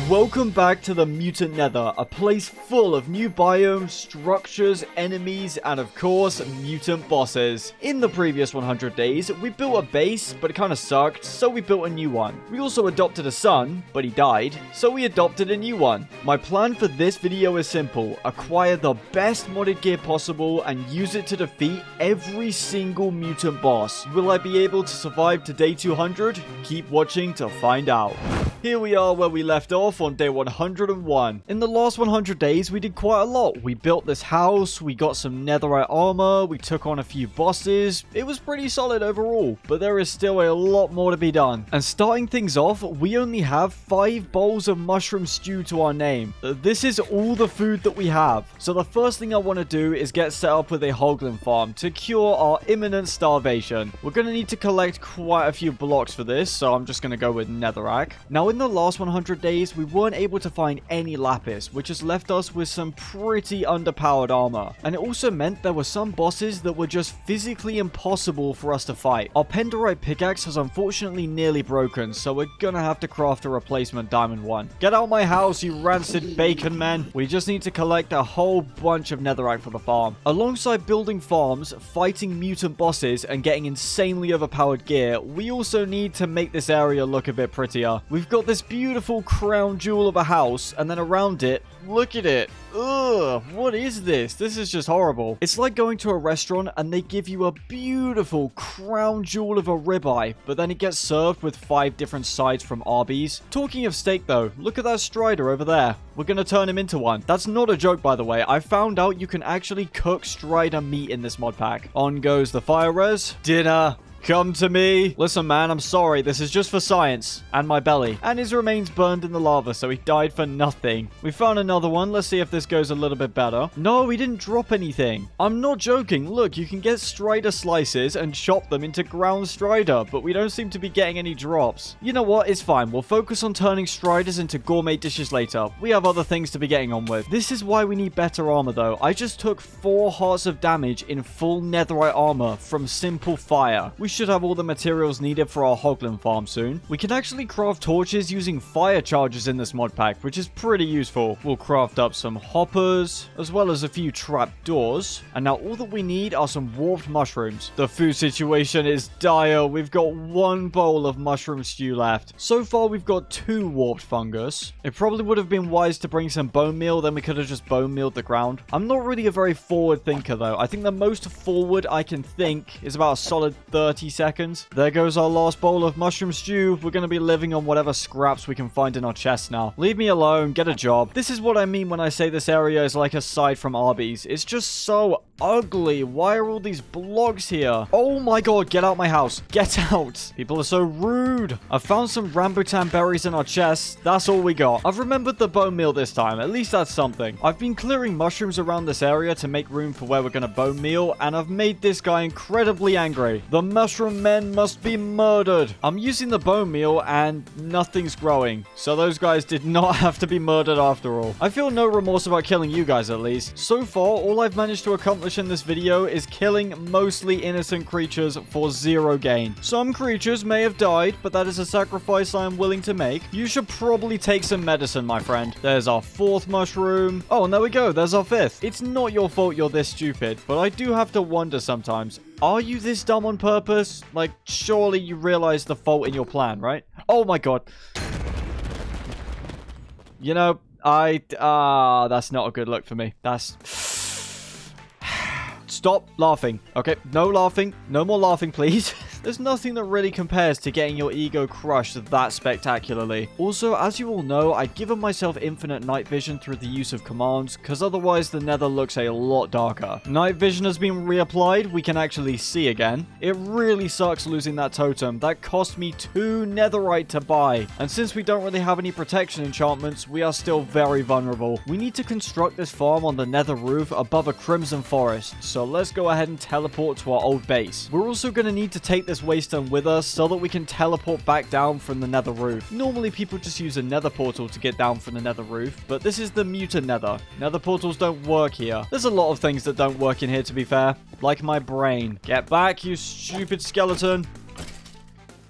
Welcome back to the Mutant Nether, a place full of new biomes, structures, enemies, and of course, mutant bosses. In the previous 100 days, we built a base, but it kind of sucked, so we built a new one. We also adopted a son, but he died, so we adopted a new one. My plan for this video is simple: acquire the best modded gear possible and use it to defeat every single mutant boss. Will I be able to survive to day 200? Keep watching to find out. Here we are where we left off on day 101. In the last 100 days, we did quite a lot. We built this house, we got some netherite armor, we took on a few bosses. It was pretty solid overall, but there is still a lot more to be done. And starting things off, we only have 5 bowls of mushroom stew to our name. This is all the food that we have. So the first thing I want to do is get set up with a hoglin farm to cure our imminent starvation. We're going to need to collect quite a few blocks for this, so I'm just going to go with netherrack. Now, in the last 100 days, we weren't able to find any lapis, which has left us with some pretty underpowered armor. And it also meant there were some bosses that were just physically impossible for us to fight. Our penderite pickaxe has unfortunately nearly broken, so we're gonna have to craft a replacement diamond one. Get out of my house, you rancid bacon men. We just need to collect a whole bunch of netherrack for the farm. Alongside building farms, fighting mutant bosses, and getting insanely overpowered gear, we also need to make this area look a bit prettier. We've got this beautiful crown jewel of a house, and then around it, look at it. Ugh, what is this? This is just horrible. It's like going to a restaurant and they give you a beautiful crown jewel of a ribeye, but then it gets served with 5 different sides from Arby's. Talking of steak though, look at that strider over there. We're gonna turn him into one. That's not a joke, by the way. I found out you can actually cook strider meat in this mod pack. On goes the fire res. Dinner. Come to me. Listen, man, I'm sorry. This is just for science. And my belly. And his remains burned in the lava, so he died for nothing. We found another one. Let's see if this goes a little bit better. No, we didn't drop anything. I'm not joking. Look, you can get strider slices and chop them into ground strider, but we don't seem to be getting any drops. You know what? It's fine. We'll focus on turning striders into gourmet dishes later. We have other things to be getting on with. This is why we need better armor, though. I just took 4 hearts of damage in full netherite armor from simple fire. We should have all the materials needed for our hoglin farm soon. We can actually craft torches using fire charges in this mod pack, which is pretty useful. We'll craft up some hoppers, as well as a few trap doors. And now all that we need are some warped mushrooms. The food situation is dire. We've got 1 bowl of mushroom stew left. So far, we've got 2 warped fungus. It probably would have been wise to bring some bone meal, then we could have just bone mealed the ground. I'm not really a very forward thinker, though. I think the most forward I can think is about a solid 30 seconds. There goes our last bowl of mushroom stew. We're going to be living on whatever scraps we can find in our chests now. Leave me alone. Get a job. This is what I mean when I say this area is like a side from Arby's. It's just so ugly. Why are all these blocks here? Oh my god, get out my house. Get out. People are so rude. I found some rambutan berries in our chests. That's all we got. I've remembered the bone meal this time. At least that's something. I've been clearing mushrooms around this area to make room for where we're going to bone meal, and I've made this guy incredibly angry. The mushroom men must be murdered. I'm using the bone meal and nothing's growing. So those guys did not have to be murdered after all. I feel no remorse about killing you guys, at least. So far, all I've managed to accomplish in this video is killing mostly innocent creatures for 0 gain. Some creatures may have died, but that is a sacrifice I am willing to make. You should probably take some medicine, my friend. There's our 4th mushroom. Oh, and there we go. There's our 5th. It's not your fault you're this stupid, but I do have to wonder sometimes. Are you this dumb on purpose? Like, surely you realize the fault in your plan, right? Oh my god. You know, that's not a good look for me. Stop laughing. Okay, no laughing. No more laughing, please. There's nothing that really compares to getting your ego crushed that spectacularly. Also, as you all know, I've given myself infinite night vision through the use of commands, because otherwise the nether looks a lot darker. Night vision has been reapplied, we can actually see again. It really sucks losing that totem. That cost me 2 netherite to buy. And since we don't really have any protection enchantments, we are still very vulnerable. We need to construct this farm on the nether roof above a crimson forest, so let's go ahead and teleport to our old base. We're also going to need to take this waystone with us so that we can teleport back down from the nether roof. Normally people just use a nether portal to get down from the nether roof, but this is the mutant nether. Nether portals don't work here. There's a lot of things that don't work in here, to be fair. Like my brain. Get back, you stupid skeleton.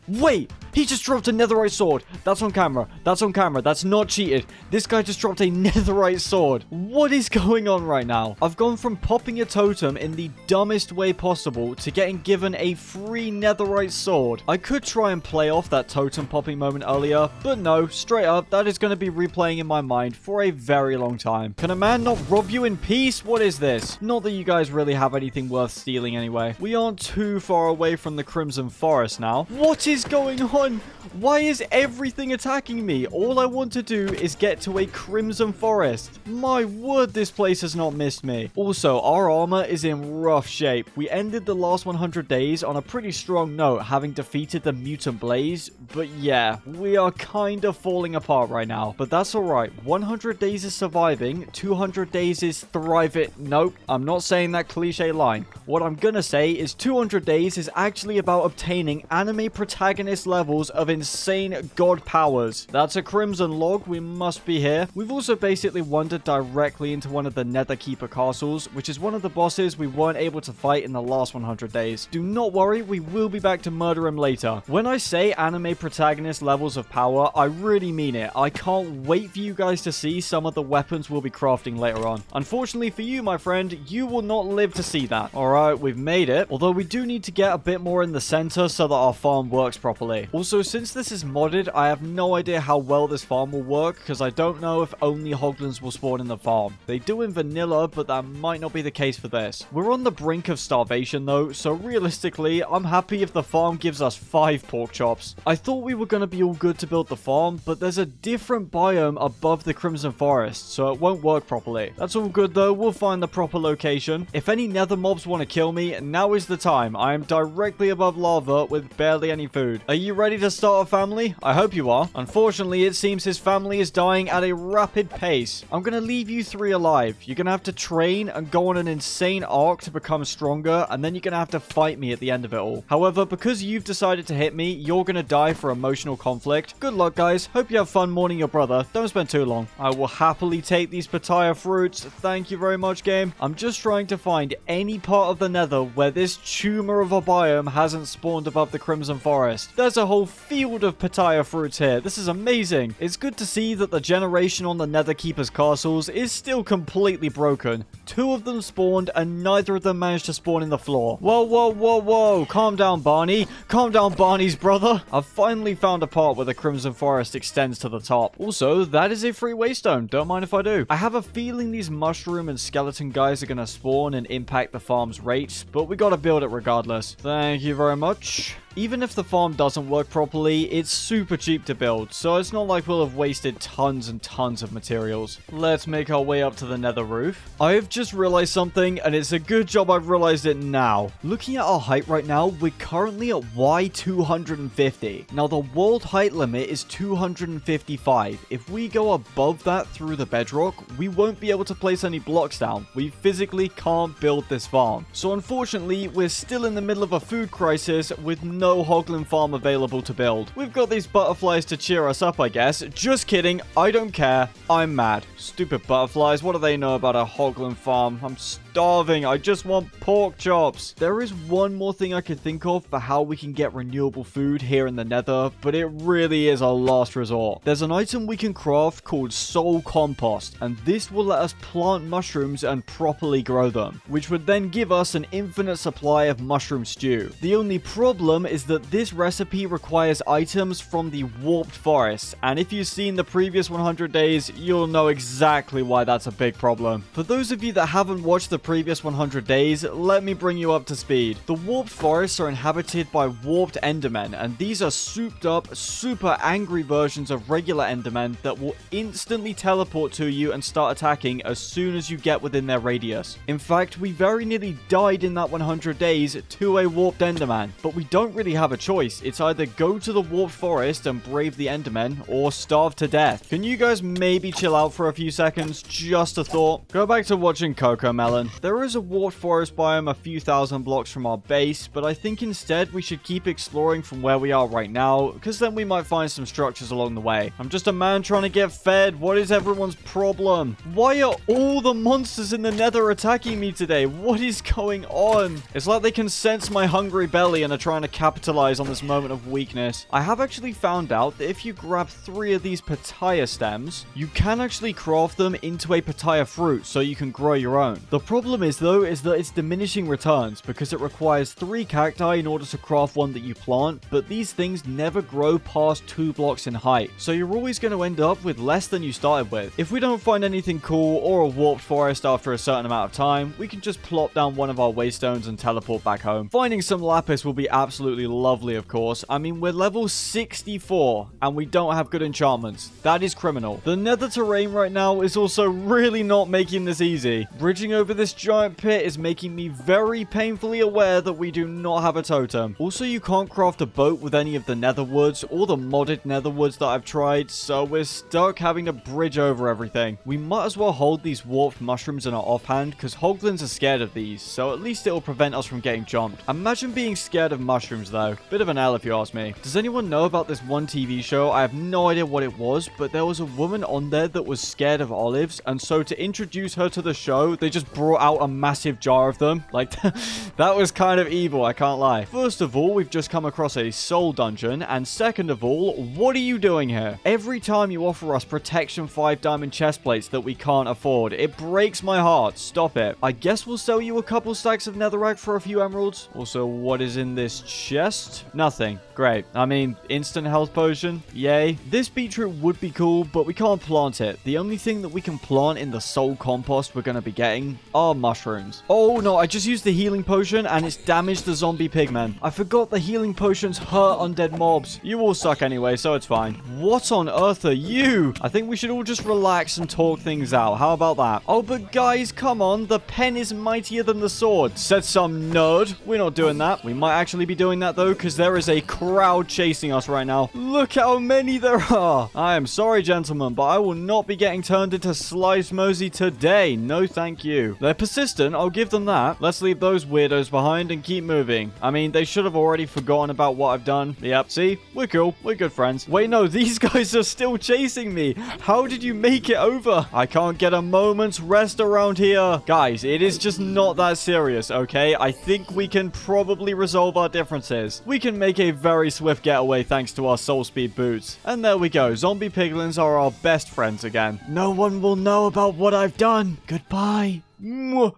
Wait, He just dropped a netherite sword. That's on camera. That's on camera. That's not cheated. This guy just dropped a netherite sword. What is going on right now? I've gone from popping a totem in the dumbest way possible to getting given a free netherite sword. I could try and play off that totem popping moment earlier, but no, straight up, that is going to be replaying in my mind for a very long time. Can a man not rob you in peace? What is this? Not that you guys really have anything worth stealing anyway. We aren't too far away from the Crimson Forest now. What is going on? Why is everything attacking me? All I want to do is get to a Crimson Forest. My word, this place has not missed me. Also, our armor is in rough shape. We ended the last 100 days on a pretty strong note, having defeated the Mutant Blaze. But yeah, we are kind of falling apart right now. But that's alright. 100 days is surviving. 200 days is thriving. Nope, I'm not saying that cliche line. What I'm gonna say is 200 days is actually about obtaining anime protagonist levels of insane god powers. That's a Crimson log. We must be here. We've also basically wandered directly into one of the Nether Keeper castles, which is one of the bosses we weren't able to fight in the last 100 days. Do not worry, we will be back to murder him later. When I say anime protagonist levels of power, I really mean it. I can't wait for you guys to see some of the weapons we'll be crafting later on. Unfortunately for you, my friend, you will not live to see that. Alright, we've made it. Although we do need to get a bit more in the center so that our farm works properly. Also, since this is modded, I have no idea how well this farm will work, because I don't know if only hoglins will spawn in the farm. They do in vanilla, but that might not be the case for this. We're on the brink of starvation though, so realistically, I'm happy if the farm gives us 5 pork chops. I thought we were going to be all good to build the farm, but there's a different biome above the Crimson Forest, so it won't work properly. That's all good though, we'll find the proper location. If any nether mobs want to kill me, now is the time. I am directly above lava with barely any food. Are you ready to start a family? I hope you are. Unfortunately, it seems his family is dying at a rapid pace. I'm gonna leave you 3 alive. You're gonna have to train and go on an insane arc to become stronger, and then you're gonna have to fight me at the end of it all. However, because you've decided to hit me, you're gonna die for emotional conflict. Good luck, guys. Hope you have fun mourning your brother. Don't spend too long. I will happily take these pitaya fruits. Thank you very much, game. I'm just trying to find any part of the nether where this tumor of a biome hasn't spawned above the Crimson Forest. There's a whole field of pitaya fruits here. This is amazing. It's good to see that the generation on the Nether Keeper's castles is still completely broken. 2 of them spawned and neither of them managed to spawn in the floor. Whoa, whoa, whoa, whoa. Calm down, Barney. Calm down, Barney's brother. I've finally found a part where the Crimson Forest extends to the top. Also, that is a free waystone. Don't mind if I do. I have a feeling these mushroom and skeleton guys are going to spawn and impact the farm's rates, but we got to build it regardless. Thank you very much. Even if the farm doesn't work properly, it's super cheap to build, so it's not like we'll have wasted tons and tons of materials. Let's make our way up to the nether roof. I have just realized something, and it's a good job I've realized it now. Looking at our height right now, we're currently at Y250. Now, the world height limit is 255. If we go above that through the bedrock, we won't be able to place any blocks down. We physically can't build this farm. So unfortunately, we're still in the middle of a food crisis with no hoglin farm available to build. We've got these butterflies to cheer us up, I guess. Just kidding. I don't care. I'm mad. Stupid butterflies. What do they know about a hoglin farm? I'm starving. I just want pork chops. There is one more thing I could think of for how we can get renewable food here in the nether, but it really is a last resort. There's an item we can craft called soul compost, and this will let us plant mushrooms and properly grow them, which would then give us an infinite supply of mushroom stew. The only problem is that this recipe requires items from the warped forest, and if you've seen the previous 100 days, you'll know exactly why that's a big problem. For those of you that haven't watched the previous 100 days, let me bring you up to speed. The warped forests are inhabited by warped endermen, and these are souped up, super angry versions of regular endermen that will instantly teleport to you and start attacking as soon as you get within their radius. In fact, we very nearly died in that 100 days to a warped enderman, but we don't really have a choice. It's either go to the warped forest and brave the endermen, or starve to death. Can you guys maybe chill out for a few seconds? Just a thought. Go back to watching Coco Melon. There is a warped forest biome a few thousand blocks from our base, but I think instead we should keep exploring from where we are right now, because then we might find some structures along the way. I'm just a man trying to get fed. What is everyone's problem? Why are all the monsters in the Nether attacking me today? What is going on? It's like they can sense my hungry belly and are trying to capitalize on this moment of weakness. I have actually found out that if you grab 3 of these papaya stems, you can actually craft them into a papaya fruit so you can grow your own. The problem is though, is that it's diminishing returns because it requires 3 cacti in order to craft one that you plant, but these things never grow past 2 blocks in height, so you're always going to end up with less than you started with. If we don't find anything cool or a warped forest after a certain amount of time, we can just plop down one of our waystones and teleport back home. Finding some lapis will be absolutely lovely, of course. I mean, we're level 64 and we don't have good enchantments. That is criminal. The nether terrain right now is also really not making this easy. Bridging over this giant pit is making me very painfully aware that we do not have a totem. Also, you can't craft a boat with any of the nether woods or the modded nether woods that I've tried, so we're stuck having to bridge over everything. We might as well hold these warped mushrooms in our offhand because hoglins are scared of these, so at least it'll prevent us from getting jumped. Imagine being scared of mushrooms though. Bit of an L if you ask me. Does anyone know about this one TV show? I have no idea what it was, but there was a woman on there that was scared of olives, and so to introduce her to the show, they just brought out a massive jar of them. Like, that was kind of evil, I can't lie. First of all, we've just come across a soul dungeon, and second of all, what are you doing here? Every time you offer us protection 5 diamond chest plates that we can't afford, it breaks my heart. Stop it. I guess we'll sell you a couple stacks of netherrack for a few emeralds. Also, what is in this chest? Nothing. Great. I mean, instant health potion. Yay. This beetroot would be cool, but we can't plant it. The only thing that we can plant in the soul compost we're going to be getting are mushrooms. Oh no, I just used the healing potion and it's damaged the zombie pigmen. I forgot the healing potions hurt undead mobs. You all suck anyway, so it's fine. What on earth are you? I think we should all just relax and talk things out. How about that? Oh, but guys, come on. The pen is mightier than the sword. Said some nerd. We're not doing that. We might actually be doing that though, because there is a crowd chasing us right now. Look how many there are. I am sorry, gentlemen, but I will not be getting turned into Sliced Mozi today. No, thank you. They're persistent. I'll give them that. Let's leave those weirdos behind and keep moving. I mean, they should have already forgotten about what I've done. Yep, see? We're cool. We're good friends. Wait, no, these guys are still chasing me. How did you make it over? I can't get a moment's rest around here. Guys, it is just not that serious, okay? I think we can probably resolve our differences. We can make a very swift getaway thanks to our soul speed boots. And there we go. Zombie piglins are our best friends again. No one will know about what I've done. Goodbye. Enjoy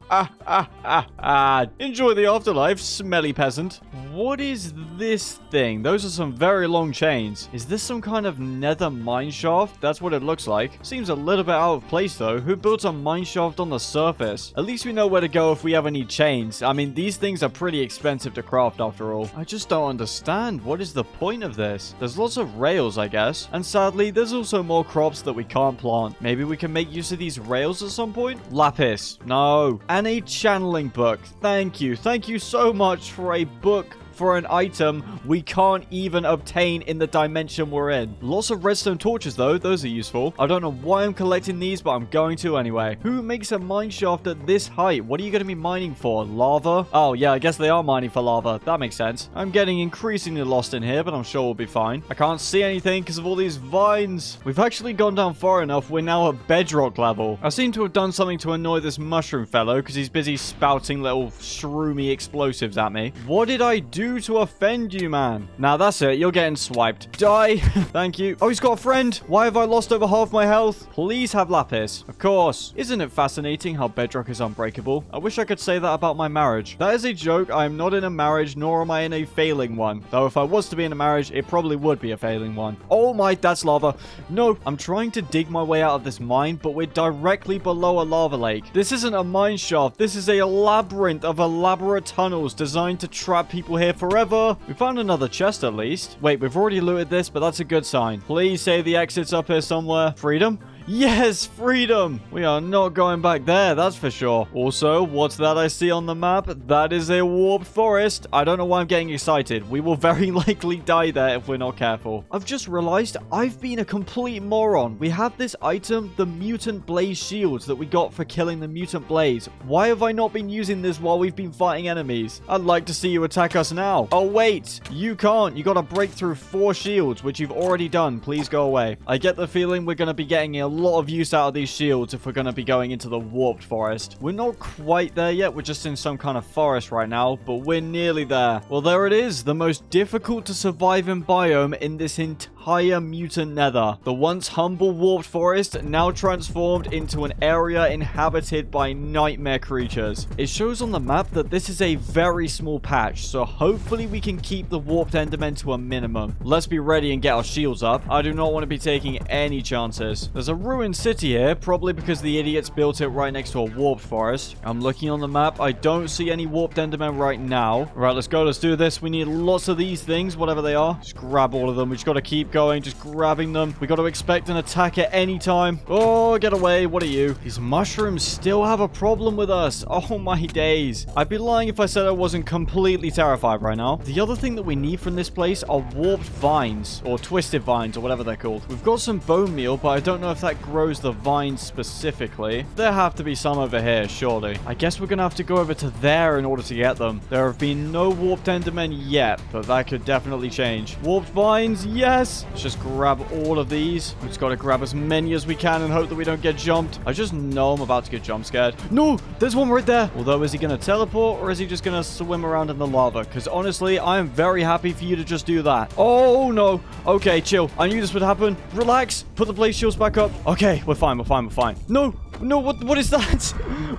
the afterlife, smelly peasant. What is this thing? Those are some very long chains. Is this some kind of nether mine shaft? That's what it looks like. Seems a little bit out of place though. Who built a mine shaft on the surface? At least we know where to go if we ever need chains. I mean, these things are pretty expensive to craft after all. I just don't understand. What is the point of this? There's lots of rails, I guess. And sadly, there's also more crops that we can't plant. Maybe we can make use of these rails at some point? Lapis. No. And a channeling book. Thank you. Thank you so much for a book for an item we can't even obtain in the dimension we're in. Lots of redstone torches though, those are useful. I don't know why I'm collecting these, but I'm going to anyway. Who makes a mine shaft at this height? What are you going to be mining for? Lava? Oh yeah, I guess they are mining for lava. That makes sense. I'm getting increasingly lost in here, but I'm sure we'll be fine. I can't see anything because of all these vines. We've actually gone down far enough. We're now at bedrock level. I seem to have done something to annoy this mushroom fellow because he's busy spouting little shroomy explosives at me. What did I do to offend you, man? Now that's it. You're getting swiped. Die. Thank you. Oh, he's got a friend. Why have I lost over half my health? Please have lapis. Of course. Isn't it fascinating how bedrock is unbreakable? I wish I could say that about my marriage. That is a joke. I am not in a marriage, nor am I in a failing one. Though if I was to be in a marriage, it probably would be a failing one. Oh my, that's lava. No, I'm trying to dig my way out of this mine, but we're directly below a lava lake. This isn't a mine shaft. This is a labyrinth of elaborate tunnels designed to trap people here forever. We found another chest at least. Wait, we've already looted this, but that's a good sign. Please say the exit's up here somewhere. Freedom? Yes, freedom. We are not going back there, that's for sure. Also, what's that I see on the map? That is a warped forest. I don't know why I'm getting excited. We will very likely die there if we're not careful. I've just realized I've been a complete moron. We have this item, the mutant blaze shields that we got for killing the mutant blaze. Why have I not been using this while we've been fighting enemies? I'd like to see you attack us now. Oh, wait. You can't. You got to break through 4 shields, which you've already done. Please go away. I get the feeling we're going to be getting a lot of use out of these shields if we're going to be going into the warped forest. We're not quite there yet. We're just in some kind of forest right now, but we're nearly there. Well, there it is. The most difficult to survive in biome in this entire mutant nether. The once humble warped forest now transformed into an area inhabited by nightmare creatures. It shows on the map that this is a very small patch, so hopefully we can keep the warped endermen to a minimum. Let's be ready and get our shields up. I do not want to be taking any chances. There's a ruined city here, probably because the idiots built it right next to a warped forest. I'm looking on the map. I don't see any warped endermen right now. Right, let's go. Let's do this. We need lots of these things, whatever they are. Just grab all of them. We just got to keep going, just grabbing them. We got to expect an attack at any time. Oh, get away. What are you? These mushrooms still have a problem with us. Oh my days. I'd be lying if I said I wasn't completely terrified right now. The other thing that we need from this place are warped vines, or twisted vines, or whatever they're called. We've got some bone meal, but I don't know if that grows the vines specifically. There have to be some over here, surely. I guess we're gonna have to go over to there in order to get them. There have been no warped endermen yet, but that could definitely change. Warped vines, yes! Let's just grab all of these. We just gotta grab as many as we can and hope that we don't get jumped. I just know I'm about to get jump scared. No! There's one right there! Although, is he gonna teleport or is he just gonna swim around in the lava? Because honestly, I am very happy for you to just do that. Oh no! Okay, chill. I knew this would happen. Relax. Put the blaze shields back up. Okay, we're fine, we're fine, we're fine. No! No, what is that?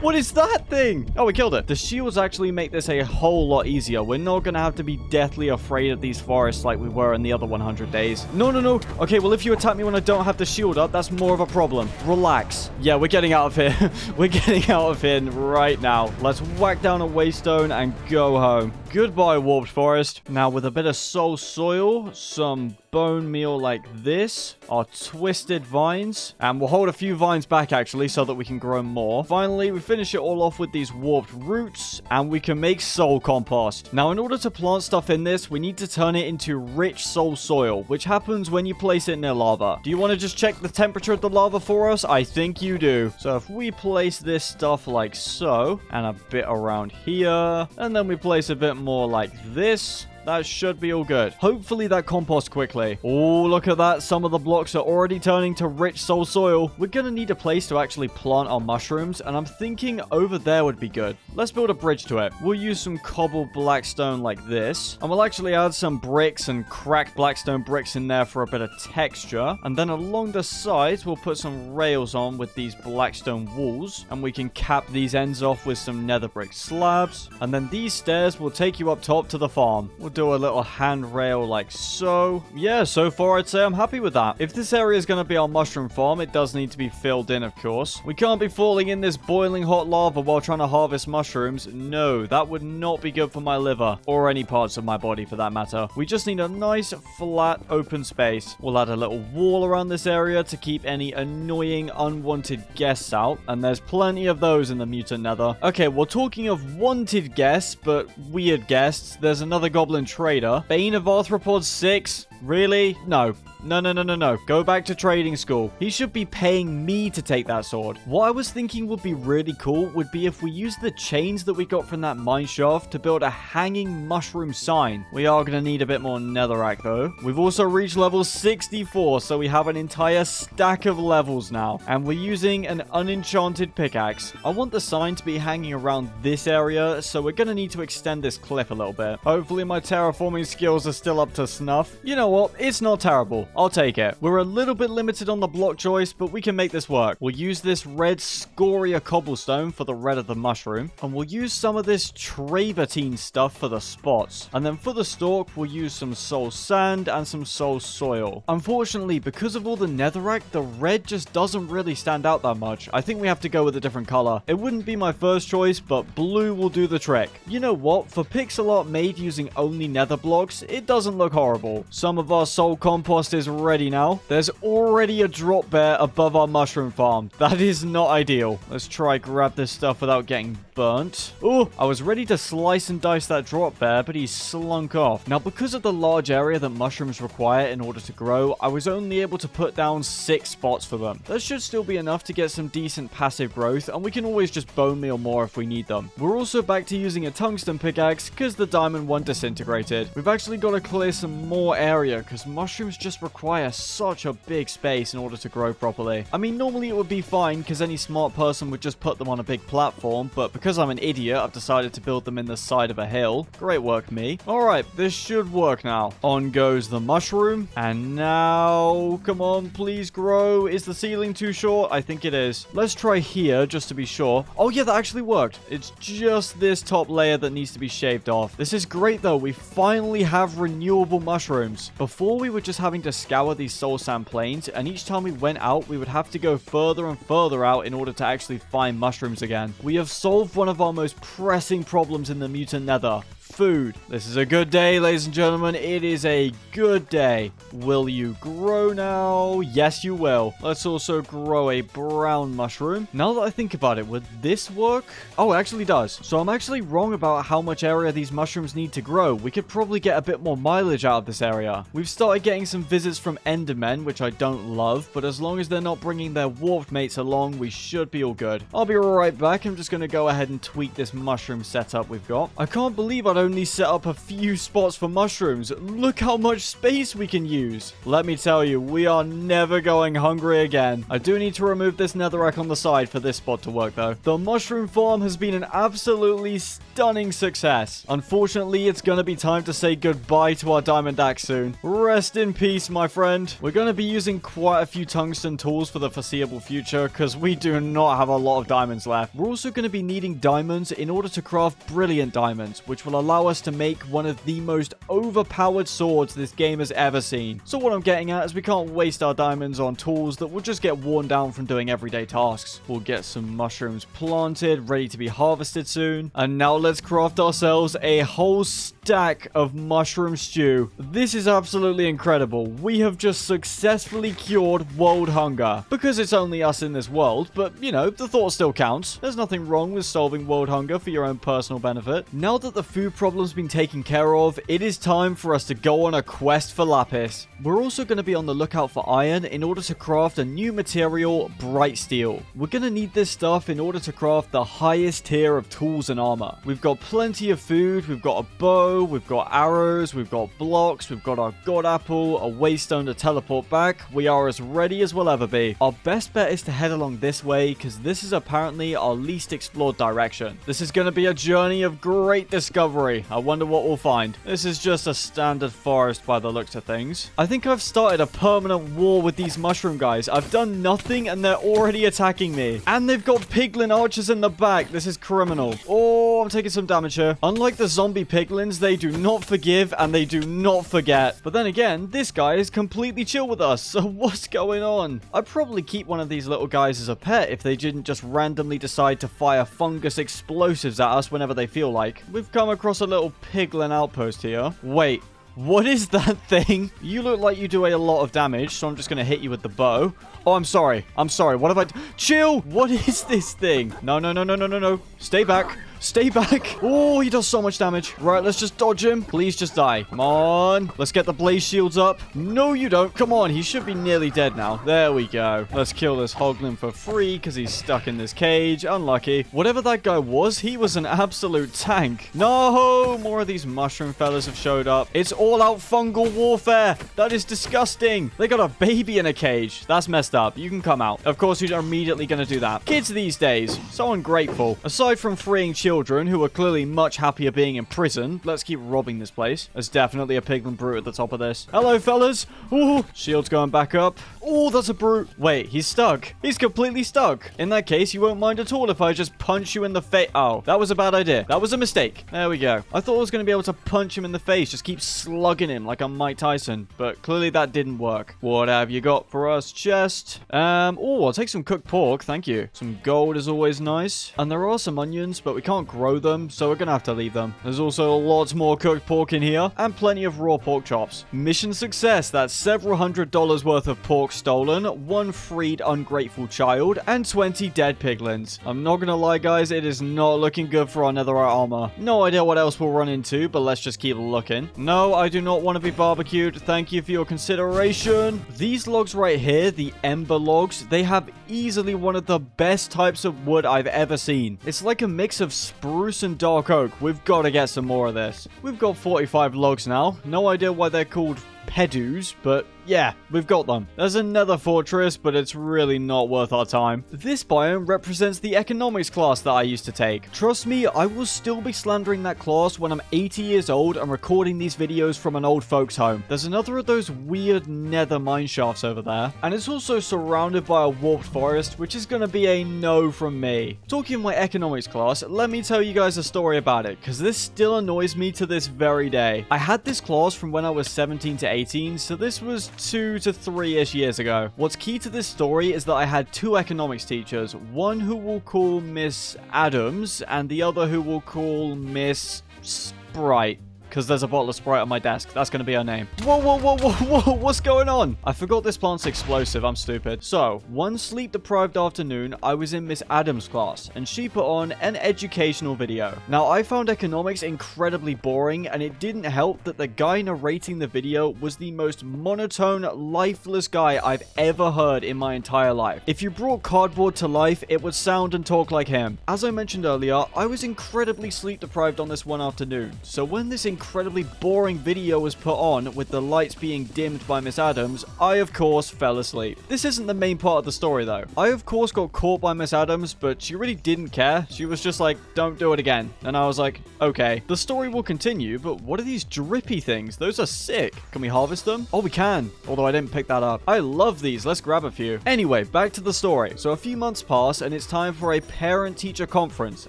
What is that thing? Oh, we killed it. The shields actually make this a whole lot easier. We're not going to have to be deathly afraid of these forests like we were in the other 100 days. No, no, no. Okay, well, if you attack me when I don't have the shield up, that's more of a problem. Relax. Yeah, we're getting out of here. We're getting out of here right now. Let's whack down a waystone and go home. Goodbye, warped forest. Now, with a bit of soul soil, some bone meal like this, our twisted vines, and we'll hold a few vines back actually so that we can grow more. Finally, we finish it all off with these warped roots, and we can make soul compost. Now, in order to plant stuff in this, we need to turn it into rich soul soil, which happens when you place it near lava. Do you want to just check the temperature of the lava for us? I think you do. So if we place this stuff like so, and a bit around here, and then we place a bit more like this, that should be all good. Hopefully that composts quickly. Oh, look at that. Some of the blocks are already turning to rich soul soil. We're going to need a place to actually plant our mushrooms, and I'm thinking over there would be good. Let's build a bridge to it. We'll use some cobbled blackstone like this, and we'll actually add some bricks and cracked blackstone bricks in there for a bit of texture. And then along the sides, we'll put some rails on with these blackstone walls, and we can cap these ends off with some nether brick slabs. And then these stairs will take you up top to the farm. We'll do a little handrail like so. Yeah, so far I'd say I'm happy with that. If this area is going to be our mushroom farm, it does need to be filled in, of course. We can't be falling in this boiling hot lava while trying to harvest mushrooms. No, that would not be good for my liver, or any parts of my body for that matter. We just need a nice, flat, open space. We'll add a little wall around this area to keep any annoying, unwanted guests out, and there's plenty of those in the mutant nether. Okay, well, talking of wanted guests, but weird guests, there's another goblin trader. Bane of Arthropods 6? Really? No. No. Go back to trading school. He should be paying me to take that sword. What I was thinking would be really cool would be if we use the chains that we got from that mine shaft to build a hanging mushroom sign. We are going to need a bit more netherrack though. We've also reached level 64, so we have an entire stack of levels now. And we're using an unenchanted pickaxe. I want the sign to be hanging around this area, so we're going to need to extend this cliff a little bit. Hopefully my terraforming skills are still up to snuff. You know what? It's not terrible. I'll take it. We're a little bit limited on the block choice, but we can make this work. We'll use this red scoria cobblestone for the red of the mushroom, and we'll use some of this travertine stuff for the spots. And then for the stalk, we'll use some soul sand and some soul soil. Unfortunately, because of all the netherrack, the red just doesn't really stand out that much. I think we have to go with a different color. It wouldn't be my first choice, but blue will do the trick. You know what? For pixel art made using only nether blocks, it doesn't look horrible. Some of our soul compost is is ready now. There's already a drop bear above our mushroom farm. That is not ideal. Let's try grab this stuff without getting burnt. Oh, I was ready to slice and dice that drop bear, but he slunk off. Now, because of the large area that mushrooms require in order to grow, I was only able to put down 6 spots for them. That should still be enough to get some decent passive growth, and we can always just bone meal more if we need them. We're also back to using a tungsten pickaxe because the diamond one disintegrated. We've actually got to clear some more area because mushrooms just require such a big space in order to grow properly. I mean, normally it would be fine because any smart person would just put them on a big platform, but because I'm an idiot, I've decided to build them in the side of a hill. Great work, me. Alright, this should work now. On goes the mushroom, and now, come on, please grow. Is the ceiling too short? I think it is. Let's try here just to be sure. Oh yeah, that actually worked. It's just this top layer that needs to be shaved off. This is great though. We finally have renewable mushrooms. Before we were just having to scour these soul sand plains, and each time we went out, we would have to go further and further out in order to actually find mushrooms again. We have solved one of our most pressing problems in the Mutant Nether. Food. This is a good day, ladies and gentlemen. It is a good day. Will you grow now? Yes, you will. Let's also grow a brown mushroom. Now that I think about it, would this work? Oh, it actually does. So I'm actually wrong about how much area these mushrooms need to grow. We could probably get a bit more mileage out of this area. We've started getting some visits from endermen, which I don't love, but as long as they're not bringing their warped mates along, we should be all good. I'll be right back. I'm just going to go ahead and tweak this mushroom setup we've got. I can't believe I'd only set up a few spots for mushrooms. Look how much space we can use. Let me tell you, we are never going hungry again. I do need to remove this netherrack on the side for this spot to work though. The mushroom farm has been an absolutely stunning success. Unfortunately, it's going to be time to say goodbye to our diamond axe soon. Rest in peace, my friend. We're going to be using quite a few tungsten tools for the foreseeable future because we do not have a lot of diamonds left. We're also going to be needing diamonds in order to craft brilliant diamonds, which will allow us to make one of the most overpowered swords this game has ever seen. So what I'm getting at is we can't waste our diamonds on tools that will just get worn down from doing everyday tasks. We'll get some mushrooms planted, ready to be harvested soon. And now let's craft ourselves a whole stack of mushroom stew. This is absolutely incredible. We have just successfully cured world hunger. Because it's only us in this world, but you know, the thought still counts. There's nothing wrong with solving world hunger for your own personal benefit. Now that the food problem's been taken care of, it is time for us to go on a quest for lapis. We're also going to be on the lookout for iron in order to craft a new material, bright steel. We're going to need this stuff in order to craft the highest tier of tools and armor. We've got plenty of food, we've got a bow, we've got arrows, we've got blocks, we've got our god apple, a waystone to teleport back. We are as ready as we'll ever be. Our best bet is to head along this way because this is apparently our least explored direction. This is going to be a journey of great discovery. I wonder what we'll find. This is just a standard forest by the looks of things. I think I've started a permanent war with these mushroom guys. I've done nothing and they're already attacking me. And they've got piglin archers in the back. This is criminal. Oh, I'm taking some damage here. Unlike the zombie piglins, they do not forgive and they do not forget. But then again, this guy is completely chill with us. So what's going on? I'd probably keep one of these little guys as a pet if they didn't just randomly decide to fire fungus explosives at us whenever they feel like. We've come across a little piglin outpost here. Wait. What is that thing? You look like you do a lot of damage, so I'm just going to hit you with the bow. Oh, I'm sorry. I'm sorry. What have I... Chill! What is this thing? No, no, no, no, no, no, no. Stay back. Stay back. Oh, he does so much damage. Right, let's just dodge him. Please just die. Come on. Let's get the blaze shields up. No, you don't. Come on. He should be nearly dead now. There we go. Let's kill this hoglin for free because he's stuck in this cage. Unlucky. Whatever that guy was, he was an absolute tank. No, more of these mushroom fellas have showed up. It's all out fungal warfare. That is disgusting. They got a baby in a cage. That's messed up. You can come out. Of course, you're immediately going to do that. Kids these days, so ungrateful. Aside from freeing children who are clearly much happier being in prison, let's keep robbing this place. There's definitely a piglin brute at the top of this. Hello, fellas. Ooh, shield's going back up. Oh, that's a brute. Wait, he's stuck. He's completely stuck. In that case, you won't mind at all if I just punch you in the face. Oh, that was a bad idea. That was a mistake. There we go. I thought I was going to be able to punch him in the face. Just keep slugging him like I'm Mike Tyson. But clearly that didn't work. What have you got for us, chest? Oh, I'll take some cooked pork. Thank you. Some gold is always nice. And there are some onions, but we can't can't grow them, so we're gonna have to leave them. There's also lots more cooked pork in here, and plenty of raw pork chops. Mission success, that's several $100s worth of pork stolen, 1 freed ungrateful child, and 20 dead piglins. I'm not gonna lie guys, it is not looking good for our netherite armor. No idea what else we'll run into, but let's just keep looking. No, I do not want to be barbecued. Thank you for your consideration. These logs right here, the ember logs, they have easily one of the best types of wood I've ever seen. It's like a mix of spruce and dark oak. We've got to get some more of this. We've got 45 logs now. No idea why they're called pedus, but yeah, we've got them. There's another fortress, but it's really not worth our time. This biome represents the economics class that I used to take. Trust me, I will still be slandering that class when I'm 80 years old and recording these videos from an old folks home. There's another of those weird nether mine shafts over there, and it's also surrounded by a warped forest, which is gonna be a no from me. Talking of my economics class, let me tell you guys a story about it, because this still annoys me to this very day. I had this class from when I was 17 to 18, so this was 2 to 3-ish years ago. What's key to this story is that I had 2 economics teachers, one who we'll call Miss Adams, and the other who we'll call Miss Sprite. Because there's a bottle of Sprite on my desk. That's going to be her name. Whoa, whoa, whoa, whoa, whoa. What's going on? I forgot this plant's explosive. I'm stupid. So, one sleep-deprived afternoon, I was in Miss Adams' class, and she put on an educational video. Now, I found economics incredibly boring, and it didn't help that the guy narrating the video was the most monotone, lifeless guy I've ever heard in my entire life. If you brought cardboard to life, it would sound and talk like him. As I mentioned earlier, I was incredibly sleep-deprived on this one afternoon. So when this incredibly boring video was put on with the lights being dimmed by Miss Adams, I of course fell asleep. This isn't the main part of the story though. I of course got caught by Miss Adams, but she really didn't care. She was just like, don't do it again. And I was like, okay. The story will continue, but what are these drippy things? Those are sick. Can we harvest them? Oh, we can. Although I didn't pick that up. I love these. Let's grab a few. Anyway, back to the story. So a few months pass and it's time for a parent-teacher conference,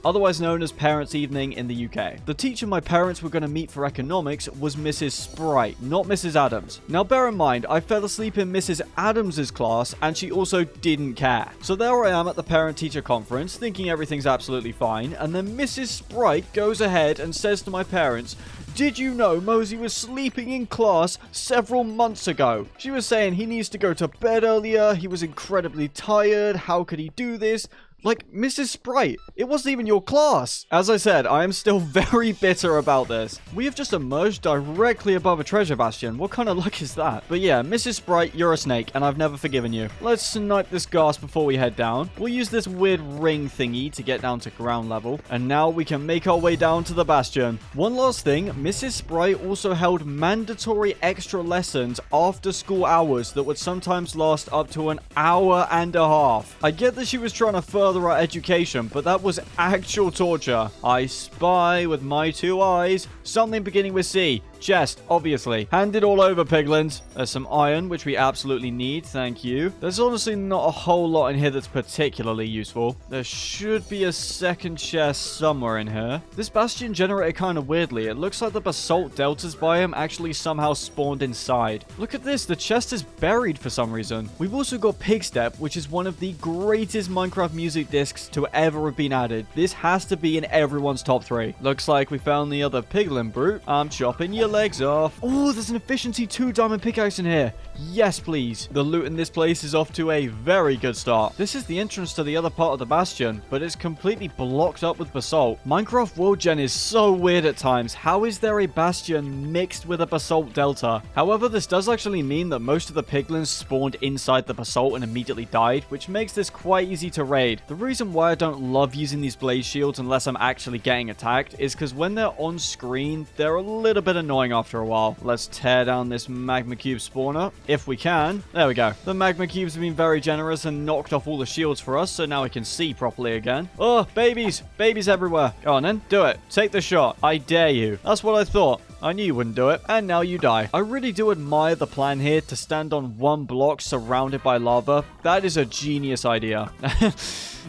otherwise known as Parents' Evening in the UK. The teacher my parents were going to meet for economics was Mrs. Sprite, not Mrs. Adams. Now bear in mind, I fell asleep in Mrs. Adams's class and she also didn't care. So there I am at the parent-teacher conference thinking everything's absolutely fine, and then Mrs. Sprite goes ahead and says to my parents, "Did you know Mozi was sleeping in class several months ago?" She was saying he needs to go to bed earlier, he was incredibly tired, how could he do this? Like, Mrs. Sprite, it wasn't even your class. As I said, I am still very bitter about this. We have just emerged directly above a treasure bastion. What kind of luck is that? But yeah, Mrs. Sprite, you're a snake, and I've never forgiven you. Let's snipe this gas before we head down. We'll use this weird ring thingy to get down to ground level. And now we can make our way down to the bastion. One last thing, Mrs. Sprite also held mandatory extra lessons after school hours that would sometimes last up to an hour and a half. I get that she was trying to further our education, but that was actual torture. I spy with my 2 eyes something beginning with C. Chest, obviously. Hand it all over, piglins. There's some iron, which we absolutely need. Thank you. There's honestly not a whole lot in here that's particularly useful. There should be a second chest somewhere in here. This bastion generated kind of weirdly. It looks like the basalt deltas biome actually somehow spawned inside. Look at this. The chest is buried for some reason. We've also got Pigstep, which is one of the greatest Minecraft music discs to ever have been added. This has to be in everyone's top 3. Looks like we found the other piglin brute. I'm chopping your legs off. Oh, there's an efficiency 2 diamond pickaxe in here. Yes, please. The loot in this place is off to a very good start. This is the entrance to the other part of the bastion, but it's completely blocked up with basalt. Minecraft World Gen is so weird at times. How is there a bastion mixed with a basalt delta? However, this does actually mean that most of the piglins spawned inside the basalt and immediately died, which makes this quite easy to raid. The reason why I don't love using these blaze shields unless I'm actually getting attacked is because when they're on screen, they're a little bit annoying after a while. Let's tear down this magma cube spawner, if we can. There we go. The magma cubes have been very generous and knocked off all the shields for us, so now we can see properly again. Oh, babies! Babies everywhere. Go on then, do it. Take the shot. I dare you. That's what I thought. I knew you wouldn't do it. And now you die. I really do admire the plan here to stand on one block surrounded by lava. That is a genius idea.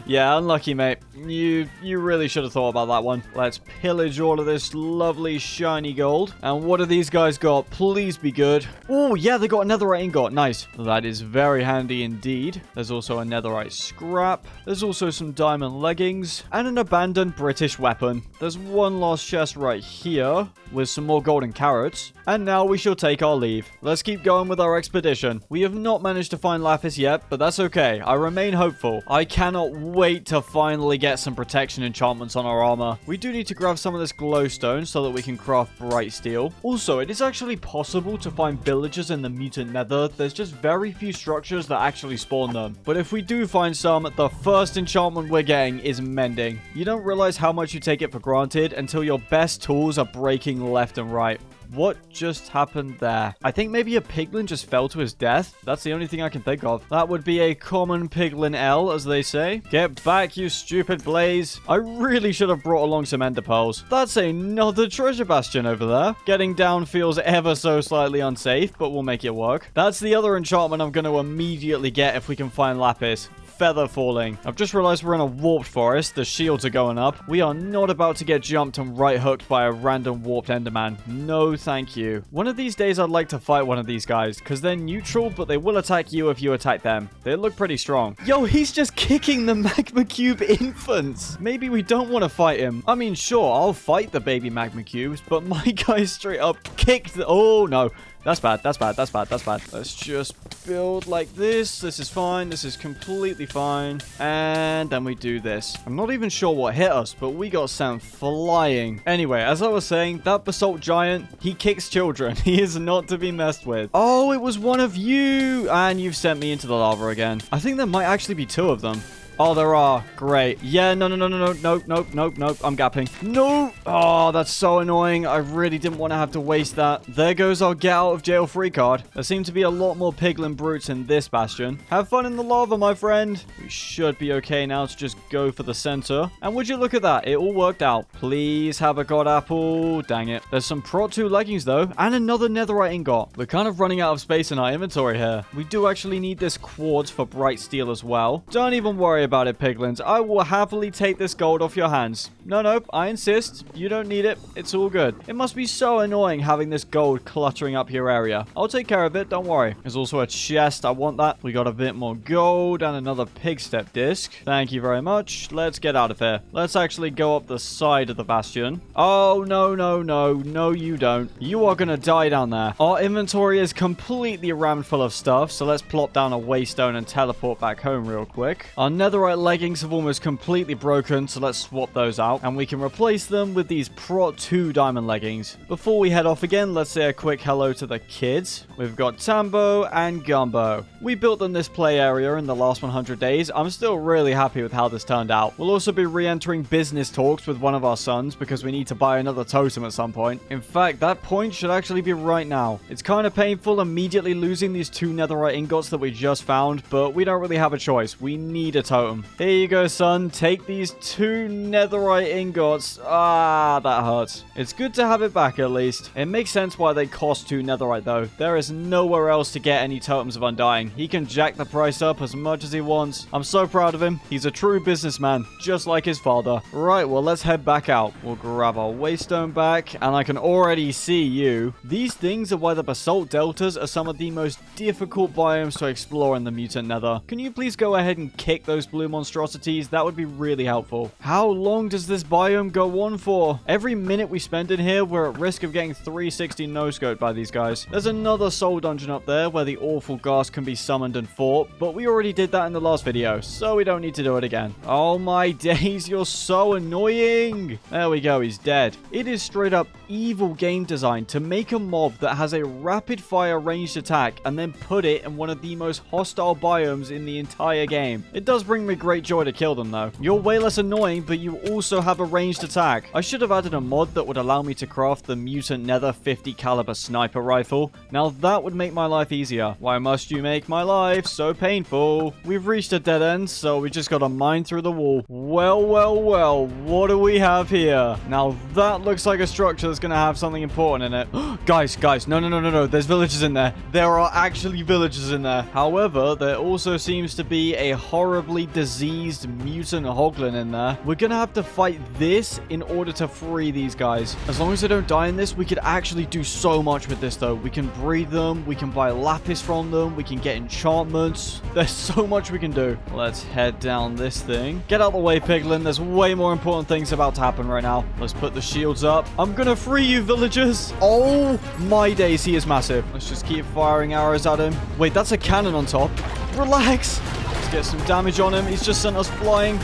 Yeah, unlucky, mate. You really should have thought about that one. Let's pillage all of this lovely shiny gold. And what do these guys got? Please be good. Oh, yeah, they got a netherite ingot. Nice. That is very handy indeed. There's also a netherite scrap. There's also some diamond leggings and an abandoned British weapon. There's one last chest right here with some more golden carrots. And now we shall take our leave. Let's keep going with our expedition. We have not managed to find lapis yet, but that's okay. I remain hopeful. I cannot wait to finally get some protection enchantments on our armor. We do need to grab some of this glowstone so that we can craft bright steel. Also, it is actually possible to find villagers in the mutant nether. There's just very few structures that actually spawn them. But if we do find some, the first enchantment we're getting is mending. You don't realize how much you take it for granted until your best tools are breaking left and right. What just happened there? I think maybe a piglin just fell to his death. That's the only thing I can think of. That would be a common piglin L, as they say. Get back, you stupid blaze. I really should have brought along some ender pearls. That's another treasure bastion over there. Getting down feels ever so slightly unsafe, but we'll make it work. That's the other enchantment I'm going to immediately get if we can find lapis. Feather falling. I've just realized we're in a warped forest. The shields are going up. We are not about to get jumped and right hooked by a random warped enderman. No, thank you. One of these days I'd like to fight one of these guys because they're neutral, but they will attack you if you attack them. They look pretty strong. Yo, he's just kicking the magma cube infants. Maybe we don't want to fight him. I mean, sure, I'll fight the baby magma cubes, but my guy straight up kicked the... Oh, no. That's bad. That's bad. That's bad. That's bad. Let's just build like this. This is fine. This is completely fine. And then we do this. I'm not even sure what hit us, but we got sent flying. Anyway, as I was saying, that basalt giant, he kicks children. He is not to be messed with. Oh, it was one of you. And you've sent me into the lava again. I think there might actually be two of them. Oh, there are. Great. Yeah, no. Nope. I'm gapping. No. Oh, that's so annoying. I really didn't want to have to waste that. There goes our get out of jail free card. There seem to be a lot more piglin brutes in this bastion. Have fun in the lava, my friend. We should be okay now to just go for the center. And would you look at that? It all worked out. Please have a god apple. Dang it. There's some Prot 2 leggings, though. And another netherite ingot. We're kind of running out of space in our inventory here. We do actually need this quartz for bright steel as well. Don't even worry about it, piglins. I will happily take this gold off your hands. No, I insist. You don't need it. It's all good. It must be so annoying having this gold cluttering up your area. I'll take care of it. Don't worry. There's also a chest. I want that. We got a bit more gold and another pig step disc. Thank you very much. Let's get out of here. Let's actually go up the side of the bastion. Oh, no. No, you don't. You are gonna die down there. Our inventory is completely rammed full of stuff, so let's plop down a waystone and teleport back home real quick. Our netherite leggings have almost completely broken, so let's swap those out. And we can replace them with these Prot 2 diamond leggings. Before we head off again, let's say a quick hello to the kids. We've got Tambo and Gumbo. We built them this play area in the last 100 days. I'm still really happy with how this turned out. We'll also be re-entering business talks with one of our sons because we need to buy another totem at some point. In fact, that point should actually be right now. It's kind of painful immediately losing these 2 netherite ingots that we just found, but we don't really have a choice. We need a totem. Here you go, son. Take these 2 netherite ingots. Ah, that hurts. It's good to have it back at least. It makes sense why they cost 2 netherite though. There is nowhere else to get any totems of undying. He can jack the price up as much as he wants. I'm so proud of him. He's a true businessman, just like his father. Right, well, let's head back out. We'll grab our waystone back, and I can already see you. These things are why the basalt deltas are some of the most difficult biomes to explore in the mutant nether. Can you please go ahead and kick those blue monstrosities? That would be really helpful. How long does this biome go on for? Every minute we spend in here, we're at risk of getting 360 no-scoped by these guys. There's another soul dungeon up there where the awful ghast can be summoned and fought, but we already did that in the last video, so we don't need to do it again. Oh my days, you're so annoying. There we go, he's dead. It is straight up evil game design to make a mob that has a rapid fire ranged attack and then put it in one of the most hostile biomes in the entire game. It does bring bring me great joy to kill them, though. You're way less annoying, but you also have a ranged attack. I should have added a mod that would allow me to craft the Mutant Nether 50 caliber sniper rifle. Now that would make my life easier. Why must you make my life so painful? We've reached a dead end, so we just gotta mine through the wall. Well, well, well, what do we have here? Now that looks like a structure that's gonna have something important in it. Guys, no, there's villagers in there. There are actually villagers in there. However, there also seems to be a horribly diseased mutant hoglin in there. We're gonna have to fight this in order to free these guys. As long as they don't die in this, we could actually do so much with this, though. We can breed them, we can buy lapis from them, we can get enchantments. There's so much we can do. Let's head down this thing. Get out the way, piglin. There's way more important things about to happen right now. Let's put the shields up. I'm gonna free you, villagers. Oh my days, he is massive. Let's just keep firing arrows at him. Wait, that's a cannon on top. Relax. Let's get some damage on him. He's just sent us flying.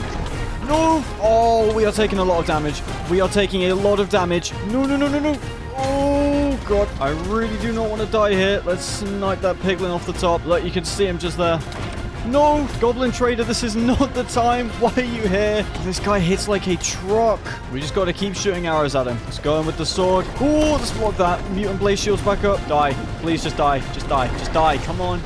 No. Oh, we are taking a lot of damage. We are taking a lot of damage. No. Oh, God. I really do not want to die here. Let's snipe that piglin off the top. Look, you can see him just there. No, Goblin Trader, this is not the time. Why are you here? This guy hits like a truck. We just got to keep shooting arrows at him. Let's go in with the sword. Oh, let's block that. Mutant Blaze Shields back up. Die. Please just die. Just die. Come on.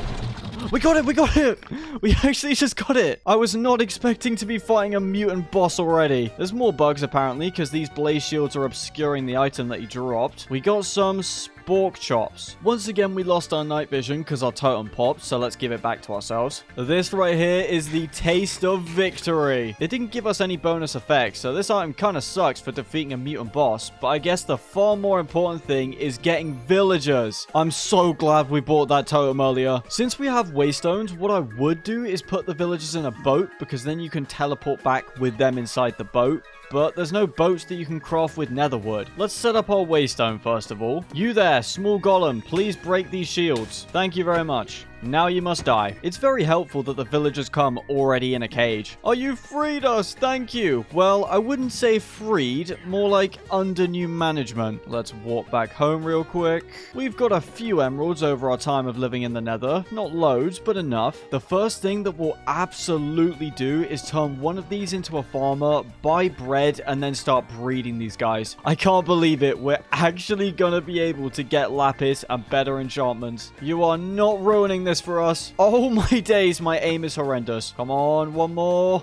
We got it. We actually just got it. I was not expecting to be fighting a mutant boss already. There's more bugs apparently because these blaze shields are obscuring the item that he dropped. We got some spork chops. Once again, we lost our night vision because our totem popped, so let's give it back to ourselves. This right here is the taste of victory. It didn't give us any bonus effects, so this item kind of sucks for defeating a mutant boss, but I guess the far more important thing is getting villagers. I'm so glad we bought that totem earlier. Since we have waystones, what I would do is put the villagers in a boat because then you can teleport back with them inside the boat. But there's no boats that you can craft with netherwood. Let's set up our waystone first of all. You there, small golem, please break these shields. Thank you very much. Now you must die. It's very helpful that the villagers come already in a cage. Oh, you freed us. Thank you. Well, I wouldn't say freed, more like under new management. Let's walk back home real quick. We've got a few emeralds over our time of living in the nether. Not loads, but enough. The first thing that we'll absolutely do is turn one of these into a farmer, buy bread, and then start breeding these guys. I can't believe it. We're actually gonna be able to get lapis and better enchantments. You are not ruining this for us. Oh my days, my aim is horrendous. Come on, one more.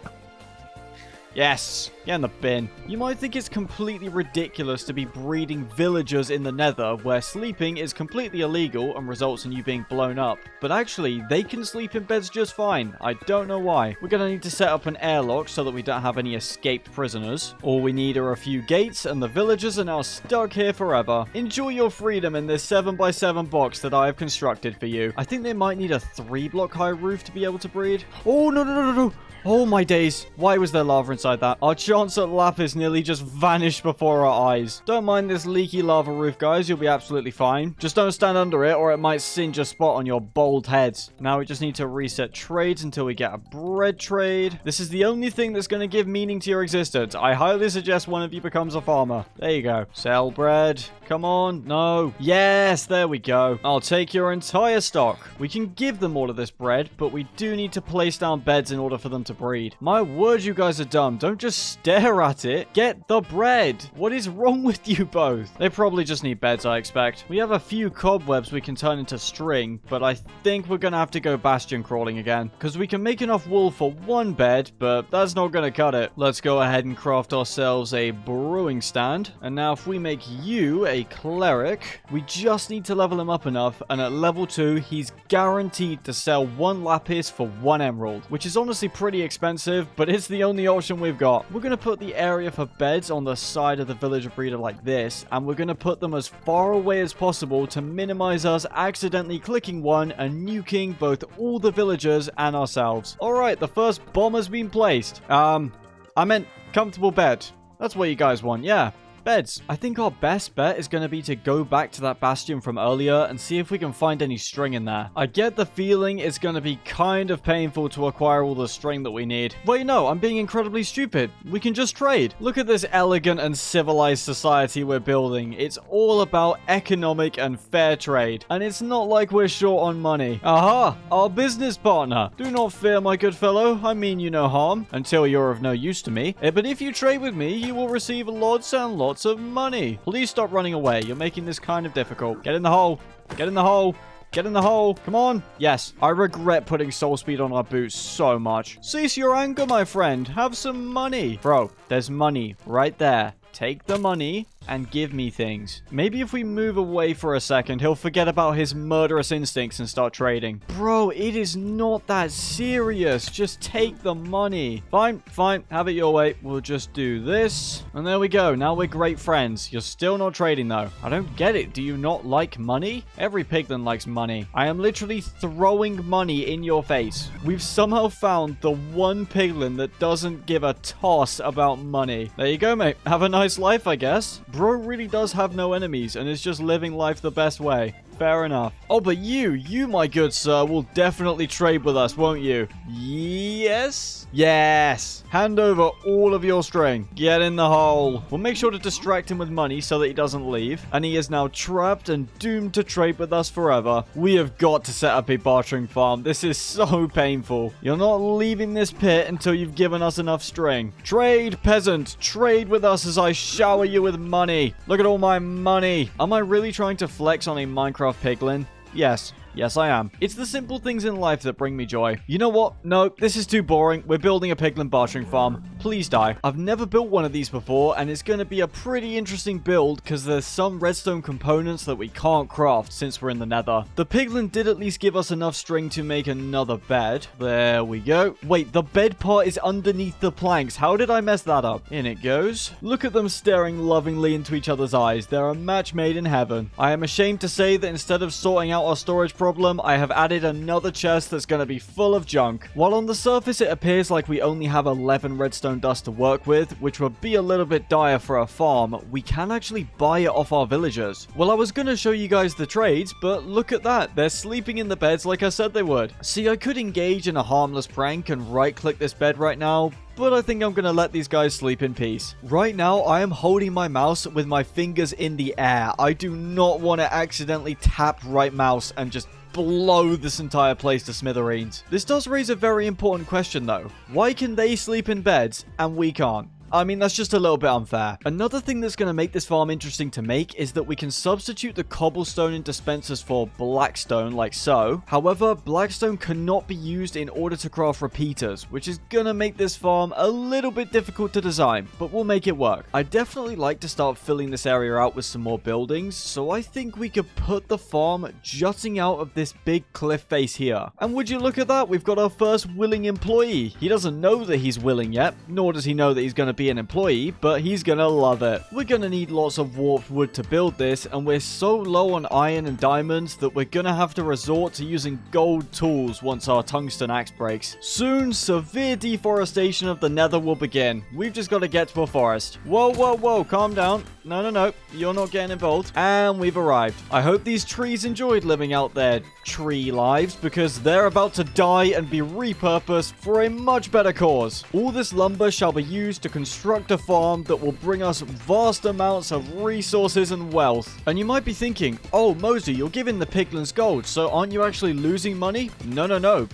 Yes, get in the bin. You might think it's completely ridiculous to be breeding villagers in the nether where sleeping is completely illegal and results in you being blown up. But actually, they can sleep in beds just fine. I don't know why. We're going to need to set up an airlock so that we don't have any escaped prisoners. All we need are a few gates and the villagers are now stuck here forever. Enjoy your freedom in this 7x7 box that I have constructed for you. I think they might need a 3-block high roof to be able to breed. Oh, no. Oh my days. Why was there lava inside that? Our chance at lapis nearly just vanished before our eyes. Don't mind this leaky lava roof, guys. You'll be absolutely fine. Just don't stand under it or it might singe a spot on your bald heads. Now we just need to reset trades until we get a bread trade. This is the only thing that's going to give meaning to your existence. I highly suggest one of you becomes a farmer. There you go. Sell bread. Come on. No. Yes, there we go. I'll take your entire stock. We can give them all of this bread, but we do need to place down beds in order for them to breed. My word, you guys are dumb. Don't just stare at it. Get the bread. What is wrong with you both? They probably just need beds, I expect. We have a few cobwebs we can turn into string, but I think we're gonna have to go bastion crawling again, because we can make enough wool for one bed, but that's not gonna cut it. Let's go ahead and craft ourselves a brewing stand. And now if we make you a cleric, we just need to level him up enough, and at level 2, he's guaranteed to sell 1 lapis for 1 emerald, which is honestly pretty expensive, but it's the only option we've got. We're going to put the area for beds on the side of the villager breeder like this, and we're going to put them as far away as possible to minimize us accidentally clicking one and nuking both all the villagers and ourselves. Alright, the first bomb has been placed. I meant comfortable bed. That's what you guys want, yeah. Beds. I think our best bet is going to be to go back to that bastion from earlier and see if we can find any string in there. I get the feeling it's going to be kind of painful to acquire all the string that we need. Wait, no, I'm being incredibly stupid. We can just trade. Look at this elegant and civilized society we're building. It's all about economic and fair trade. And it's not like we're short on money. Aha, our business partner. Do not fear, my good fellow. I mean you no harm, until you're of no use to me. But if you trade with me, you will receive lots and lots of money. Please stop running away. You're making this kind of difficult. Get in the hole. Get in the hole. Get in the hole. Come on. Yes, I regret putting soul speed on our boots so much. Cease your anger, my friend. Have some money. Bro, there's money right there. Take the money and give me things. Maybe if we move away for a second, he'll forget about his murderous instincts and start trading. Bro, it is not that serious. Just take the money. Fine, fine. Have it your way. We'll just do this. And there we go. Now we're great friends. You're still not trading, though. I don't get it. Do you not like money? Every piglin likes money. I am literally throwing money in your face. We've somehow found the one piglin that doesn't give a toss about money. There you go, mate. Have a nice life, I guess. Bro really does have no enemies and is just living life the best way. Fair enough. Oh, but you, my good sir, will definitely trade with us, won't you? Yes? Yes. Hand over all of your string. Get in the hole. We'll make sure to distract him with money so that he doesn't leave. And he is now trapped and doomed to trade with us forever. We have got to set up a bartering farm. This is so painful. You're not leaving this pit until you've given us enough string. Trade, peasant. Trade with us as I shower you with money. Look at all my money. Am I really trying to flex on a Minecraft piglin? Yes. Yes, I am. It's the simple things in life that bring me joy. You know what? No, this is too boring. We're building a piglin bartering farm. Please die. I've never built one of these before, and it's going to be a pretty interesting build because there's some redstone components that we can't craft since we're in the nether. The piglin did at least give us enough string to make another bed. There we go. Wait, the bed part is underneath the planks. How did I mess that up? In it goes. Look at them staring lovingly into each other's eyes. They're a match made in heaven. I am ashamed to say that instead of sorting out our storage problem, I have added another chest that's going to be full of junk. While on the surface it appears like we only have 11 redstone dust to work with, which would be a little bit dire for a farm, we can actually buy it off our villagers. Well, I was going to show you guys the trades, but look at that. They're sleeping in the beds like I said they would. See, I could engage in a harmless prank and right-click this bed right now, but I think I'm going to let these guys sleep in peace. Right now, I am holding my mouse with my fingers in the air. I do not want to accidentally tap right mouse and just blow this entire place to smithereens. This does raise a very important question though. Why can they sleep in beds and we can't? I mean, that's just a little bit unfair. Another thing that's going to make this farm interesting to make is that we can substitute the cobblestone in dispensers for blackstone, like so. However, blackstone cannot be used in order to craft repeaters, which is going to make this farm a little bit difficult to design, but we'll make it work. I'd definitely like to start filling this area out with some more buildings, so I think we could put the farm jutting out of this big cliff face here. And would you look at that? We've got our first willing employee. He doesn't know that he's willing yet, nor does he know that he's going to be an employee, but he's gonna love it. We're gonna need lots of warped wood to build this, and we're so low on iron and diamonds that we're gonna have to resort to using gold tools once our tungsten axe breaks. Soon, severe deforestation of the nether will begin. We've just got to get to a forest. Whoa, whoa, whoa, calm down. No, you're not getting involved. And we've arrived. I hope these trees enjoyed living out their tree lives, because they're about to die and be repurposed for a much better cause. All this lumber shall be used to construct a farm that will bring us vast amounts of resources and wealth. And you might be thinking, oh, Mozi, you're giving the piglins gold, so aren't you actually losing money? No.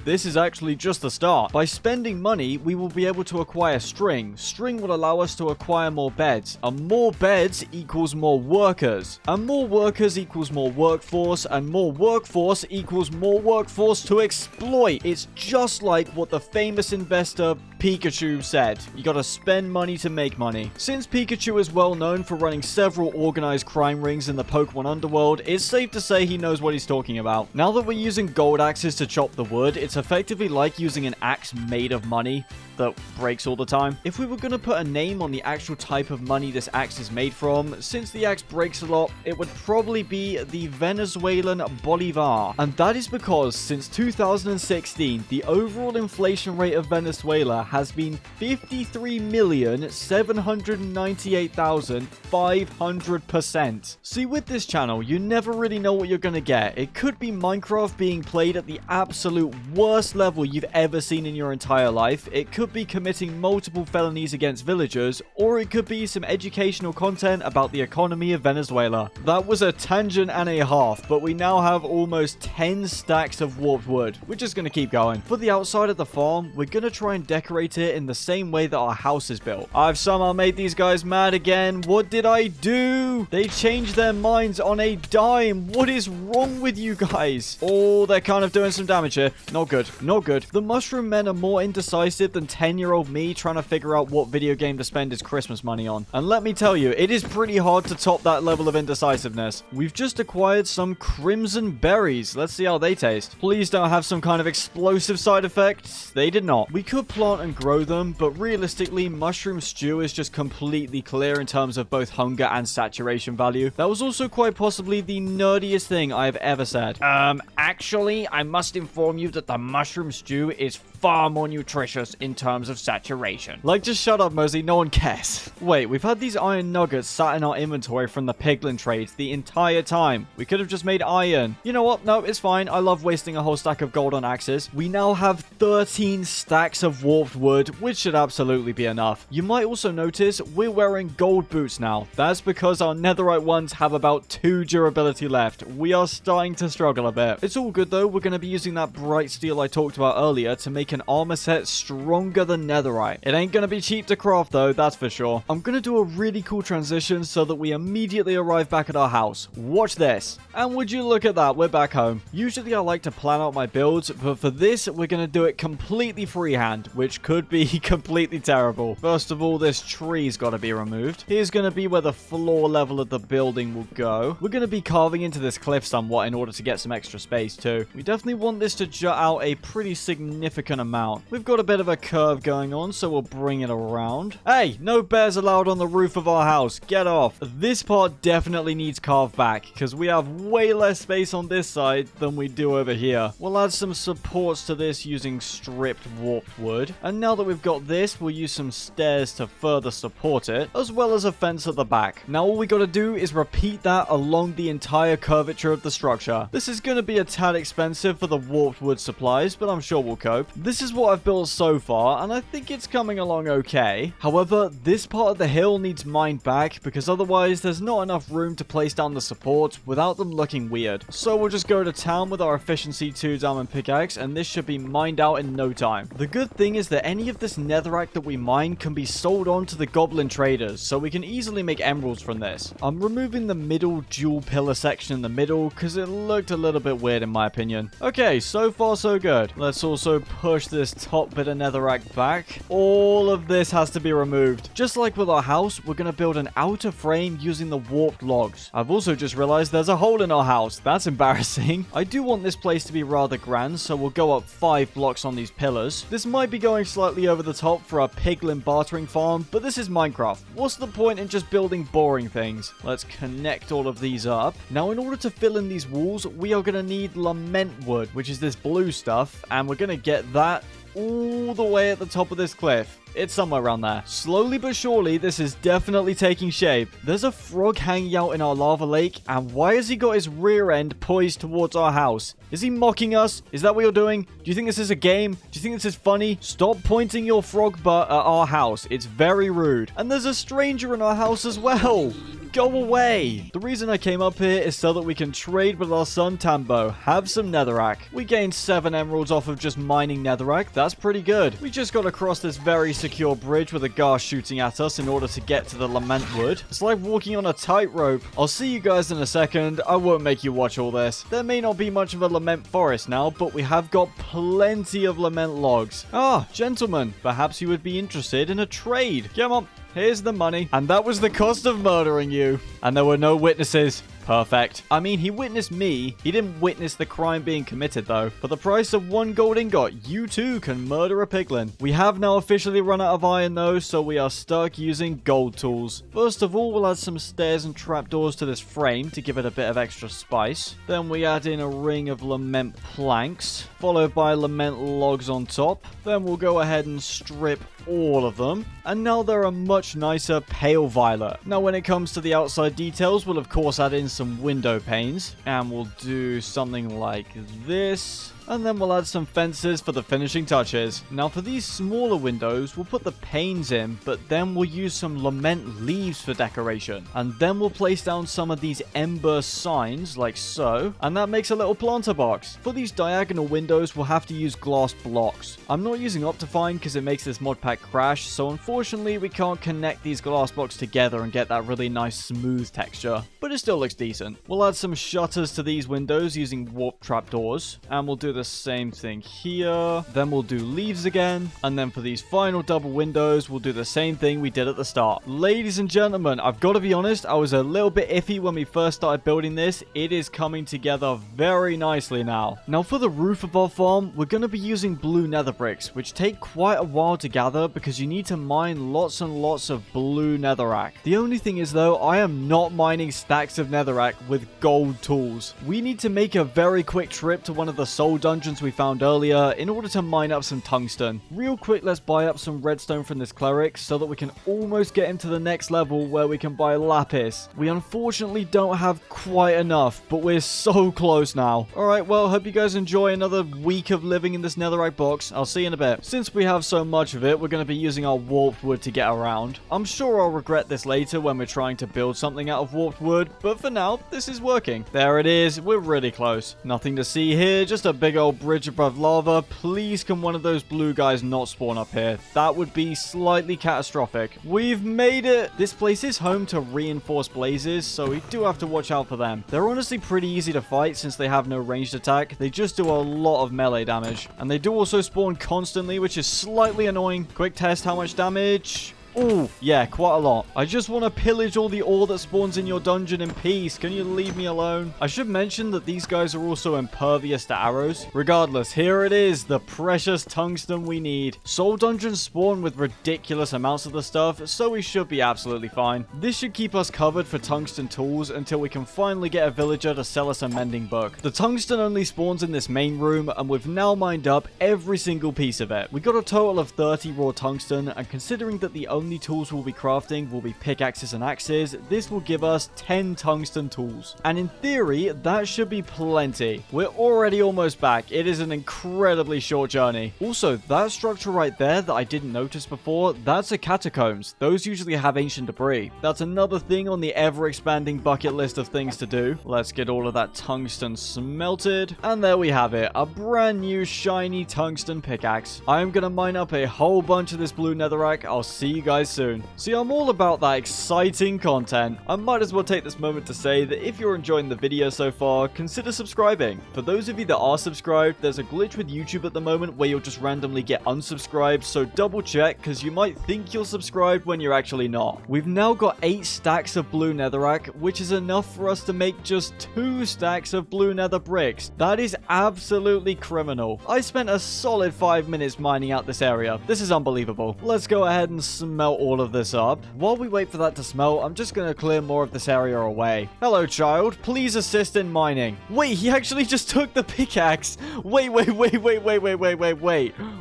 This is actually just the start. By spending money, we will be able to acquire string. String will allow us to acquire more beds. And more beds equals more workers. And more workers equals more workforce. And more workforce equals more workforce to exploit. It's just like what the famous investor Pikachu said. You gotta spend money to make money. Since Pikachu is well known for running several organized crime rings in the Pokemon underworld, it's safe to say he knows what he's talking about. Now that we're using gold axes to chop the wood, it's effectively like using an axe made of money. that breaks all the time. If we were going to put a name on the actual type of money this axe is made from, since the axe breaks a lot, it would probably be the Venezuelan Bolivar. And that is because since 2016, the overall inflation rate of Venezuela has been 53,798,500%. See, with this channel, you never really know what you're going to get. It could be Minecraft being played at the absolute worst level you've ever seen in your entire life. It could be committing multiple felonies against villagers, or it could be some educational content about the economy of Venezuela. That was a tangent and a half, but we now have almost 10 stacks of warped wood. We're just going to keep going. For the outside of the farm, we're going to try and decorate it in the same way that our house is built. I've somehow made these guys mad again. What did I do? They changed their minds on a dime. What is wrong with you guys? Oh, they're kind of doing some damage here. Not good. Not good. The mushroom men are more indecisive than 10-year-old me trying to figure out what video game to spend his Christmas money on. And let me tell you, it is pretty hard to top that level of indecisiveness. We've just acquired some crimson berries. Let's see how they taste. Please don't have some kind of explosive side effects. They did not. We could plant and grow them, but realistically, mushroom stew is just completely clear in terms of both hunger and saturation value. That was also quite possibly the nerdiest thing I've ever said. Actually, I must inform you that the mushroom stew is far more nutritious in terms of saturation. Like, just shut up, Mozi. No one cares. Wait, we've had these iron nuggets sat in our inventory from the piglin trades the entire time. We could have just made iron. You know what? No, it's fine. I love wasting a whole stack of gold on axes. We now have 13 stacks of warped wood, which should absolutely be enough. You might also notice we're wearing gold boots now. That's because our netherite ones have about 2 durability left. We are starting to struggle a bit. It's all good though. We're going to be using that bright steel I talked about earlier to make an armor set stronger than netherite. It ain't going to be cheap to craft though, that's for sure. I'm going to do a really cool transition so that we immediately arrive back at our house. Watch this. And would you look at that, we're back home. Usually I like to plan out my builds, but for this, we're going to do it completely freehand, which could be completely terrible. First of all, this tree's got to be removed. Here's going to be where the floor level of the building will go. We're going to be carving into this cliff somewhat in order to get some extra space too. We definitely want this to jut out a pretty significant amount. We've got a bit of a curve going on, so we'll bring it around. Hey, no bears allowed on the roof of our house. Get off. This part definitely needs carved back, because we have way less space on this side than we do over here. We'll add some supports to this using stripped warped wood. And now that we've got this, we'll use some stairs to further support it, as well as a fence at the back. Now all we got to do is repeat that along the entire curvature of the structure. This is going to be a tad expensive for the warped wood supplies, but I'm sure we'll cope. This is what I've built so far, and I think it's coming along okay. However, this part of the hill needs mined back, because otherwise there's not enough room to place down the supports without them looking weird. So we'll just go to town with our efficiency 2 diamond pickaxe, and this should be mined out in no time. The good thing is that any of this netherrack that we mine can be sold on to the goblin traders, so we can easily make emeralds from this. I'm removing the middle dual pillar section in the middle, because it looked a little bit weird in my opinion. Okay, so far so good. Let's also push this top bit of netherrack back. All of this has to be removed. Just like with our house, we're going to build an outer frame using the warped logs. I've also just realized there's a hole in our house. That's embarrassing. I do want this place to be rather grand, so we'll go up 5 blocks on these pillars. This might be going slightly over the top for our piglin bartering farm, but this is Minecraft. What's the point in just building boring things? Let's connect all of these up. Now, in order to fill in these walls, we are going to need lament wood, which is this blue stuff, and we're going to get that all the way at the top of this cliff. It's somewhere around there. Slowly but surely, this is definitely taking shape. There's a frog hanging out in our lava lake, and why has he got his rear end poised towards our house? Is he mocking us? Is that what you're doing? Do you think this is a game? Do you think this is funny? Stop pointing your frog butt at our house. It's very rude. And there's a stranger in our house as well. Go away. The reason I came up here is so that we can trade with our son Tambo. Have some netherrack. We gained 7 emeralds off of just mining netherrack. That's pretty good. We just got to cross this very secure bridge with a gar shooting at us in order to get to the lament wood. It's like walking on a tightrope. I'll see you guys in a second. I won't make you watch all this. There may not be much of a lament forest now, but we have got plenty of lament logs. Ah, gentlemen, perhaps you would be interested in a trade. Come on. Here's the money. And that was the cost of murdering you. And there were no witnesses. Perfect. I mean, he witnessed me. He didn't witness the crime being committed, though. For the price of 1 gold ingot, you too can murder a piglin. We have now officially run out of iron, though, so we are stuck using gold tools. First of all, we'll add some stairs and trapdoors to this frame to give it a bit of extra spice. Then we add in a ring of lament planks, followed by lament logs on top. Then we'll go ahead and strip all of them, and now they're a much nicer pale violet. Now when it comes to the outside details, we'll of course add in some window panes, and we'll do something like this. And then we'll add some fences for the finishing touches. Now for these smaller windows, we'll put the panes in, but then we'll use some lament leaves for decoration. And then we'll place down some of these ember signs, like so. And that makes a little planter box. For these diagonal windows, we'll have to use glass blocks. I'm not using Optifine because it makes this mod pack crash, so unfortunately we can't connect these glass blocks together and get that really nice smooth texture. But it still looks decent. We'll add some shutters to these windows using warp trapdoors. And we'll do the same thing here. Then we'll do leaves again, and then for these final double windows we'll do the same thing we did at the start. Ladies and gentlemen, I've got to be honest, I was a little bit iffy when we first started building this. It is coming together very nicely now. Now for the roof of our farm, we're going to be using blue nether bricks, which take quite a while to gather because you need to mine lots and lots of blue netherrack. The only thing is though, I am not mining stacks of netherrack with gold tools. We need to make a very quick trip to one of the soul dungeons we found earlier in order to mine up some tungsten. Real quick, let's buy up some redstone from this cleric so that we can almost get him to the next level where we can buy lapis. We unfortunately don't have quite enough, but we're so close now. Alright, well, hope you guys enjoy another week of living in this netherite box. I'll see you in a bit. Since we have so much of it, we're going to be using our warped wood to get around. I'm sure I'll regret this later when we're trying to build something out of warped wood, but for now, this is working. There it is. We're really close. Nothing to see here, just a big old bridge above lava. Please can one of those blue guys not spawn up here. That would be slightly catastrophic. We've made it. This place is home to reinforced blazes, so we do have to watch out for them. They're honestly pretty easy to fight since they have no ranged attack. They just do a lot of melee damage. And they do also spawn constantly, which is slightly annoying. Quick test, how much damage? Oh, yeah, quite a lot. I just want to pillage all the ore that spawns in your dungeon in peace. Can you leave me alone? I should mention that these guys are also impervious to arrows. Regardless, here it is, the precious tungsten we need. Soul dungeons spawn with ridiculous amounts of the stuff, so we should be absolutely fine. This should keep us covered for tungsten tools until we can finally get a villager to sell us a mending book. The tungsten only spawns in this main room, and we've now mined up every single piece of it. We got a total of 30 raw tungsten, and considering that the only tools we'll be crafting will be pickaxes and axes, this will give us 10 tungsten tools. And in theory, that should be plenty. We're already almost back. It is an incredibly short journey. Also, that structure right there that I didn't notice before, that's a catacombs. Those usually have ancient debris. That's another thing on the ever-expanding bucket list of things to do. Let's get all of that tungsten smelted. And there we have it, a brand new shiny tungsten pickaxe. I'm gonna mine up a whole bunch of this blue netherrack. I'll see you guys soon. See, I'm all about that exciting content. I might as well take this moment to say that if you're enjoying the video so far, consider subscribing. For those of you that are subscribed, there's a glitch with YouTube at the moment where you'll just randomly get unsubscribed, so double check because you might think you're subscribed when you're actually not. We've now got 8 stacks of blue netherrack, which is enough for us to make just 2 stacks of blue nether bricks. That is absolutely criminal. I spent a solid 5 minutes mining out this area. This is unbelievable. Let's go ahead and smelt all of this up. While we wait for that to smelt, I'm just going to clear more of this area away. Hello, child. Please assist in mining. Wait, he actually just took the pickaxe. Wait.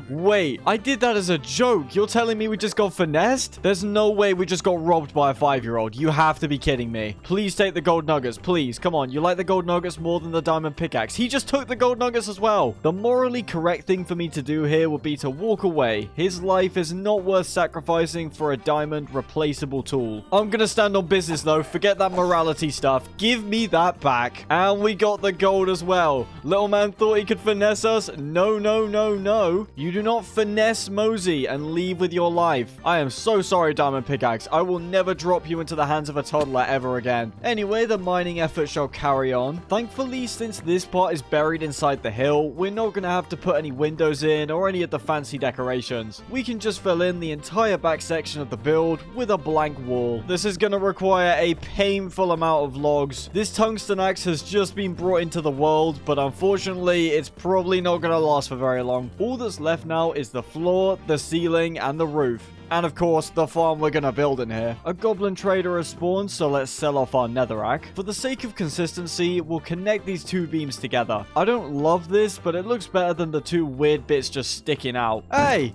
Wait, I did that as a joke. You're telling me we just got finessed? There's no way we just got robbed by a 5-year-old. You have to be kidding me. Please take the gold nuggets. Please, come on. You like the gold nuggets more than the diamond pickaxe. He just took the gold nuggets as well. The morally correct thing for me to do here would be to walk away. His life is not worth sacrificing for a diamond replaceable tool. I'm gonna stand on business though. Forget that morality stuff. Give me that back. And we got the gold as well. Little man thought he could finesse us. No. You do not finesse Mozi and leave with your life. I am so sorry, Diamond Pickaxe. I will never drop you into the hands of a toddler ever again. Anyway, the mining effort shall carry on. Thankfully, since this part is buried inside the hill, we're not going to have to put any windows in or any of the fancy decorations. We can just fill in the entire back section of the build with a blank wall. This is going to require a painful amount of logs. This tungsten axe has just been brought into the world, but unfortunately, it's probably not going to last for very long. All that's left now is the floor, the ceiling, and the roof. And of course, the farm we're gonna build in here. A goblin trader has spawned, so let's sell off our netherrack. For the sake of consistency, we'll connect these two beams together. I don't love this, but it looks better than the two weird bits just sticking out. Hey,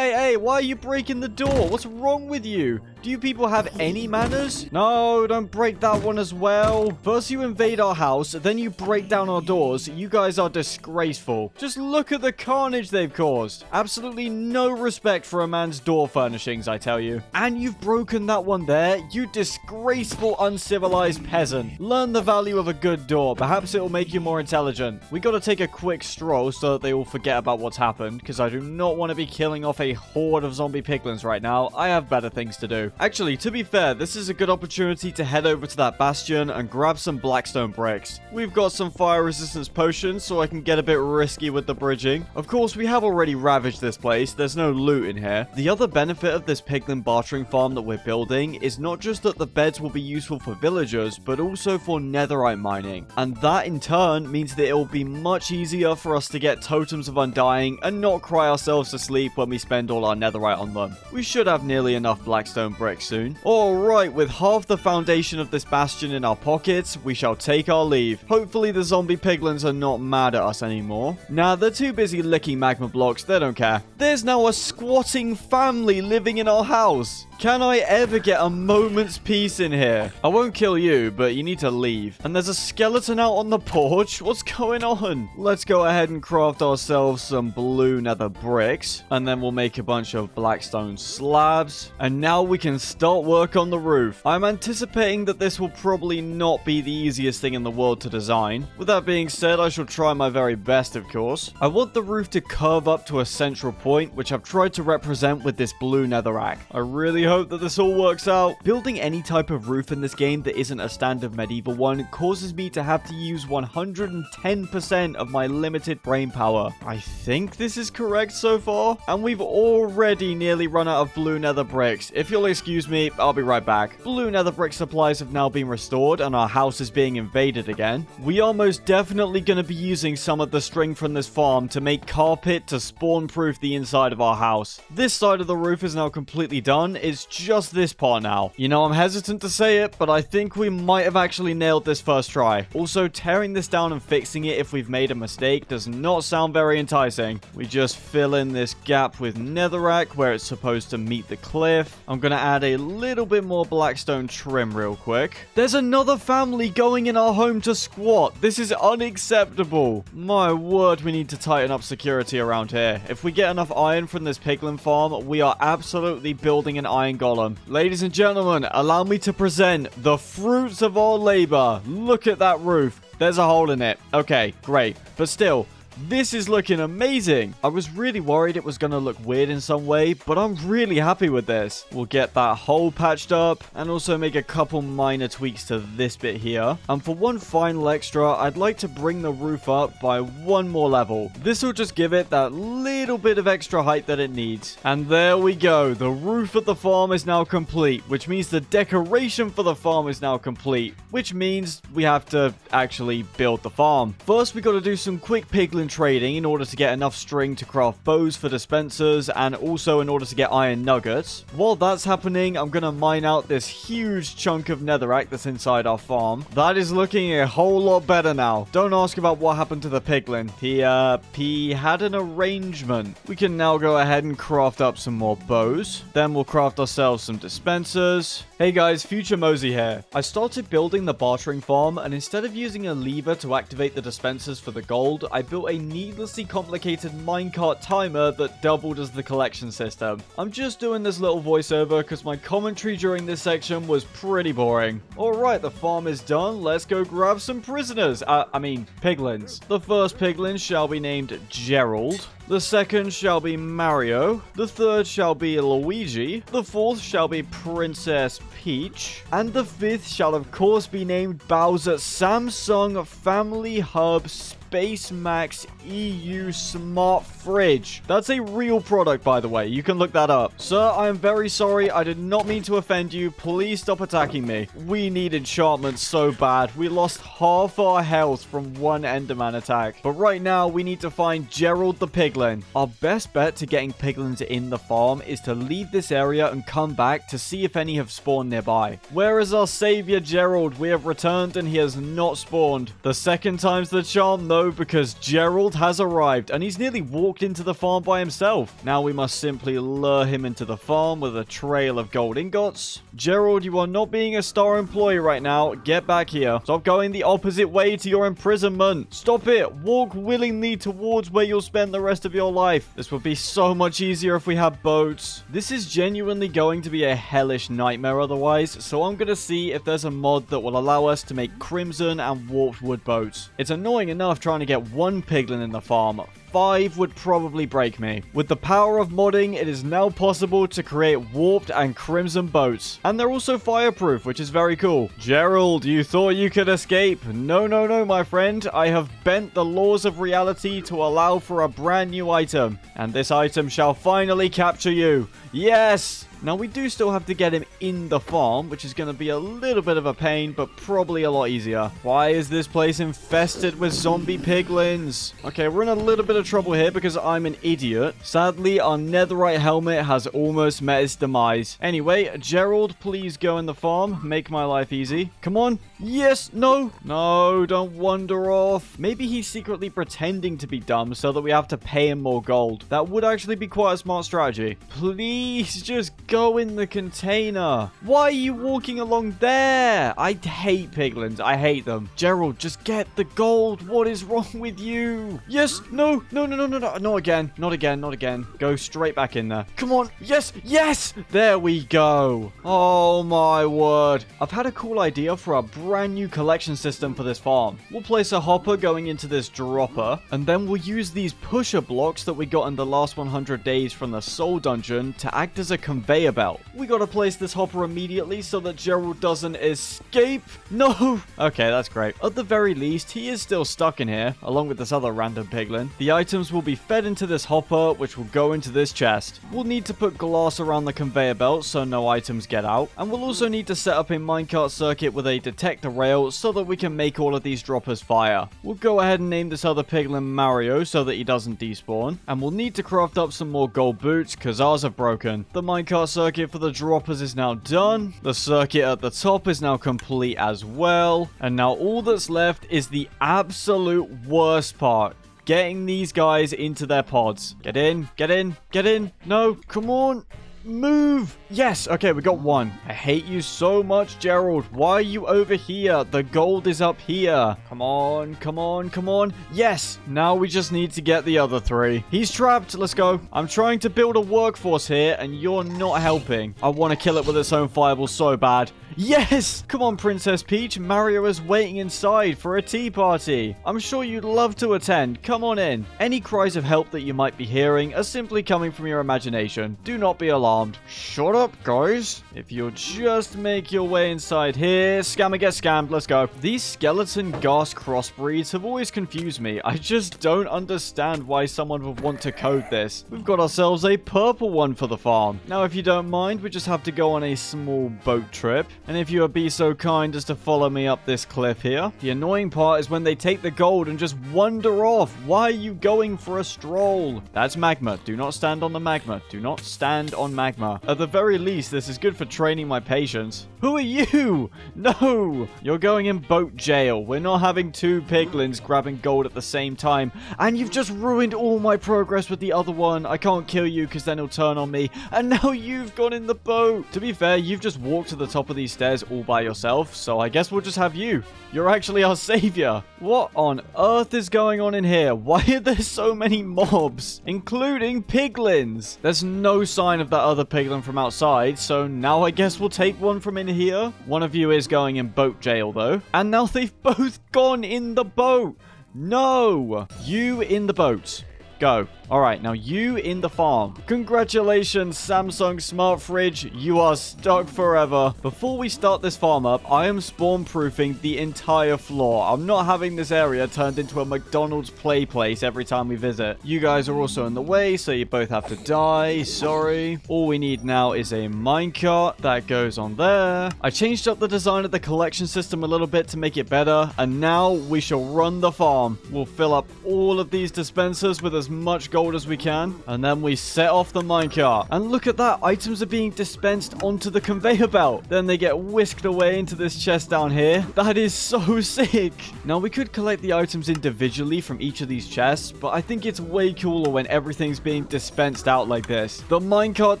why are you breaking the door? What's wrong with you? Do you people have any manners? No, don't break that one as well. First you invade our house, then you break down our doors. You guys are disgraceful. Just look at the carnage they've caused. Absolutely no respect for a man's door furnishings, I tell you. And you've broken that one there, you disgraceful, uncivilized peasant. Learn the value of a good door. Perhaps it will make you more intelligent. We gotta take a quick stroll so that they all forget about what's happened, because I do not want to be killing off a horde of zombie piglins right now. I have better things to do. Actually, to be fair, this is a good opportunity to head over to that bastion and grab some blackstone bricks. We've got some fire resistance potions, so I can get a bit risky with the bridging. Of course, we have already ravaged this place. There's no loot in here. The other benefit of this piglin bartering farm that we're building is not just that the beds will be useful for villagers, but also for netherite mining. And that in turn means that it will be much easier for us to get totems of undying and not cry ourselves to sleep when we spend all our netherite on them. We should have nearly enough blackstone bricks soon. Alright, with half the foundation of this bastion in our pockets, we shall take our leave. Hopefully the zombie piglins are not mad at us anymore. Nah, they're too busy licking magma blocks, they don't care. There's now a squatting family living in our house. Can I ever get a moment's peace in here? I won't kill you, but you need to leave. And there's a skeleton out on the porch. What's going on? Let's go ahead and craft ourselves some blue nether bricks. And then we'll make a bunch of blackstone slabs. And now we can start work on the roof. I'm anticipating that this will probably not be the easiest thing in the world to design. With that being said, I shall try my very best, of course. I want the roof to curve up to a central point, which I've tried to represent with this blue netherrack. I really hope that this all works out. Building any type of roof in this game that isn't a standard medieval one causes me to have to use 110% of my limited brain power. I think this is correct so far, and we've already nearly run out of blue nether bricks. If you'll excuse me, I'll be right back. Blue nether brick supplies have now been restored, and our house is being invaded again. We are most definitely going to be using some of the string from this farm to make carpet to spawn-proof the inside of our house. This side of the roof is now completely done. It's just this part now. You know, I'm hesitant to say it, but I think we might have actually nailed this first try. Also, tearing this down and fixing it if we've made a mistake does not sound very enticing. We just fill in this gap with netherrack where it's supposed to meet the cliff. I'm gonna add a little bit more blackstone trim real quick. There's another family going in our home to squat. This is unacceptable. My word, we need to tighten up security around here. If we get enough iron from this piglin farm, we are absolutely building an iron golem. Ladies and gentlemen, allow me to present the fruits of our labor. Look at that roof. There's a hole in it. Okay, great. But still, this is looking amazing. I was really worried it was going to look weird in some way, but I'm really happy with this. We'll get that hole patched up and also make a couple minor tweaks to this bit here. And for one final extra, I'd like to bring the roof up by one more level. This will just give it that little bit of extra height that it needs. And there we go. The roof of the farm is now complete, which means the decoration for the farm is now complete, which means we have to actually build the farm. First, we got to do some quick piglin trading in order to get enough string to craft bows for dispensers and also in order to get iron nuggets. While that's happening, I'm gonna mine out this huge chunk of netherrack that's inside our farm. That is looking a whole lot better now. Don't ask about what happened to the piglin. He had an arrangement. We can now go ahead and craft up some more bows. Then we'll craft ourselves some dispensers. Hey guys, Future Mozi here. I started building the bartering farm, and instead of using a lever to activate the dispensers for the gold, I built a a needlessly complicated minecart timer that doubled as the collection system. I'm just doing this little voiceover because my commentary during this section was pretty boring. Alright, the farm is done. Let's go grab some prisoners. Piglins. The first piglin shall be named Gerald. The second shall be Mario. The third shall be Luigi. The fourth shall be Princess Peach. And the fifth shall of course be named Bowser Samsung Family Hub Space Max EU Smart Fridge. That's a real product, by the way. You can look that up. Sir, I am very sorry. I did not mean to offend you. Please stop attacking me. We need enchantment so bad. We lost half our health from one Enderman attack. But right now, we need to find Gerald the Piglin. Our best bet to getting piglins in the farm is to leave this area and come back to see if any have spawned nearby. Where is our savior Gerald? We have returned and he has not spawned. The second time's the charm, though, because Gerald has arrived and he's nearly walked into the farm by himself. Now we must simply lure him into the farm with a trail of gold ingots. Gerald, you are not being a star employee right now. Get back here. Stop going the opposite way to your imprisonment. Stop it. Walk willingly towards where you'll spend the rest of your life. This would be so much easier if we had boats. This is genuinely going to be a hellish nightmare otherwise, so I'm going to see if there's a mod that will allow us to make crimson and warped wood boats. It's annoying enough trying to get one piglin in the farm. 5 would probably break me. With the power of modding, it is now possible to create warped and crimson boats. And they're also fireproof, which is very cool. Gerald, you thought you could escape? No, no, no, my friend. I have bent the laws of reality to allow for a brand new item. And this item shall finally capture you. Yes! Now, we do still have to get him in the farm, which is going to be a little bit of a pain, but probably a lot easier. Why is this place infested with zombie piglins? Okay, we're in a little bit of trouble here because I'm an idiot. Sadly, our netherite helmet has almost met its demise. Anyway, Gerald, please go in the farm. Make my life easy. Come on. Yes. No. No, don't wander off. Maybe he's secretly pretending to be dumb so that we have to pay him more gold. That would actually be quite a smart strategy. Please just go in the container. Why are you walking along there? I hate piglins. I hate them. Gerald, just get the gold. What is wrong with you? Yes. No. No, no, no, no, no. Not again. Not again. Not again. Go straight back in there. Come on. Yes. Yes. There we go. Oh, my word. I've had a cool idea for a brand new collection system for this farm. We'll place a hopper going into this dropper, and then we'll use these pusher blocks that we got in the last 100 days from the soul dungeon to act as a conveyor belt. We gotta place this hopper immediately so that Gerald doesn't escape. No! Okay, that's great. At the very least, he is still stuck in here, along with this other random piglin. The items will be fed into this hopper, which will go into this chest. We'll need to put glass around the conveyor belt so no items get out. And we'll also need to set up a minecart circuit with a detector rail so that we can make all of these droppers fire. We'll go ahead and name this other piglin Mario so that he doesn't despawn. And we'll need to craft up some more gold boots because ours have broken. The minecart circuit for the droppers is now done. The circuit at the top is now complete as well. And now all that's left is the absolute worst part. Getting these guys into their pods. Get in, get in, get in. No, come on. Move! Yes! Okay, we got one. I hate you so much, Gerald. Why are you over here? The gold is up here. Come on, come on, come on. Yes! Now we just need to get the other 3. He's trapped. Let's go. I'm trying to build a workforce here, and you're not helping. I want to kill it with its own fireball so bad. Yes! Come on, Princess Peach. Mario is waiting inside for a tea party. I'm sure you'd love to attend. Come on in. Any cries of help that you might be hearing are simply coming from your imagination. Do not be alarmed. Shut up, guys. If you'll just make your way inside here. Scammer get scammed. Let's go. These skeleton ghast crossbreeds have always confused me. I just don't understand why someone would want to code this. We've got ourselves a purple one for the farm. Now, if you don't mind, we just have to go on a small boat trip. And if you would be so kind as to follow me up this cliff here. The annoying part is when they take the gold and just wander off. Why are you going for a stroll? That's magma. Do not stand on the magma. Do not stand on magma. At the very very least, this is good for training my patience. Who are you? No! You're going in boat jail. We're not having two piglins grabbing gold at the same time. And you've just ruined all my progress with the other one. I can't kill you because then he'll turn on me. And now you've gone in the boat. To be fair, you've just walked to the top of these stairs all by yourself. So I guess we'll just have you. You're actually our savior. What on earth is going on in here? Why are there so many mobs, including piglins? There's no sign of that other piglin from outside, so now I guess we'll take one from in here. One of you is going in boat jail, though. And now they've both gone in the boat. No! You in the boat. Go. Alright, now you in the farm. Congratulations, Samsung Smart Fridge. You are stuck forever. Before we start this farm up, I am spawn-proofing the entire floor. I'm not having this area turned into a McDonald's play place every time we visit. You guys are also in the way, so you both have to die. Sorry. All we need now is a minecart. That goes on there. I changed up the design of the collection system a little bit to make it better, and now we shall run the farm. We'll fill up all of these dispensers with as much gold as we can, and then we set off the minecart. And look at that, items are being dispensed onto the conveyor belt. Then they get whisked away into this chest down here. That is so sick. Now we could collect the items individually from each of these chests, but I think it's way cooler when everything's being dispensed out like this. The minecart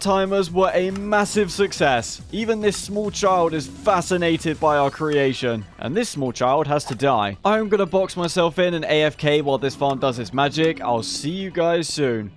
timers were a massive success. Even this small child is fascinated by our creation, and this small child has to die. I'm gonna box myself in and AFK while this farm does its magic. I'll see you guys soon.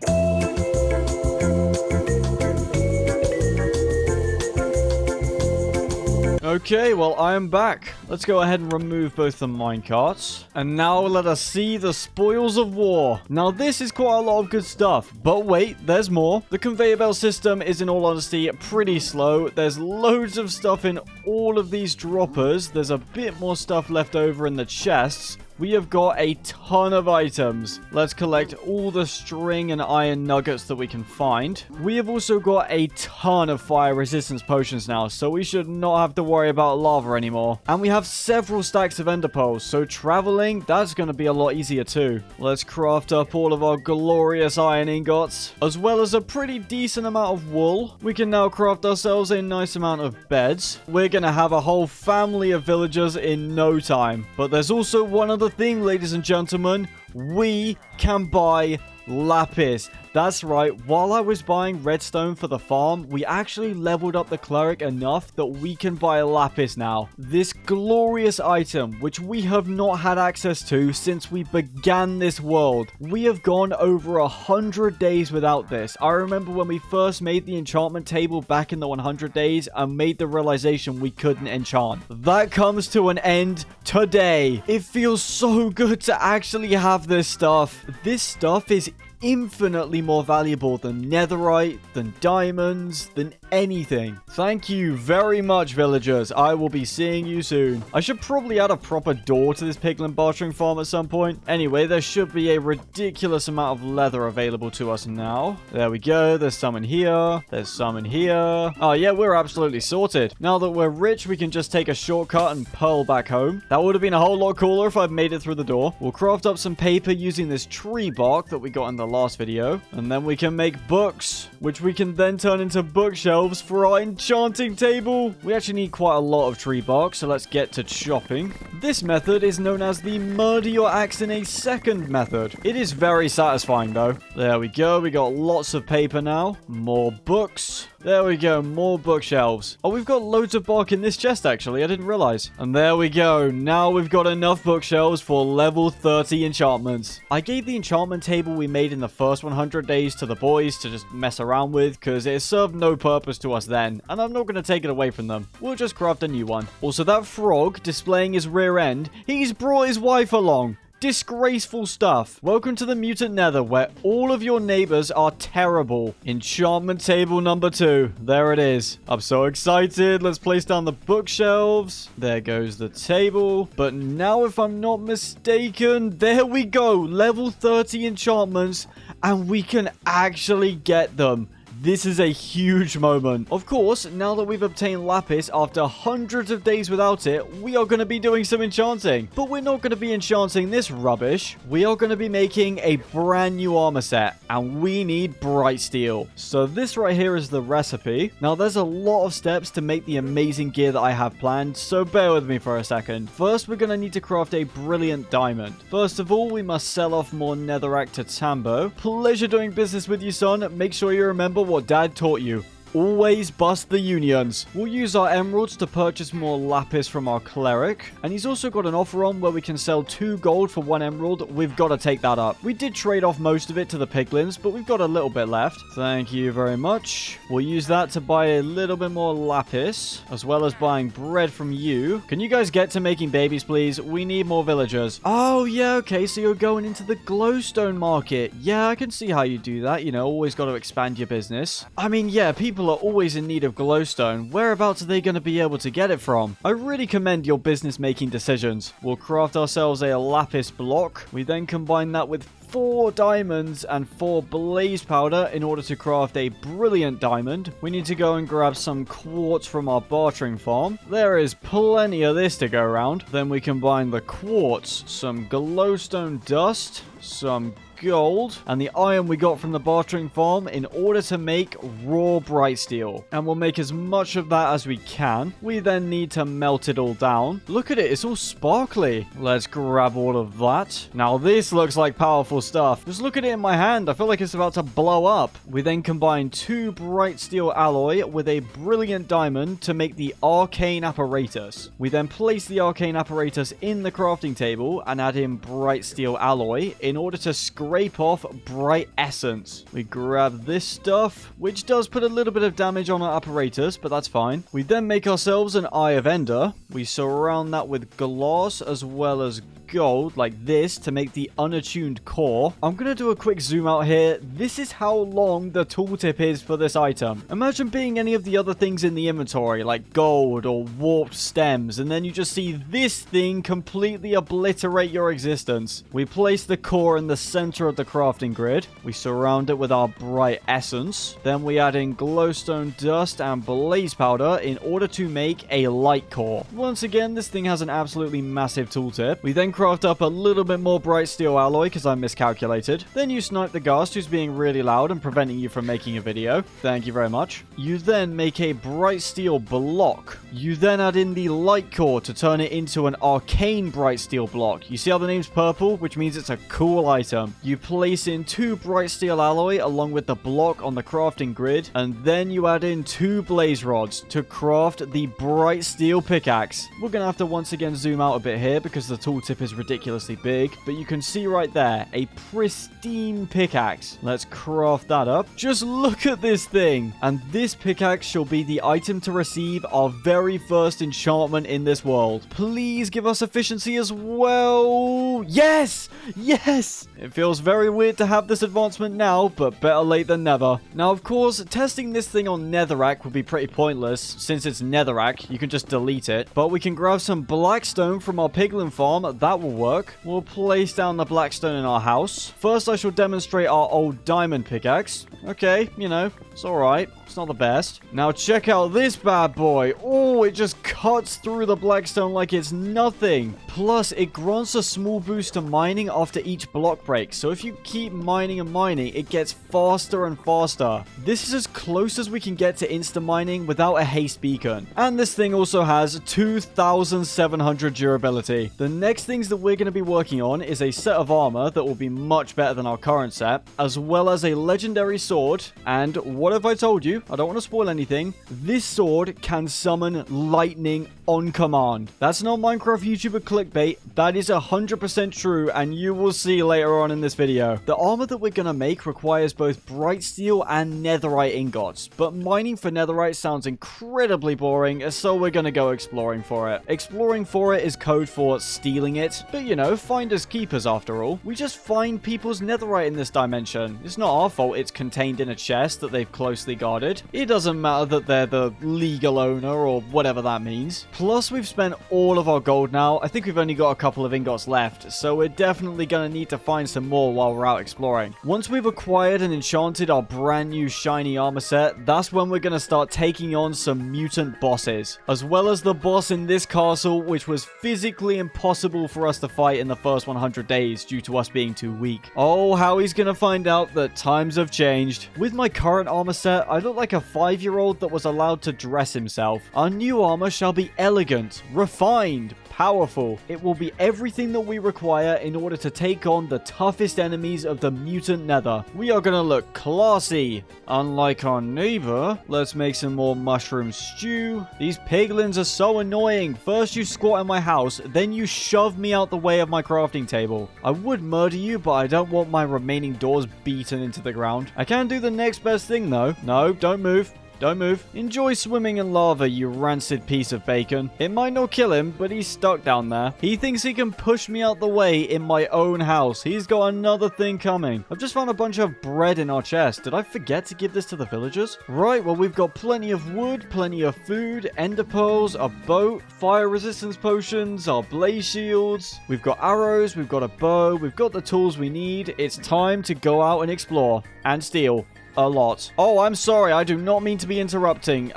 Okay, well, I am back. Let's go ahead and remove both the minecarts. And now let us see the spoils of war. Now, this is quite a lot of good stuff. But wait, there's more. The conveyor belt system is, in all honesty, pretty slow. There's loads of stuff in all of these droppers. There's a bit more stuff left over in the chests. We have got a ton of items. Let's collect all the string and iron nuggets that we can find. We have also got a ton of fire resistance potions now, so we should not have to worry about lava anymore. And we have several stacks of ender pearls, so traveling, that's going to be a lot easier too. Let's craft up all of our glorious iron ingots, as well as a pretty decent amount of wool. We can now craft ourselves a nice amount of beds. We're going to have a whole family of villagers in no time. But there's also one other thing, ladies and gentlemen. We can buy lapis. That's right, while I was buying redstone for the farm, we actually leveled up the cleric enough that we can buy lapis now. This glorious item, which we have not had access to since we began this world. We have gone over 100 days without this. I remember when we first made the enchantment table back in the 100 days and made the realization we couldn't enchant. That comes to an end today. It feels so good to actually have this stuff. This stuff is infinitely more valuable than netherite, than diamonds, than anything. Thank you very much, villagers. I will be seeing you soon. I should probably add a proper door to this piglin bartering farm at some point. Anyway, there should be a ridiculous amount of leather available to us now. There we go. There's some in here. There's some in here. Oh yeah, we're absolutely sorted. Now that we're rich, we can just take a shortcut and pearl back home. That would have been a whole lot cooler if I'd made it through the door. We'll craft up some paper using this tree bark that we got in the last video, and then we can make books, which we can then turn into bookshelves for our enchanting table. We actually need quite a lot of tree bark, so let's get to chopping. This method is known as the murder your axe in a second method. It is very satisfying though. There we go, we got lots of paper now. More books. There we go, more bookshelves. Oh, we've got loads of bark in this chest actually, I didn't realize. And there we go, now we've got enough bookshelves for level 30 enchantments. I gave the enchantment table we made in the first 100 days to the boys to just mess around with, because it served no purpose to us then, and I'm not going to take it away from them. We'll just craft a new one. Also, that frog displaying his rear end, he's brought his wife along. Disgraceful stuff. Welcome to the Mutant Nether, where all of your neighbors are terrible. Enchantment table number 2. There it is. I'm so excited. Let's place down the bookshelves. There goes the table. But now, if I'm not mistaken, there we go. Level 30 enchantments, and we can actually get them. This is a huge moment. Of course, now that we've obtained lapis after hundreds of days without it, we are going to be doing some enchanting. But we're not going to be enchanting this rubbish. We are going to be making a brand new armor set, and we need bright steel. So this right here is the recipe. Now, there's a lot of steps to make the amazing gear that I have planned, so bear with me for a second. First, we're going to need to craft a brilliant diamond. First of all, we must sell off more netherrack to Tambo. Pleasure doing business with you, son. Make sure you remember what Dad taught you. Always bust the unions. We'll use our emeralds to purchase more lapis from our cleric. And he's also got an offer on where we can sell 2 gold for 1 emerald. We've got to take that up. We did trade off most of it to the piglins, but we've got a little bit left. Thank you very much. We'll use that to buy a little bit more lapis, as well as buying bread from you. Can you guys get to making babies, please? We need more villagers. Oh, yeah, okay, so you're going into the glowstone market. Yeah, I can see how you do that. You know, always got to expand your business. I mean, yeah, people are always in need of glowstone. Whereabouts are they going to be able to get it from? I really commend your business making decisions. We'll craft ourselves a lapis block. We then combine that with 4 diamonds and 4 blaze powder in order to craft a brilliant diamond. We need to go and grab some quartz from our bartering farm. There is plenty of this to go around. Then we combine the quartz, some glowstone dust, some gold, and the iron we got from the bartering farm in order to make raw bright steel. And we'll make as much of that as we can. We then need to melt it all down. Look at it, it's all sparkly. Let's grab all of that. Now this looks like powerful stuff. Just look at it in my hand. I feel like it's about to blow up. We then combine 2 bright steel alloy with a brilliant diamond to make the arcane apparatus. We then place the arcane apparatus in the crafting table and add in bright steel alloy in order to scrape off bright essence. We grab this stuff, which does put a little bit of damage on our apparatus, but that's fine. We then make ourselves an Eye of Ender. We surround that with glass as well as gold like this to make the unattuned core. I'm gonna do a quick zoom out here. This is how long the tooltip is for this item. Imagine being any of the other things in the inventory like gold or warped stems, and then you just see this thing completely obliterate your existence. We place the core in the center of the crafting grid. We surround it with our bright essence. Then we add in glowstone dust and blaze powder in order to make a light core. Once again, this thing has an absolutely massive tooltip. We then craft up a little bit more bright steel alloy because I miscalculated. Then you snipe the ghast who's being really loud and preventing you from making a video. Thank you very much. You then make a bright steel block. You then add in the light core to turn it into an arcane bright steel block. You see how the name's purple, which means it's a cool item. You place in 2 bright steel alloy along with the block on the crafting grid, and then you add in 2 blaze rods to craft the bright steel pickaxe. We're gonna have to once again zoom out a bit here because the tooltip is ridiculously big, but you can see right there a pristine pickaxe. Let's craft that up. Just look at this thing, and this pickaxe shall be the item to receive our very first enchantment in this world. Please give us efficiency as well. Yes, yes. It feels very weird to have this advancement now, but better late than never. Now, of course, testing this thing on netherrack would be pretty pointless. Since it's netherrack, you can just delete it, but we can grab some blackstone from our piglin farm. That will work. We'll place down the blackstone in our house. First, I shall demonstrate our old diamond pickaxe. Okay, you know, it's alright. It's not the best. Now check out this bad boy. Oh, it just cuts through the blackstone like it's nothing. Plus, it grants a small boost to mining after each block break. So if you keep mining and mining, it gets faster and faster. This is as close as we can get to insta mining without a haste beacon. And this thing also has 2,700 durability. The next things that we're going to be working on is a set of armor that will be much better than our current set, as well as a legendary sword. And what have I told you? I don't want to spoil anything. This sword can summon lightning on command. That's not Minecraft YouTuber clickbait. That is 100% true, and you will see later on in this video. The armor that we're going to make requires both bright steel and netherite ingots, but mining for netherite sounds incredibly boring, so we're going to go exploring for it. Exploring for it is code for stealing it, yet. But you know, finders keepers after all. We just find people's netherite in this dimension. It's not our fault it's contained in a chest that they've closely guarded. It doesn't matter that they're the legal owner or whatever that means. Plus, we've spent all of our gold now. I think we've only got a couple of ingots left, so we're definitely going to need to find some more while we're out exploring. Once we've acquired and enchanted our brand new shiny armor set, that's when we're going to start taking on some mutant bosses, as well as the boss in this castle, which was physically impossible for us to fight in the first 100 days due to us being too weak. Oh, how he's going to find out that times have changed. With my current armor set, I look like a 5-year-old that was allowed to dress himself. Our new armor shall be elegant, refined, powerful. It will be everything that we require in order to take on the toughest enemies of the mutant nether. We are going to look classy. Unlike our neighbor, let's make some more mushroom stew. These piglins are so annoying. First you squat in my house, then you shove me out the way of my crafting table. I would murder you, but I don't want my remaining doors beaten into the ground. I can do the next best thing though. No, don't move. Don't move. Enjoy swimming in lava, you rancid piece of bacon. It might not kill him, but he's stuck down there. He thinks he can push me out the way in my own house. He's got another thing coming. I've just found a bunch of bread in our chest. Did I forget to give this to the villagers? Right, well, we've got plenty of wood, plenty of food, ender pearls, a boat, fire resistance potions, our blaze shields. We've got arrows, we've got a bow, we've got the tools we need. It's time to go out and explore and steal. A lot. Oh, I'm sorry. I do not mean to be interrupting.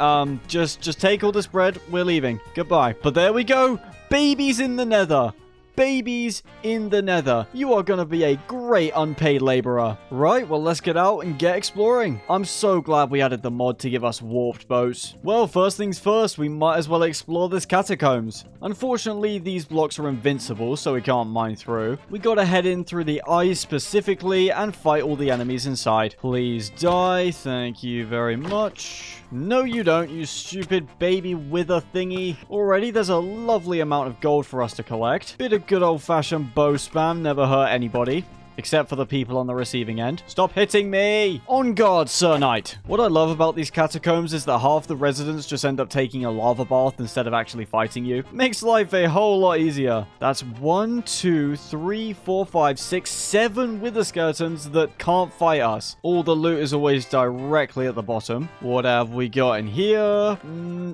Just take all this bread. We're leaving. Goodbye. But there we go. Babies in the nether. Babies in the nether. You are going to be a great unpaid laborer. Right, well, let's get out and get exploring. I'm so glad we added the mod to give us warped boats. Well, first things first, we might as well explore this catacombs. Unfortunately, these blocks are invincible, so we can't mine through. We gotta head in through the eyes specifically and fight all the enemies inside. Please die. Thank you very much. No, you don't, you stupid baby wither thingy. Already, there's a lovely amount of gold for us to collect. Bit of good old-fashioned bow spam never hurt anybody. Except for the people on the receiving end. Stop hitting me! On guard, Sir Knight! What I love about these catacombs is that half the residents just end up taking a lava bath instead of actually fighting you. Makes life a whole lot easier. That's 1, 2, 3, 4, 5, 6, 7 wither skeletons that can't fight us. All the loot is always directly at the bottom. What have we got in here?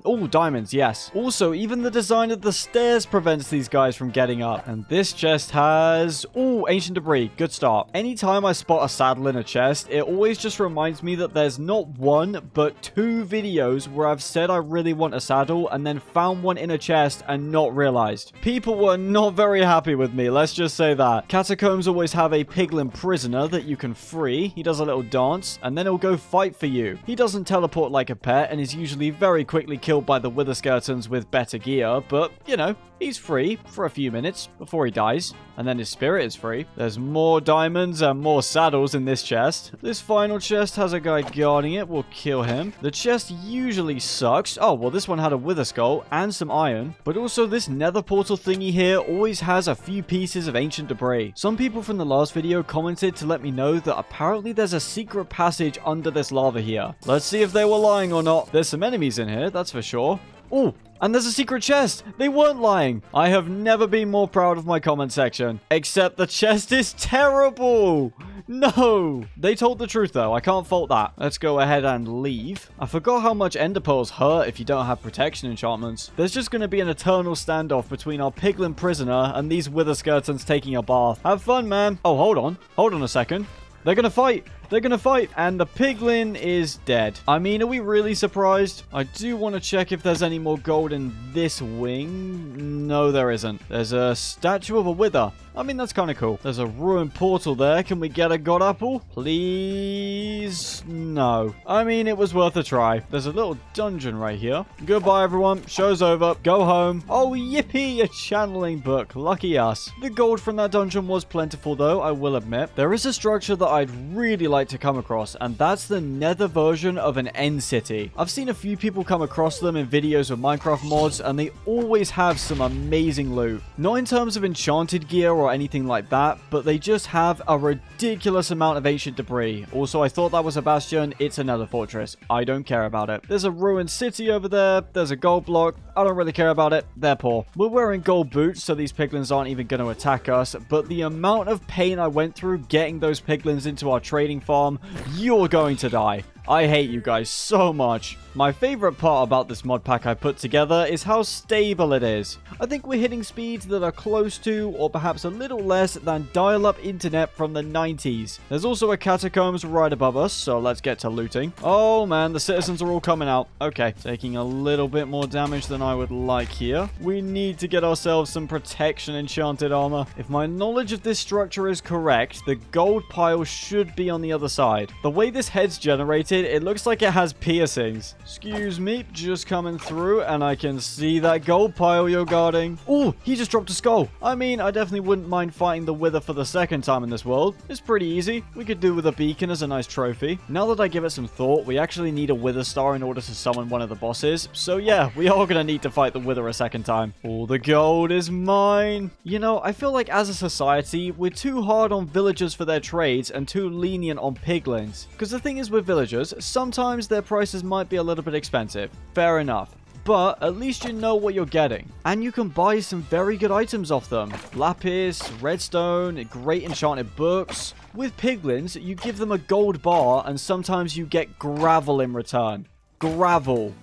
Oh, diamonds, yes. Also, even the design of the stairs prevents these guys from getting up. And this chest has... oh, ancient debris. Good start. Anytime I spot a saddle in a chest, it always just reminds me that there's not one, but 2 videos where I've said I really want a saddle and then found one in a chest and not realized. People were not very happy with me, let's just say that. Catacombs always have a piglin prisoner that you can free. He does a little dance, and then he'll go fight for you. He doesn't teleport like a pet and is usually very quickly killed by the wither skeletons with better gear, but, you know, he's free for a few minutes before he dies, and then his spirit is free. There's more diamonds and more saddles in this chest. This final chest has a guy guarding it. We'll kill him. The chest usually sucks. Oh, well, this one had a wither skull and some iron, but also this nether portal thingy here always has a few pieces of ancient debris. Some people from the last video commented to let me know that apparently there's a secret passage under this lava here. Let's see if they were lying or not. There's some enemies in here, that's for sure. Oh, and there's a secret chest. They weren't lying. I have never been more proud of my comment section. Except the chest is terrible. No. They told the truth, though. I can't fault that. Let's go ahead and leave. I forgot how much ender pearls hurt if you don't have protection enchantments. There's just going to be an eternal standoff between our piglin prisoner and these wither skeletons taking a bath. Have fun, man. Oh, hold on. Hold on a second. They're going to fight. They're going to fight. And the piglin is dead. I mean, are we really surprised? I do want to check if there's any more gold in this wing. No, there isn't. There's a statue of a wither. I mean, that's kind of cool. There's a ruined portal there. Can we get a god apple? Please? No. I mean, it was worth a try. There's a little dungeon right here. Goodbye, everyone. Show's over. Go home. Oh, yippee, a channeling book. Lucky us. The gold from that dungeon was plentiful, though, I will admit. There is a structure that I'd really like like to come across, and that's the nether version of an end city. I've seen a few people come across them in videos of Minecraft mods, and they always have some amazing loot. Not in terms of enchanted gear or anything like that, but they just have a ridiculous amount of ancient debris. Also, I thought that was a bastion. It's another fortress. I don't care about it. There's a ruined city over there. There's a gold block. I don't really care about it. They're poor. We're wearing gold boots, so these piglins aren't even going to attack us, but the amount of pain I went through getting those piglins into our trading farm, you're going to die. I hate you guys so much. My favorite part about this mod pack I put together is how stable it is. I think we're hitting speeds that are close to, or perhaps a little less than dial-up internet from the 90s. There's also a catacombs right above us, so let's get to looting. Oh man, the citizens are all coming out. Okay, taking a little bit more damage than I would like here. We need to get ourselves some protection enchanted armor. If my knowledge of this structure is correct, the gold pile should be on the other side. The way this head's generated, it looks like it has piercings. Excuse me, just coming through, and I can see that gold pile you're guarding. Oh, he just dropped a skull. I mean, I definitely wouldn't mind fighting the Wither for the second time in this world. It's pretty easy. We could do with a beacon as a nice trophy. Now that I give it some thought, we actually need a Wither star in order to summon one of the bosses. So yeah, we are going to need to fight the Wither a second time. All the gold is mine. You know, I feel like as a society, we're too hard on villagers for their trades and too lenient on piglins. Because the thing is with villagers, sometimes their prices might be a little bit expensive. Fair enough. But at least you know what you're getting. And you can buy some very good items off them. Lapis, redstone, great enchanted books. With piglins, you give them a gold bar and sometimes you get gravel in return. Gravel.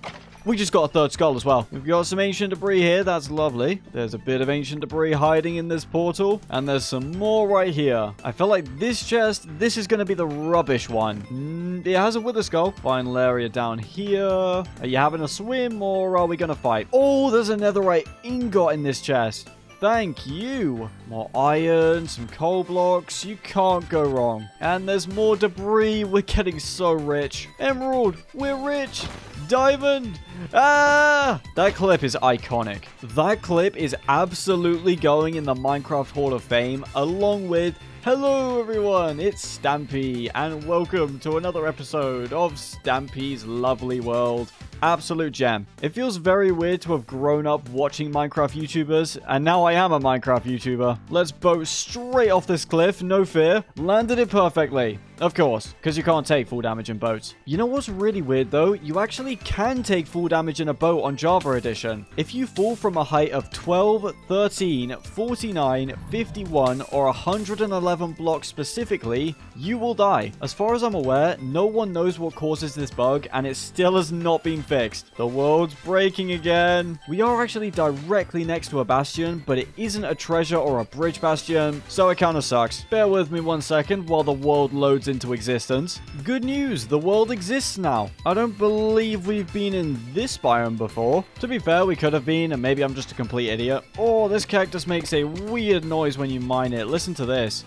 We just got a third skull as well. We've got some ancient debris here. That's lovely. There's a bit of ancient debris hiding in this portal. And there's some more right here. I feel like this chest, this is going to be the rubbish one. It has a wither skull. Final area down here. Are you having a swim or are we going to fight? Oh, there's a netherite ingot in this chest. Thank you. More iron, some coal blocks. You can't go wrong. And there's more debris. We're getting so rich. Emerald, we're rich. Diamond. Ah! That clip is iconic. That clip is absolutely going in the Minecraft Hall of Fame, along with hello everyone, it's Stampy, and welcome to another episode of Stampy's Lovely World. Absolute gem. It feels very weird to have grown up watching Minecraft YouTubers, and now I am a Minecraft YouTuber. Let's boat straight off this cliff, no fear. Landed it perfectly. Of course, because you can't take full damage in boats. You know what's really weird though? You actually can take full damage in a boat on Java Edition. If you fall from a height of 12, 13, 49, 51, or 111 blocks specifically, you will die. As far as I'm aware, no one knows what causes this bug, and it still has not been fixed. The world's breaking again. We are actually directly next to a bastion, but it isn't a treasure or a bridge bastion, so it kind of sucks. Bear with me 1 second while the world loads into existence. Good news, the world exists now. I don't believe we've been in this biome before. To be fair, we could have been, and maybe I'm just a complete idiot. Oh, this cactus makes a weird noise when you mine it. Listen to this.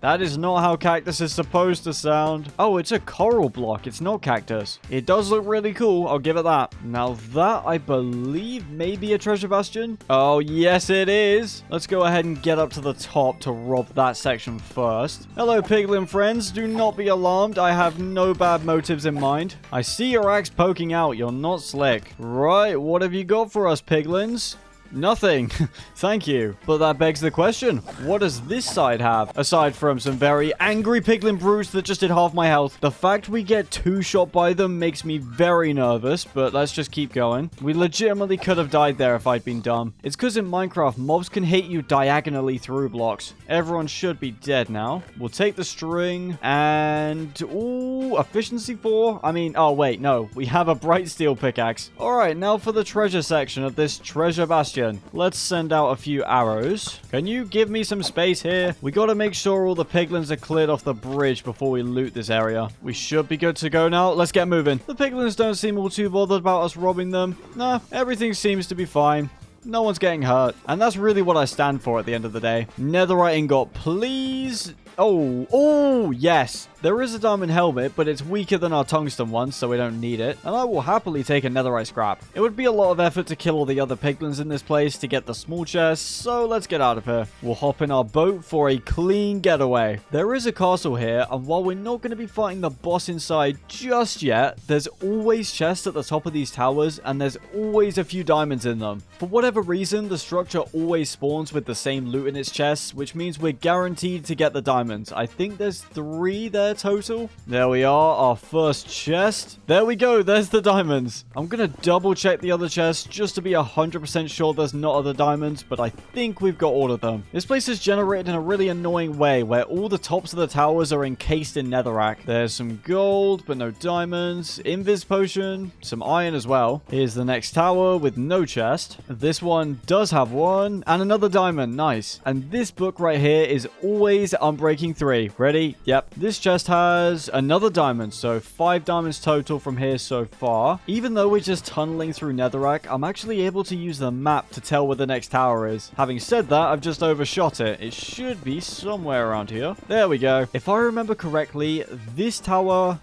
That is not how cactus is supposed to sound. Oh, it's a coral block. It's not cactus. It does look really cool. I'll give it that. Now that, I believe, may be a treasure bastion. Oh, yes, it is. Let's go ahead and get up to the top to rob that section first. Hello, piglin friends. Do not be alarmed. I have no bad motives in mind. I see your axe poking out. You're not slick. Right, what have you got for us, piglins? Nothing. Thank you. But that begs the question, what does this side have? Aside from some very angry piglin brutes that just did half my health. The fact we get two-shot by them makes me very nervous, but let's just keep going. We legitimately could have died there if I'd been dumb. It's because in Minecraft, mobs can hit you diagonally through blocks. Everyone should be dead now. We'll take the string and... ooh, efficiency 4? I mean, oh wait, no. We have a bright steel pickaxe. Alright, now for the treasure section of this treasure bastion. Let's send out a few arrows. Can you give me some space here? We gotta make sure all the piglins are cleared off the bridge before we loot this area. We should be good to go now. Let's get moving. The piglins don't seem all too bothered about us robbing them. Nah, everything seems to be fine. No one's getting hurt. And that's really what I stand for at the end of the day. Netherite ingot, please. Oh, yes. There is a diamond helmet, but it's weaker than our tungsten one, so we don't need it. And I will happily take a netherite scrap. It would be a lot of effort to kill all the other piglins in this place to get the small chest, so let's get out of here. We'll hop in our boat for a clean getaway. There is a castle here, and while we're not going to be fighting the boss inside just yet, there's always chests at the top of these towers, and there's always a few diamonds in them. For whatever reason, the structure always spawns with the same loot in its chests, which means we're guaranteed to get the diamonds. I think there's 3 there total. There we are, our first chest. There we go, there's the diamonds. I'm gonna double check the other chests just to be 100% sure there's not other diamonds, but I think we've got all of them. This place is generated in a really annoying way, where all the tops of the towers are encased in netherrack. There's some gold, but no diamonds. Invis potion, some iron as well. Here's the next tower with no chest. This one does have one, and another diamond. Nice. And this book right here is always Unbreaking 3. Ready? Yep. This chest has another diamond, so 5 diamonds total from here so far. Even though we're just tunneling through netherrack, I'm actually able to use the map to tell where the next tower is. Having said that, I've just overshot it. It should be somewhere around here. There we go. If I remember correctly, this tower,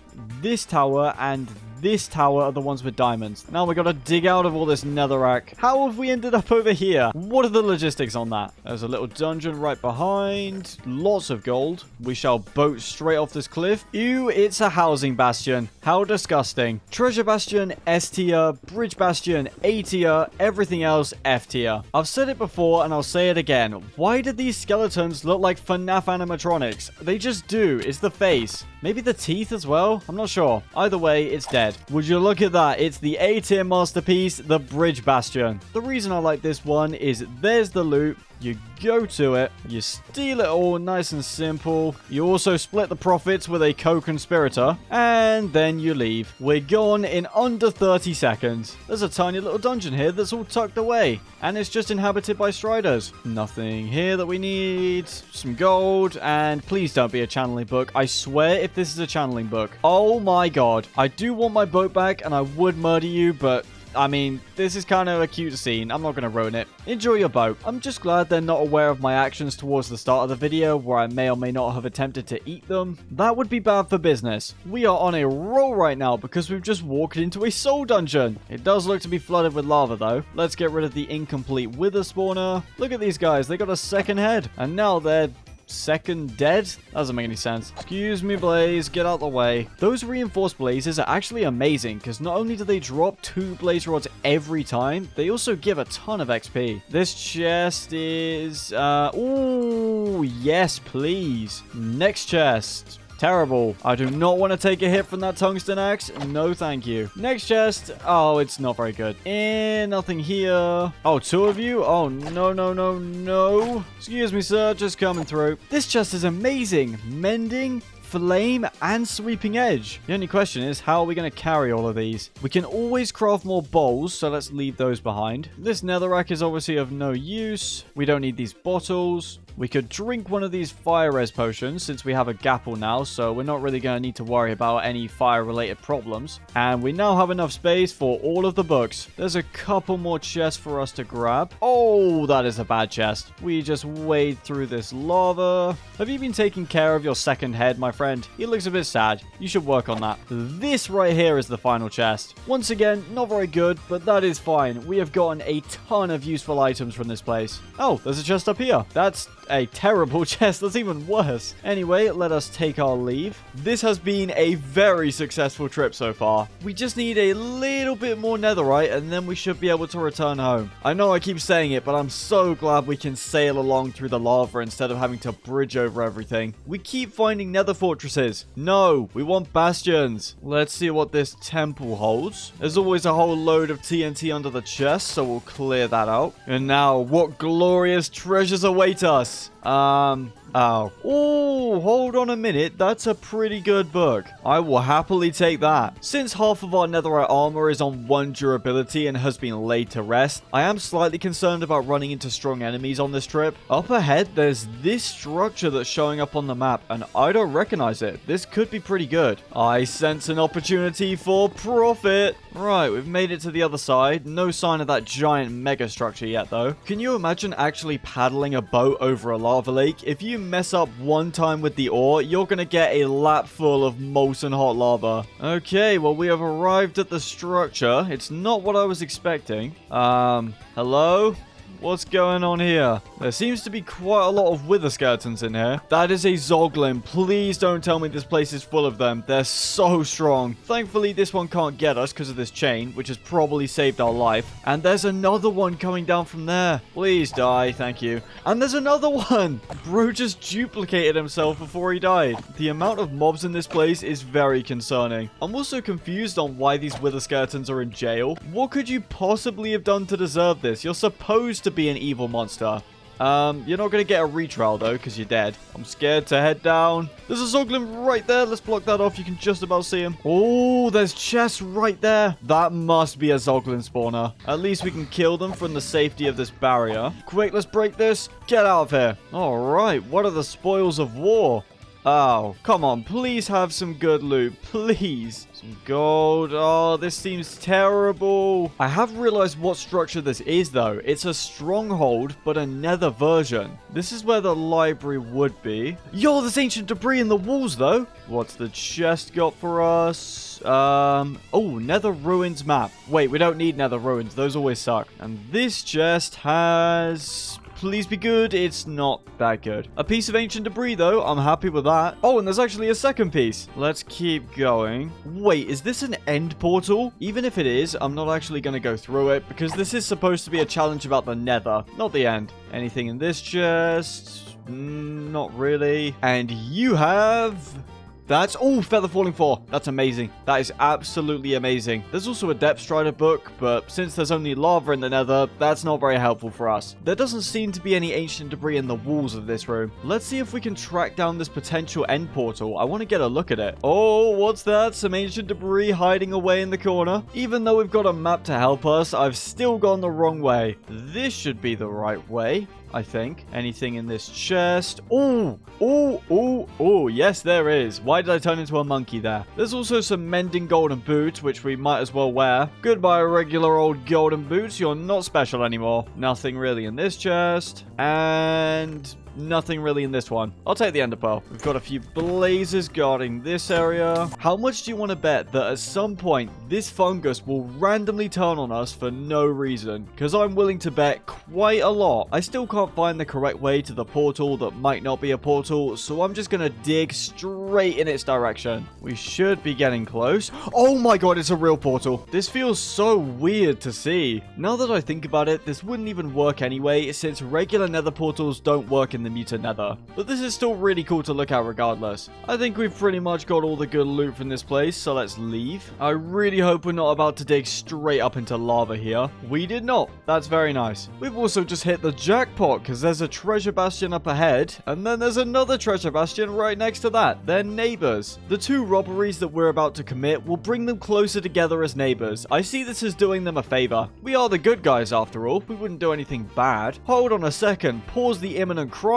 and this tower are the ones with diamonds. Now we gotta dig out of all this netherrack. How have we ended up over here? What are the logistics on that? There's a little dungeon right behind. Lots of gold. We shall boat straight off this cliff. Ew, it's a housing bastion. How disgusting. Treasure bastion, S tier. Bridge bastion, A tier. Everything else, F tier. I've said it before and I'll say it again. Why do these skeletons look like FNAF animatronics? They just do. It's the face. Maybe the teeth as well? I'm not sure. Either way, it's dead. Would you look at that? It's the A-tier masterpiece, the Bridge Bastion. The reason I like this one is there's the loot. You go to it, you steal it all nice and simple. You also split the profits with a co-conspirator, and then you leave. We're gone in under 30 seconds. There's a tiny little dungeon here that's all tucked away, and it's just inhabited by striders. Nothing here that we need. Some gold, and please don't be a channeling book. I swear if this is a channeling book. Oh my god. I do want my boat back, and I would murder you, but I mean, this is kind of a cute scene. I'm not going to ruin it. Enjoy your boat. I'm just glad they're not aware of my actions towards the start of the video, where I may or may not have attempted to eat them. That would be bad for business. We are on a roll right now because we've just walked into a soul dungeon. It does look to be flooded with lava though. Let's get rid of the incomplete wither spawner. Look at these guys. They got a second head. And now they're second dead? That doesn't make any sense. Excuse me, Blaze. Get out the way. Those reinforced blazes are actually amazing because not only do they drop 2 blaze rods every time, they also give a ton of XP. This chest is ooh, yes, please. Next chest. Terrible. I do not want to take a hit from that tungsten axe. No, thank you. Next chest. Oh, it's not very good. Nothing here. Oh, 2 of you? Oh, no, no, no, no. Excuse me, sir. Just coming through. This chest is amazing. Mending, flame, and sweeping edge. The only question is, how are we going to carry all of these? We can always craft more bowls, so let's leave those behind. This netherrack is obviously of no use. We don't need these bottles. We could drink one of these fire res potions since we have a gapple now, so we're not really going to need to worry about any fire related problems. And we now have enough space for all of the books. There's a couple more chests for us to grab. Oh, that is a bad chest. We just wade through this lava. Have you been taking care of your second head, my friend? He looks a bit sad. You should work on that. This right here is the final chest. Once again, not very good, but that is fine. We have gotten a ton of useful items from this place. Oh, there's a chest up here. That's a terrible chest. That's even worse. Anyway, let us take our leave. This has been a very successful trip so far. We just need a little bit more netherite and then we should be able to return home. I know I keep saying it, but I'm so glad we can sail along through the lava instead of having to bridge over everything. We keep finding nether fortresses. No, we want bastions. Let's see what this temple holds. There's always a whole load of TNT under the chest, so we'll clear that out. And now, what glorious treasures await us? Oh. Oh, hold on a minute. That's a pretty good book. I will happily take that. Since half of our netherite armor is on 1 durability and has been laid to rest, I am slightly concerned about running into strong enemies on this trip. Up ahead, there's this structure that's showing up on the map, and I don't recognize it. This could be pretty good. I sense an opportunity for profit. Right, we've made it to the other side. No sign of that giant mega structure yet, though. Can you imagine actually paddling a boat over a lava lava lake. If you mess up one time with the ore, you're gonna get a lap full of molten hot lava. Okay, well, we have arrived at the structure. It's not what I was expecting. Hello? What's going on here? There seems to be quite a lot of wither skeletons in here. That is a zoglin. Please don't tell me this place is full of them. They're so strong. Thankfully, this one can't get us because of this chain, which has probably saved our life. And there's another one coming down from there. Please die. Thank you. And there's another one. Bro just duplicated himself before he died. The amount of mobs in this place is very concerning. I'm also confused on why these wither skeletons are in jail. What could you possibly have done to deserve this? You're supposed to be an evil monster. You're not going to get a retrial, though, because you're dead. I'm scared to head down. There's a zoglin right there. Let's block that off. You can just about see him. Oh, there's chests right there. That must be a zoglin spawner. At least we can kill them from the safety of this barrier. Quick, let's break this. Get out of here. All right. What are the spoils of war? Oh, come on. Please have some good loot. Please. Some gold. Oh, this seems terrible. I have realized what structure this is, though. It's a stronghold, but a nether version. This is where the library would be. Yo, there's ancient debris in the walls, though. What's the chest got for us? Oh, nether ruins map. Wait, we don't need nether ruins. Those always suck. And this chest has... Please be good. It's not that good. A piece of ancient debris, though. I'm happy with that. Oh, and there's actually a second piece. Let's keep going. Wait, is this an end portal? Even if it is, I'm not actually going to go through it because this is supposed to be a challenge about the nether, not the end. Anything in this chest? Not really. And you have... That's... Oh, Feather Falling 4. That's amazing. That is absolutely amazing. There's also a Depth Strider book, but since there's only lava in the nether, that's not very helpful for us. There doesn't seem to be any ancient debris in the walls of this room. Let's see if we can track down this potential end portal. I want to get a look at it. Oh, what's that? Some ancient debris hiding away in the corner. Even though we've got a map to help us, I've still gone the wrong way. This should be the right way, I think. Anything in this chest? Oh, oh, oh, oh, yes, there is. Why did I turn into a monkey there? There's also some mending golden boots, which we might as well wear. Goodbye, regular old golden boots. You're not special anymore. Nothing really in this chest. And... nothing really in this one. I'll take the ender pearl. We've got a few blazes guarding this area. How much do you want to bet that at some point this fungus will randomly turn on us for no reason? Because I'm willing to bet quite a lot. I still can't find the correct way to the portal that might not be a portal, so I'm just going to dig straight in its direction. We should be getting close. Oh my god, it's a real portal. This feels so weird to see. Now that I think about it, this wouldn't even work anyway, since regular nether portals don't work in the Mutant Nether. But this is still really cool to look at regardless. I think we've pretty much got all the good loot from this place, so let's leave. I really hope we're not about to dig straight up into lava here. We did not. That's very nice. We've also just hit the jackpot because there's a treasure bastion up ahead, and then there's another treasure bastion right next to that. They're neighbors. The two robberies that we're about to commit will bring them closer together as neighbors. I see this as doing them a favor. We are the good guys after all. We wouldn't do anything bad. Hold on a second. Pause the imminent crimes.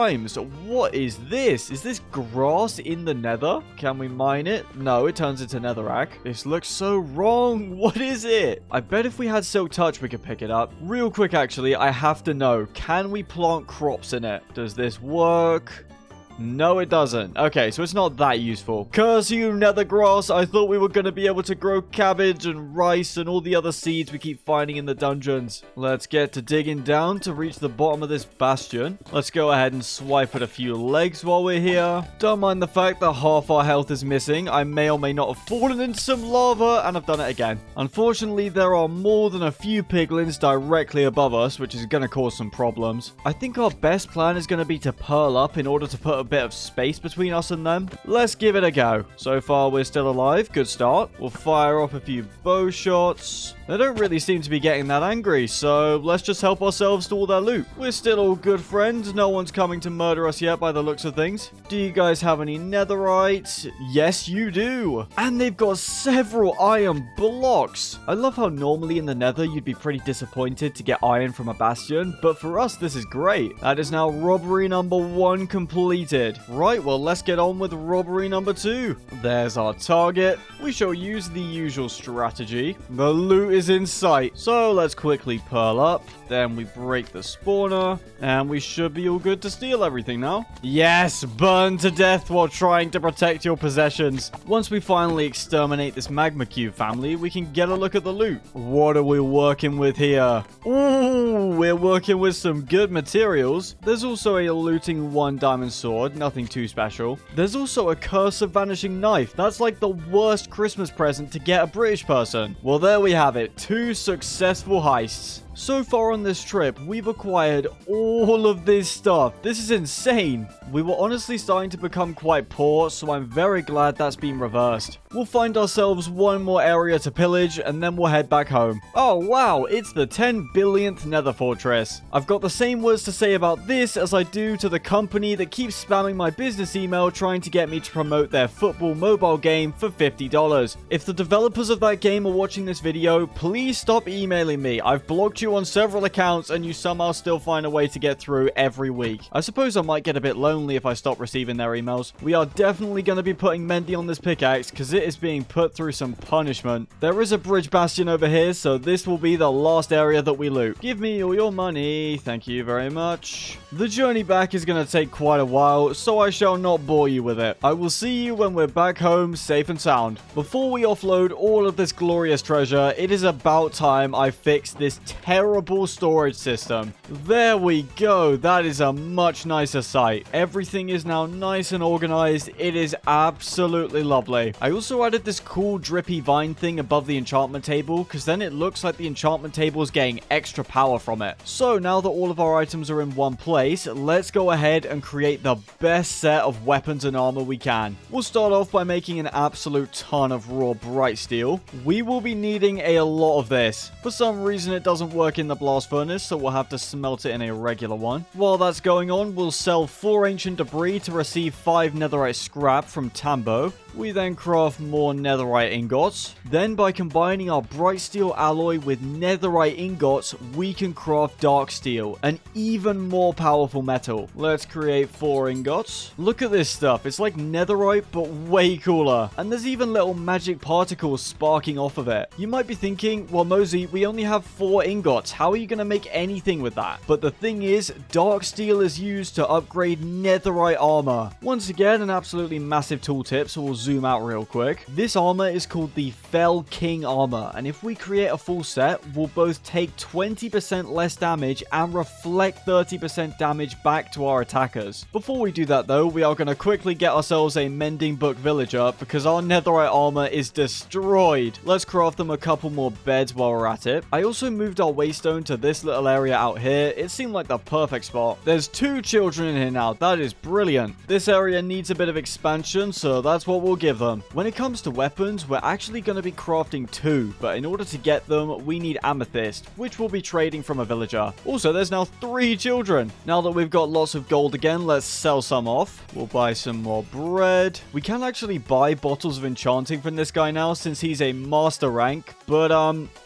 What is this? Is this grass in the nether? Can we mine it? No, it turns into netherrack. This looks so wrong. What is it? I bet if we had silk touch, we could pick it up. Real quick, actually, I have to know. Can we plant crops in it? Does this work? No, it doesn't. Okay, so it's not that useful. Curse you, nether grass. I thought we were going to be able to grow cabbage and rice and all the other seeds we keep finding in the dungeons. Let's get to digging down to reach the bottom of this bastion. Let's go ahead and swipe at a few legs while we're here. Don't mind the fact that half our health is missing. I may or may not have fallen into some lava, and I've done it again. Unfortunately, there are more than a few piglins directly above us, which is going to cause some problems. I think our best plan is going to be to pearl up in order to put a bit of space between us and them. Let's give it a go. So far, we're still alive. Good start. We'll fire off a few bow shots. They don't really seem to be getting that angry, so let's just help ourselves to all their loot. We're still all good friends. No one's coming to murder us yet by the looks of things. Do you guys have any netherite? Yes, you do. And they've got several iron blocks. I love how normally in the nether you'd be pretty disappointed to get iron from a bastion, but for us this is great. That is now robbery number 1 completed. completed. Right, well, let's get on with robbery number 2. There's our target. We shall use the usual strategy. The loot is in sight. So let's quickly pearl up. Then we break the spawner. And we should be all good to steal everything now. Yes, burn to death while trying to protect your possessions. Once we finally exterminate this magma cube family, we can get a look at the loot. What are we working with here? Ooh, we're working with some good materials. There's also a looting 1 diamond sword, nothing too special. There's also a curse of vanishing knife. That's like the worst Christmas present to get a British person. Well, there we have it. 2 successful heists. So far on this trip, we've acquired all of this stuff. This is insane. We were honestly starting to become quite poor, so I'm very glad that's been reversed. We'll find ourselves 1 more area to pillage, and then we'll head back home. Oh wow, it's the 10 billionth nether fortress. I've got the same words to say about this as I do to the company that keeps spamming my business email trying to get me to promote their football mobile game for $50. If the developers of that game are watching this video, please stop emailing me. I've blocked you on several accounts and you somehow still find a way to get through every week. I suppose I might get a bit lonely if I stop receiving their emails. We are definitely going to be putting Mendy on this pickaxe because it is being put through some punishment. There is a bridge bastion over here, so this will be the last area that we loot. Give me all your money. Thank you very much. The journey back is going to take quite a while, so I shall not bore you with it. I will see you when we're back home safe and sound. Before we offload all of this glorious treasure, it is about time I fix this terrible storage system. There we go. That is a much nicer sight. Everything is now nice and organized. It is absolutely lovely. I also added this cool drippy vine thing above the enchantment table because then it looks like the enchantment table is getting extra power from it. So now that all of our items are in one place, let's go ahead and create the best set of weapons and armor we can. We'll start off by making an absolute ton of raw bright steel. We will be needing a lot of this. For some reason it doesn't work in the blast furnace, so we'll have to smelt it in a regular one. While that's going on, we'll sell 4 ancient debris to receive 5 netherite scrap from Tambo. We then craft more netherite ingots. Then by combining our bright steel alloy with netherite ingots, we can craft dark steel, an even more powerful metal. Let's create 4 ingots. Look at this stuff. It's like netherite, but way cooler. And there's even little magic particles sparking off of it. You might be thinking, well, Mozi, we only have 4 ingots. How are you going to make anything with that? But the thing is, dark steel is used to upgrade netherite armor. Once again, an absolutely massive tooltip, so we'll zoom out real quick. This armor is called the Fell King armor, and if we create a full set, we'll both take 20% less damage and reflect 30% damage back to our attackers. Before we do that though, we are going to quickly get ourselves a mending book villager because our netherite armor is destroyed. Let's craft them a couple more beds while we're at it. I also moved our waystone to this little area out here. It seemed like the perfect spot. There's 2 children in here now. That is brilliant. This area needs a bit of expansion, so that's what we'll give them. When it comes to weapons, we're actually going to be crafting 2, but in order to get them, we need amethyst, which we'll be trading from a villager. Also, there's now 3 children. Now that we've got lots of gold again, let's sell some off. We'll buy some more bread. We can actually buy bottles of enchanting from this guy now since he's a master rank, but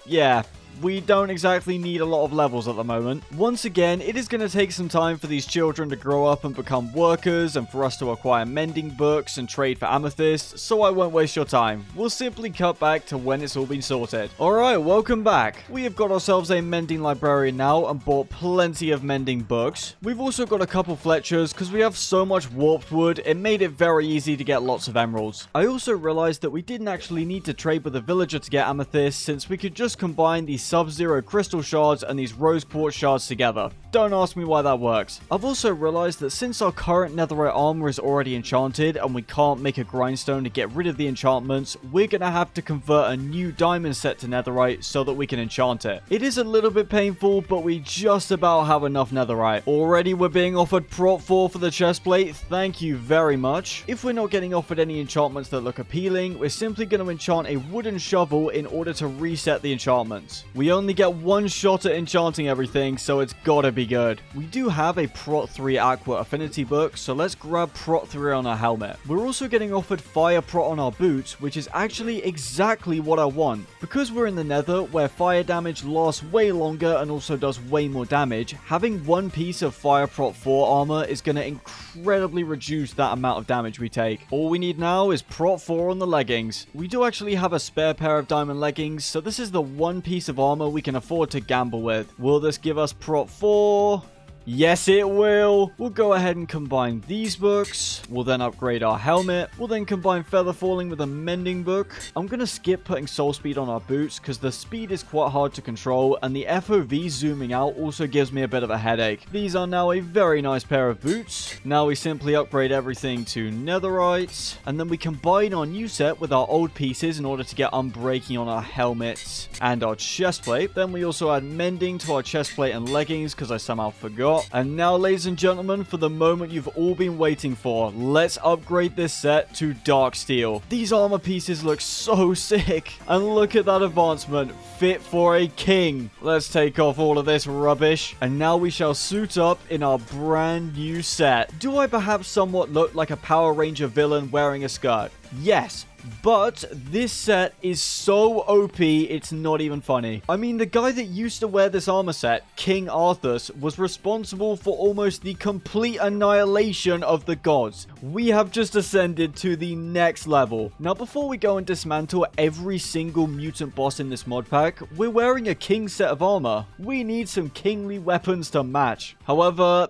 yeah. We don't exactly need a lot of levels at the moment. Once again, it is going to take some time for these children to grow up and become workers and for us to acquire mending books and trade for amethyst, so I won't waste your time. We'll simply cut back to when it's all been sorted. Alright, welcome back. We have got ourselves a mending librarian now and bought plenty of mending books. We've also got a couple Fletchers because we have so much warped wood, it made it very easy to get lots of emeralds. I also realized that we didn't actually need to trade with a villager to get amethyst since we could just combine these Sub-Zero crystal shards and these rose quartz shards together. Don't ask me why that works. I've also realized that since our current netherite armor is already enchanted and we can't make a grindstone to get rid of the enchantments, we're gonna have to convert a new diamond set to netherite so that we can enchant it. It is a little bit painful, but we just about have enough netherite. Already we're being offered prop 4 for the chestplate. Thank you very much. If we're not getting offered any enchantments that look appealing, we're simply going to enchant a wooden shovel in order to reset the enchantments. We only get one shot at enchanting everything, so it's gotta be good. We do have a Prot 3 Aqua Affinity book, so let's grab Prot 3 on our helmet. We're also getting offered Fire Prot on our boots, which is actually exactly what I want. Because we're in the Nether, where fire damage lasts way longer and also does way more damage, having one piece of Fire Prot 4 armor is gonna incredibly reduce that amount of damage we take. All we need now is Prot 4 on the leggings. We do actually have a spare pair of diamond leggings, so this is the one piece of armor we can afford to gamble with. Will this give us Prot 4? Yes, it will. We'll go ahead and combine these books. We'll then upgrade our helmet. We'll then combine Feather Falling with a Mending book. I'm going to skip putting Soul Speed on our boots because the speed is quite hard to control and the FOV zooming out also gives me a bit of a headache. These are now a very nice pair of boots. Now we simply upgrade everything to Netherite and then we combine our new set with our old pieces in order to get Unbreaking on our helmets and our chest plate. Then we also add Mending to our chest plate and leggings because I somehow forgot. And now, ladies and gentlemen, for the moment you've all been waiting for, let's upgrade this set to Dark Steel. These armor pieces look so sick. And look at that advancement. Fit for a king. Let's take off all of this rubbish. And now we shall suit up in our brand new set. Do I perhaps somewhat look like a Power Ranger villain wearing a skirt? Yes. But this set is so OP, it's not even funny. I mean, the guy that used to wear this armor set, King Arthas, was responsible for almost the complete annihilation of the gods. We have just ascended to the next level. Now, before we go and dismantle every single mutant boss in this mod pack, we're wearing a king set of armor. We need some kingly weapons to match. However,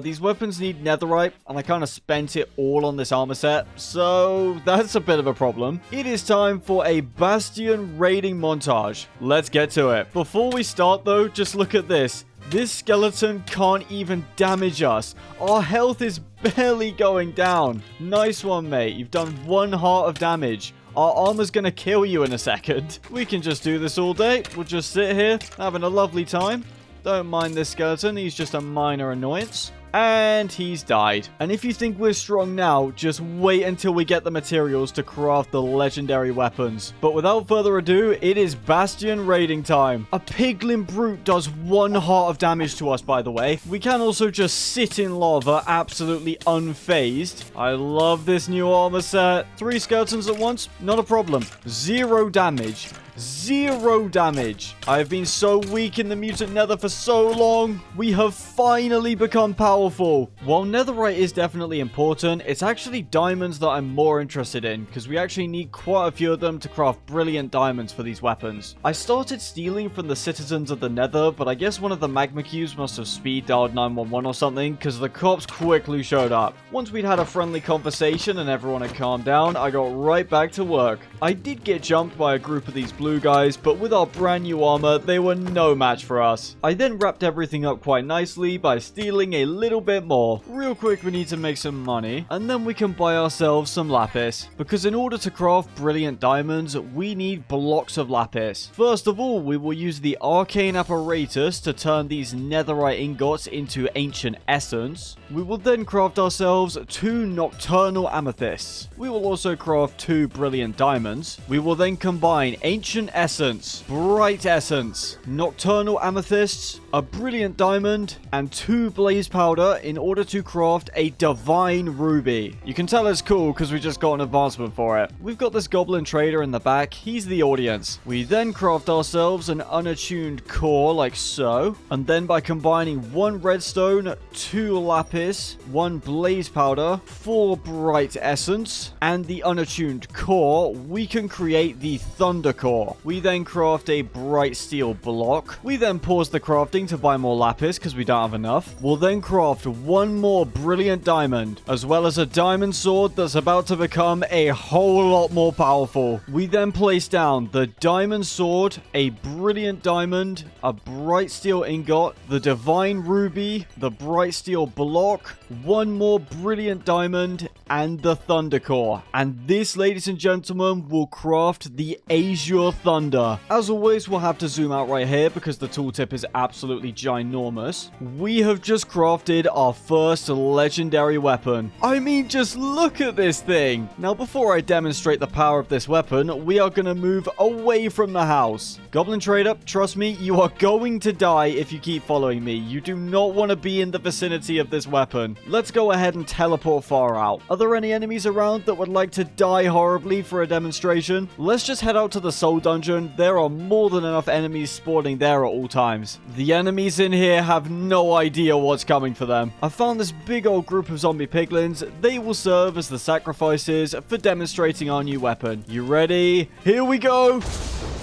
these weapons need netherite, and I kind of spent it all on this armor set, so that's a bit of a problem. It is time for a Bastion raiding montage. Let's get to it. Before we start though, just look at this. This skeleton can't even damage us. Our health is barely going down. Nice one, mate. You've done 1 heart of damage. Our armor's gonna kill you in a second. We can just do this all day. We'll just sit here, having a lovely time. Don't mind this skeleton. He's just a minor annoyance. And he's died. And if you think we're strong now, just wait until we get the materials to craft the legendary weapons. But without further ado, it is Bastion raiding time. A piglin brute does 1 heart of damage to us, by the way. We can also just sit in lava absolutely unfazed. I love this new armor set. 3 skeletons at once, not a problem. 0 damage. 0 damage. I have been so weak in the Mutant Nether for so long. We have finally become powerful. While netherite is definitely important, it's actually diamonds that I'm more interested in because we actually need quite a few of them to craft brilliant diamonds for these weapons. I started stealing from the citizens of the Nether, but I guess one of the magma cubes must have speed dialed 911 or something because the cops quickly showed up. Once we'd had a friendly conversation and everyone had calmed down, I got right back to work. I did get jumped by a group of these blue guys, but with our brand new armor, they were no match for us. I then wrapped everything up quite nicely by stealing a little bit more. Real quick, we need to make some money, and then we can buy ourselves some lapis, because in order to craft brilliant diamonds, we need blocks of lapis. First of all, we will use the arcane apparatus to turn these netherite ingots into ancient essence. We will then craft ourselves 2 nocturnal amethysts. We will also craft 2 brilliant diamonds. We will then combine ancient essence, bright essence, nocturnal amethysts, a brilliant diamond, and 2 blaze powder in order to craft a divine ruby. You can tell it's cool because we just got an advancement for it. We've got this goblin trader in the back. He's the audience. We then craft ourselves an unattuned core like so, and then by combining 1 redstone, 2 lapis, 1 blaze powder, 4 bright essence, and the unattuned core, we can create the thunder core. We then craft a bright steel block. We then pause the crafting to buy more lapis because we don't have enough. We'll then craft 1 more brilliant diamond, as well as a diamond sword that's about to become a whole lot more powerful. We then place down the diamond sword, a brilliant diamond, a bright steel ingot, the divine ruby, the bright steel block, 1 more brilliant diamond, and the thunder core. And this, ladies and gentlemen, will craft the Azure Thunder. As always, we'll have to zoom out right here because the tooltip is absolutely ginormous. We have just crafted crafted our first legendary weapon. I mean, just look at this thing. Now, before I demonstrate the power of this weapon, we are going to move away from the house. Goblin Trader, trust me, you are going to die if you keep following me. You do not want to be in the vicinity of this weapon. Let's go ahead and teleport far out. Are there any enemies around that would like to die horribly for a demonstration? Let's just head out to the Soul Dungeon. There are more than enough enemies spawning there at all times. The enemies in here have no idea what's coming for them. I found this big old group of zombie piglins. They will serve as the sacrifices for demonstrating our new weapon. You ready? Here we go.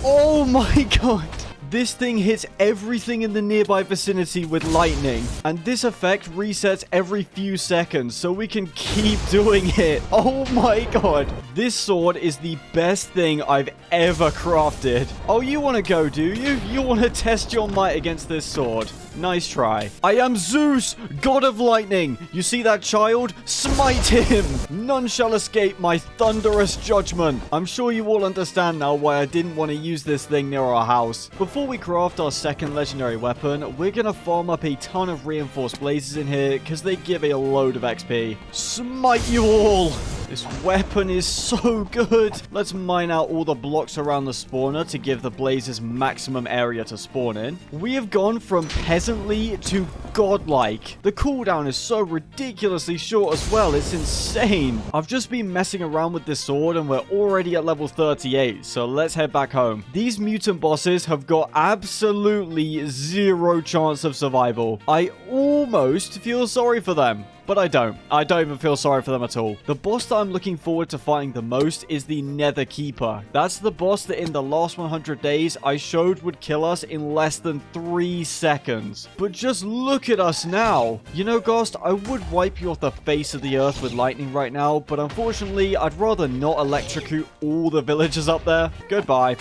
Oh my god. This thing hits everything in the nearby vicinity with lightning, and this effect resets every few seconds, so we can keep doing it. Oh my god. This sword is the best thing I've ever crafted. Oh, you want to go, do you? You want to test your might against this sword? Nice try. I am Zeus, god of lightning. You see that child? Smite him. None shall escape my thunderous judgment. I'm sure you all understand now why I didn't want to use this thing near our house. Before we craft our second legendary weapon, we're going to farm up a ton of reinforced blazes in here because they give a load of XP. Smite you all. This weapon is so good. Let's mine out all the blocks around the spawner to give the blazes maximum area to spawn in. We have gone from peasantly to godlike. The cooldown is so ridiculously short as well. It's insane. I've just been messing around with this sword and we're already at level 38. So let's head back home. These mutant bosses have got absolutely zero chance of survival. I almost feel sorry for them. But I don't. I don't even feel sorry for them at all. The boss that I'm looking forward to fighting the most is the Nether Keeper. That's the boss that in the last 100 days I showed would kill us in less than 3 seconds. But just look at us now. You know, Ghost, I would wipe you off the face of the earth with lightning right now, but unfortunately, I'd rather not electrocute all the villagers up there. Goodbye.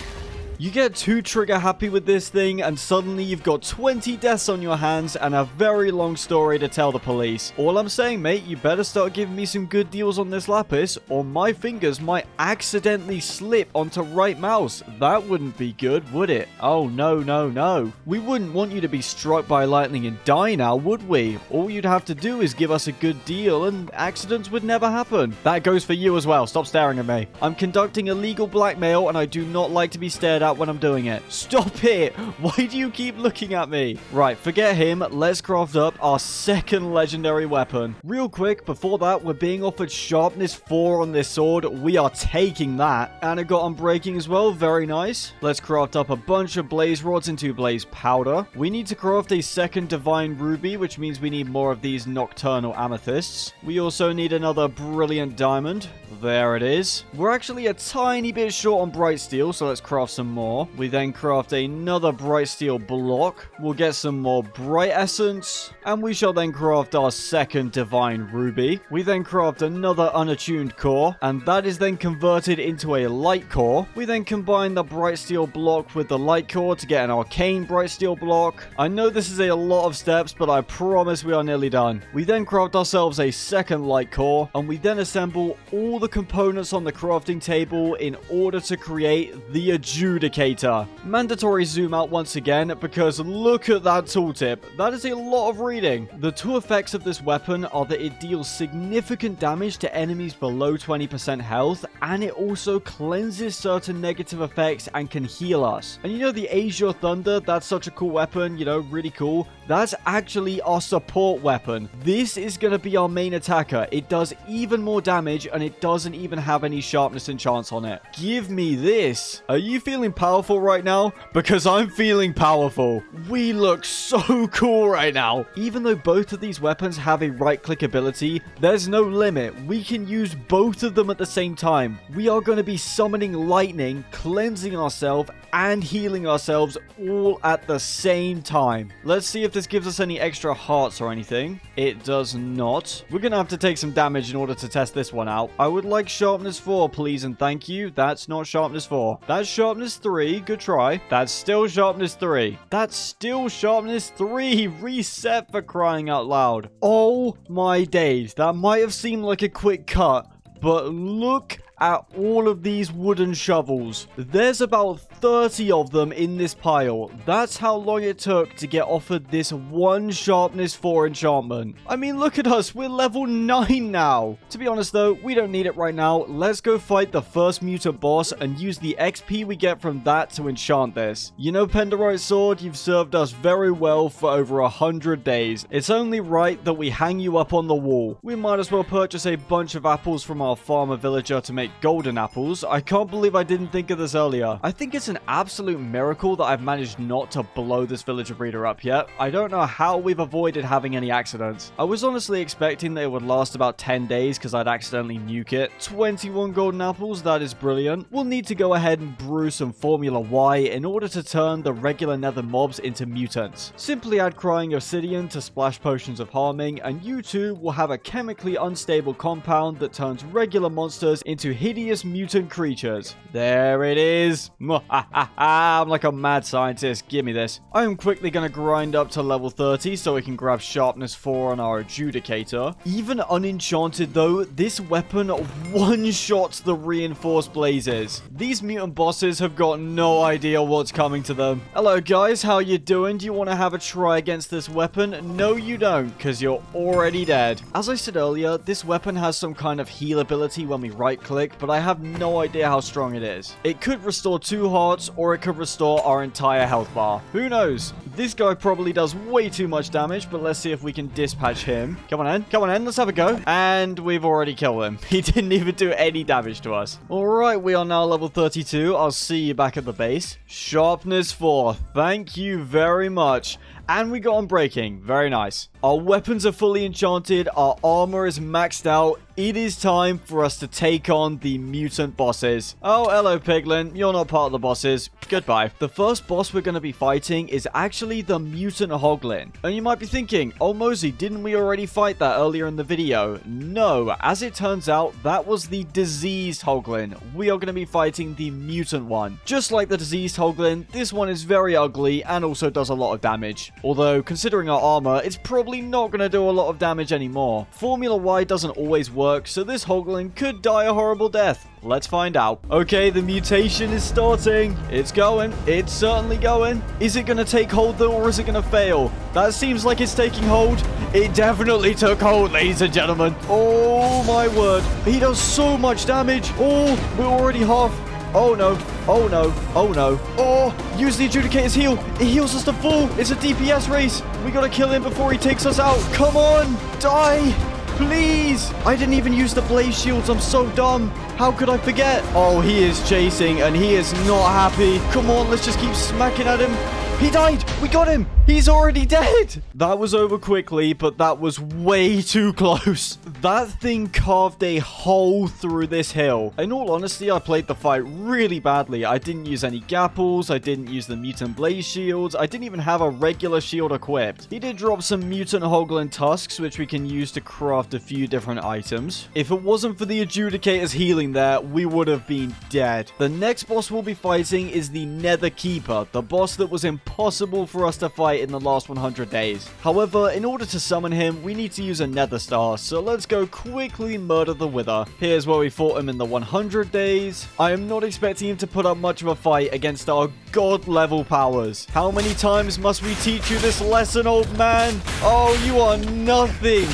You get too trigger happy with this thing and suddenly you've got 20 deaths on your hands and a very long story to tell the police. All I'm saying, mate, you better start giving me some good deals on this lapis or my fingers might accidentally slip onto right mouse. That wouldn't be good, would it? Oh, no, no, no. We wouldn't want you to be struck by lightning and die now, would we? All you'd have to do is give us a good deal and accidents would never happen. That goes for you as well. Stop staring at me. I'm conducting illegal blackmail and I do not like to be stared at when I'm doing it. Stop it! Why do you keep looking at me? Right, forget him. Let's craft up our second legendary weapon. Real quick, before that, we're being offered sharpness 4 on this sword. We are taking that. And it got unbreaking as well. Very nice. Let's craft up a bunch of blaze rods into blaze powder. We need to craft a second divine ruby, which means we need more of these nocturnal amethysts. We also need another brilliant diamond. There it is. We're actually a tiny bit short on bright steel, so let's craft some more. We then craft another bright steel block. We'll get some more bright essence, and we shall then craft our second divine ruby. We then craft another unattuned core, and that is then converted into a light core. We then combine the bright steel block with the light core to get an arcane bright steel block. I know this is a lot of steps, but I promise we are nearly done. We then craft ourselves a second light core, and we then assemble all the components on the crafting table in order to create the adjudicator. Mandatory zoom out once again because look at that tooltip. That is a lot of reading. The two effects of this weapon are that it deals significant damage to enemies below 20% health, and it also cleanses certain negative effects and can heal us. And you know the Azure Thunder, that's such a cool weapon, you know, really cool. That's actually our support weapon. This is going to be our main attacker. It does even more damage and it doesn't even have any sharpness enchants on it. Give me this. Are you feeling powerful right now? Because I'm feeling powerful. We look so cool right now. Even though both of these weapons have a right click ability, there's no limit. We can use both of them at the same time. We are going to be summoning lightning, cleansing ourselves, and healing ourselves all at the same time. Let's see if this gives us any extra hearts or anything. It does not. We're going to have to take some damage in order to test this one out. I would like sharpness 4, please and thank you. That's not sharpness 4. That's sharpness 3. Good try. That's still sharpness 3. That's still sharpness 3. Reset, for crying out loud. Oh my days. That might have seemed like a quick cut, but look at all of these wooden shovels. There's about 30 of them in this pile. That's how long it took to get offered this one sharpness 4 enchantment. I mean, look at us. We're level 9 now. To be honest, though, we don't need it right now. Let's go fight the first mutant boss and use the XP we get from that to enchant this. You know, Penderite Sword, you've served us very well for over 100 days. It's only right that we hang you up on the wall. We might as well purchase a bunch of apples from our farmer villager to make golden apples. I can't believe I didn't think of this earlier. I think it's an absolute miracle that I've managed not to blow this villager breeder up yet. I don't know how we've avoided having any accidents. I was honestly expecting that it would last about 10 days because I'd accidentally nuke it. 21 golden apples, that is brilliant. We'll need to go ahead and brew some Formula Y in order to turn the regular nether mobs into mutants. Simply add crying obsidian to splash potions of harming, and you two will have a chemically unstable compound that turns regular monsters into hideous mutant creatures. There it is. I'm like a mad scientist. Give me this. I am quickly going to grind up to level 30 so we can grab sharpness 4 on our adjudicator. Even unenchanted though, this weapon one-shots the reinforced blazes. These mutant bosses have got no idea what's coming to them. Hello guys, how you doing? Do you want to have a try against this weapon? No you don't, because you're already dead. As I said earlier, this weapon has some kind of heal ability when we right click, but I have no idea how strong it is. It could restore 2 hearts, or it could restore our entire health bar. Who knows? This guy probably does way too much damage, but let's see if we can dispatch him. Come on in, let's have a go. And we've already killed him. He didn't even do any damage to us. Alright, we are now level 32. I'll see you back at the base. Sharpness 4. Thank you very much. And we got Unbreaking. Very nice. Our weapons are fully enchanted. Our armor is maxed out. It is time for us to take on the mutant bosses. Oh, hello, Piglin. You're not part of the bosses. Goodbye. The first boss we're going to be fighting is actually the mutant hoglin. And you might be thinking, oh, Mozi, didn't we already fight that earlier in the video? No. As it turns out, that was the diseased hoglin. We are going to be fighting the mutant one. Just like the diseased hoglin, this one is very ugly and also does a lot of damage. Although, considering our armor, it's probably not going to do a lot of damage anymore. Formula Y doesn't always work, so this hoglin could die a horrible death. Let's find out. Okay, the mutation is starting. It's going. It's certainly going. Is it going to take hold though, or is it going to fail? That seems like it's taking hold. It definitely took hold, ladies and gentlemen. Oh my word. He does so much damage. Oh, we're already half. Oh no. Oh no. Oh no. Oh, use the adjudicator's heal. It heals us to full. It's a DPS race. We gotta kill him before he takes us out. Come on. Die. Please! I didn't even use the blaze shields. I'm so dumb. How could I forget? Oh, he is chasing and he is not happy. Come on, let's just keep smacking at him. He died! We got him! He's already dead! That was over quickly, but that was way too close. That thing carved a hole through this hill. In all honesty, I played the fight really badly. I didn't use any gapples. I didn't use the mutant blaze shields. I didn't even have a regular shield equipped. He did drop some mutant hoglin tusks, which we can use to craft a few different items. If it wasn't for the adjudicator's healing there, we would have been dead. The next boss we'll be fighting is the Nether Keeper, the boss that was impossible for us to fight in the last 100 days. However, in order to summon him, we need to use a Nether Star, so let's go quickly murder the Wither. Here's where we fought him in the 100 days. I am not expecting him to put up much of a fight against our god level powers. How many times must we teach you this lesson, old man? Oh, you are nothing.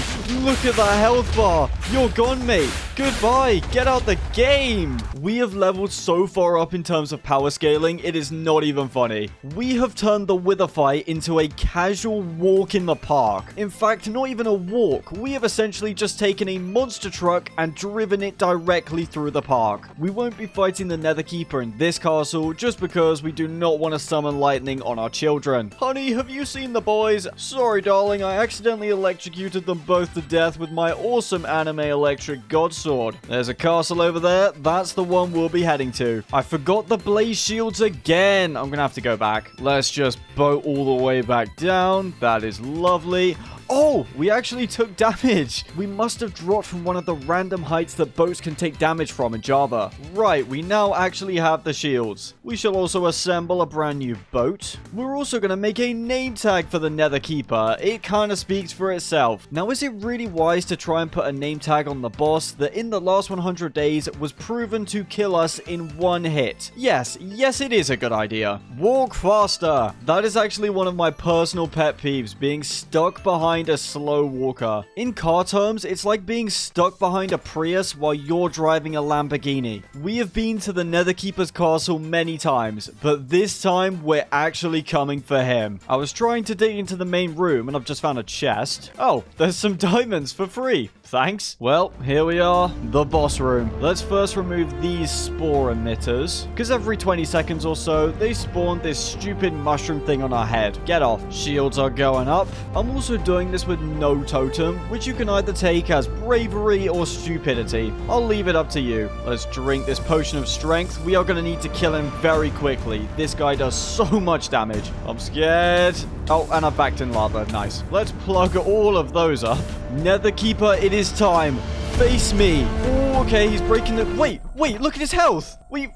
Look at that health bar. You're gone, mate. Goodbye. Get out the game. We have leveled so far up in terms of power scaling, it is not even funny. We have turned the Wither fight into a casual walk in the park. In fact, not even a walk. We have essentially just taken a monster truck and driven it directly through the park. We won't be fighting the Nether Keeper in this castle just because we do not want to summon lightning on our children. Honey, have you seen the boys? Sorry, darling, I accidentally electrocuted them both to death with my awesome anime electric god sword. There's a castle over there. That's the one we'll be heading to. I forgot the blaze shields again. I'm gonna have to go back. Let's just boat all the way back down. That is lovely. Oh, we actually took damage. We must have dropped from one of the random heights that boats can take damage from in Java. Right, we now actually have the shields. We shall also assemble a brand new boat. We're also going to make a name tag for the Nether Keeper. It kind of speaks for itself. Now, is it really wise to try and put a name tag on the boss that in the last 100 days was proven to kill us in one hit. Yes, it is a good idea. Walk faster. That is actually one of my personal pet peeves, being stuck behind a slow walker. In car terms, it's like being stuck behind a Prius while you're driving a Lamborghini. We have been to the Netherkeeper's castle many times, but this time we're actually coming for him. I was trying to dig into the main room and I've just found a chest. Oh, there's some diamonds for free. Thanks. Well, here we are, the boss room. Let's first remove these spore emitters, because every 20 seconds or so, they spawn this stupid mushroom thing on our head. Get off. Shields are going up. I'm also doing this with no totem, which you can either take as bravery or stupidity. I'll leave it up to you. Let's drink this potion of strength. We are going to need to kill him very quickly. This guy does so much damage. I'm scared. Oh, and I've backed in lava. Nice. Let's plug all of those up. Netherkeeper, it is time. Face me. Ooh, okay, he's breaking the... Wait, look at his health. We've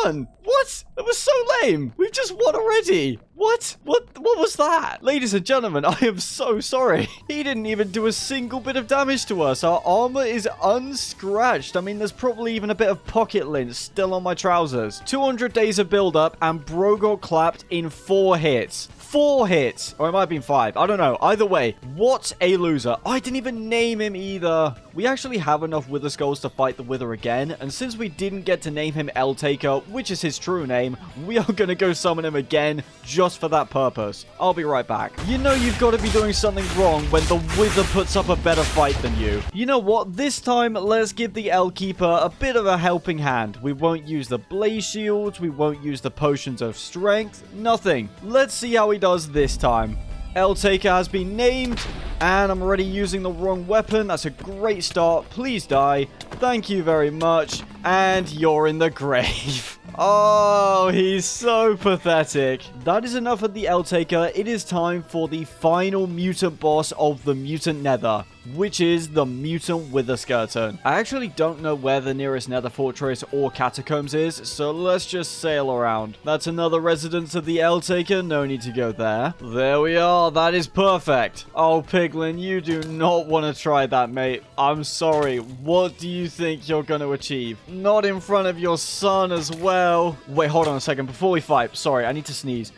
won. What? That was so lame. We've just won already. What was that? Ladies and gentlemen, I am so sorry. He didn't even do a single bit of damage to us. Our armor is unscratched. I mean, there's probably even a bit of pocket lint still on my trousers. 200 days of build-up, and bro got clapped in 4 hits. 4 hits. Or it might have been 5. I don't know. Either way, what a loser. I didn't even name him either. We actually have enough Wither Skulls to fight the Wither again. And since we didn't get to name him L-Taker, which is his true name, we are going to go summon him again just for that purpose. I'll be right back. You know you've got to be doing something wrong when the Wither puts up a better fight than you. You know what? This time, let's give the L-Keeper a bit of a helping hand. We won't use the Blaze Shields. We won't use the Potions of Strength. Nothing. Let's see how he does this time. L-Taker has been named, and I'm already using the wrong weapon. That's a great start. Please die. Thank you very much. And you're in the grave. Oh, he's so pathetic. That is enough of the L-Taker. It is time for the final mutant boss of the Mutant Nether, which is the Mutant Witherskeleton. I actually don't know where the nearest Nether Fortress or Catacombs is, so let's just sail around. That's another residence of the L-Taker. No need to go there. There we are. That is perfect. Oh, Piglin, you do not want to try that, mate. I'm sorry. What do you think you're going to achieve? Not in front of your son as well. Wait, hold on a second. Before we fight, sorry, I need to sneeze.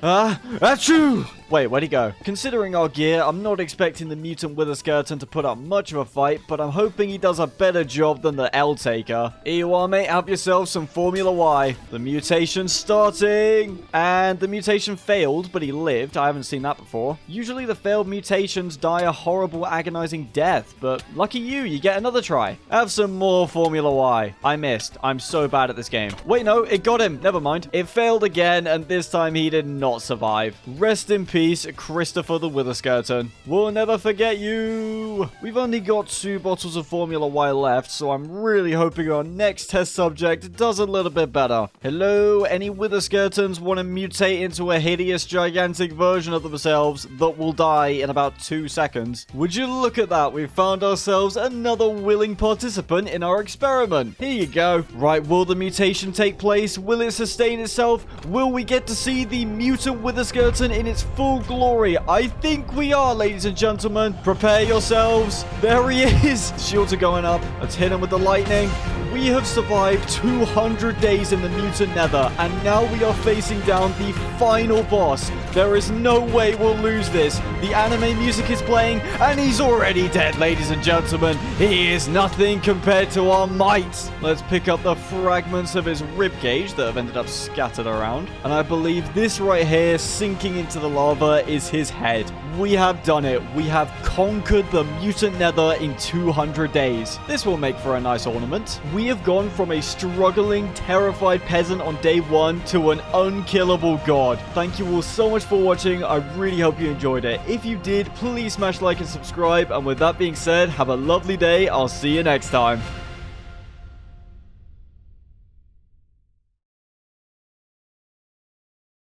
Achoo! Wait, where'd he go? Considering our gear, I'm not expecting the Mutant Witherskeleton to put up much of a fight, but I'm hoping he does a better job than the L-Taker. Here you are, mate. Have yourself some Formula Y. The mutation's starting. And the mutation failed, but he lived. I haven't seen that before. Usually the failed mutations die a horrible, agonizing death, but lucky you, you get another try. Have some more Formula Y. I missed. I'm so bad at this game. Wait, no, it got him. Never mind. It failed again, and this time he did not survive. Rest in peace, Christopher the Witherskeleton. We'll never forget you. We've only got 2 bottles of Formula Y left, so I'm really hoping our next test subject does a little bit better. Hello, any Witherskeletons want to mutate into a hideous, gigantic version of themselves that will die in about 2 seconds? Would you look at that? We've found ourselves another willing participant in our experiment. Here you go. Right, will the mutation take place? Will it sustain itself? Will we get to see the Mutant Witherskeleton in its full glory? I think we are, ladies and gentlemen. Prepare yourselves. There he is. Shields are going up. Let's hit him with the lightning. We have survived 200 days in the Mutant Nether, and now we are facing down the final boss. There is no way we'll lose this. The anime music is playing, and he's already dead, ladies and gentlemen. He is nothing compared to our might. Let's pick up the fragments of his ribcage that have ended up scattered around, and I believe this right here, sinking into the lava, is his head. We have done it. We have conquered the Mutant Nether in 200 days. This will make for a nice ornament. We have gone from a struggling, terrified peasant on day 1 to an unkillable god. Thank you all so much for watching. I really hope you enjoyed it. If you did, please smash like and subscribe. And with that being said, have a lovely day. I'll see you next time.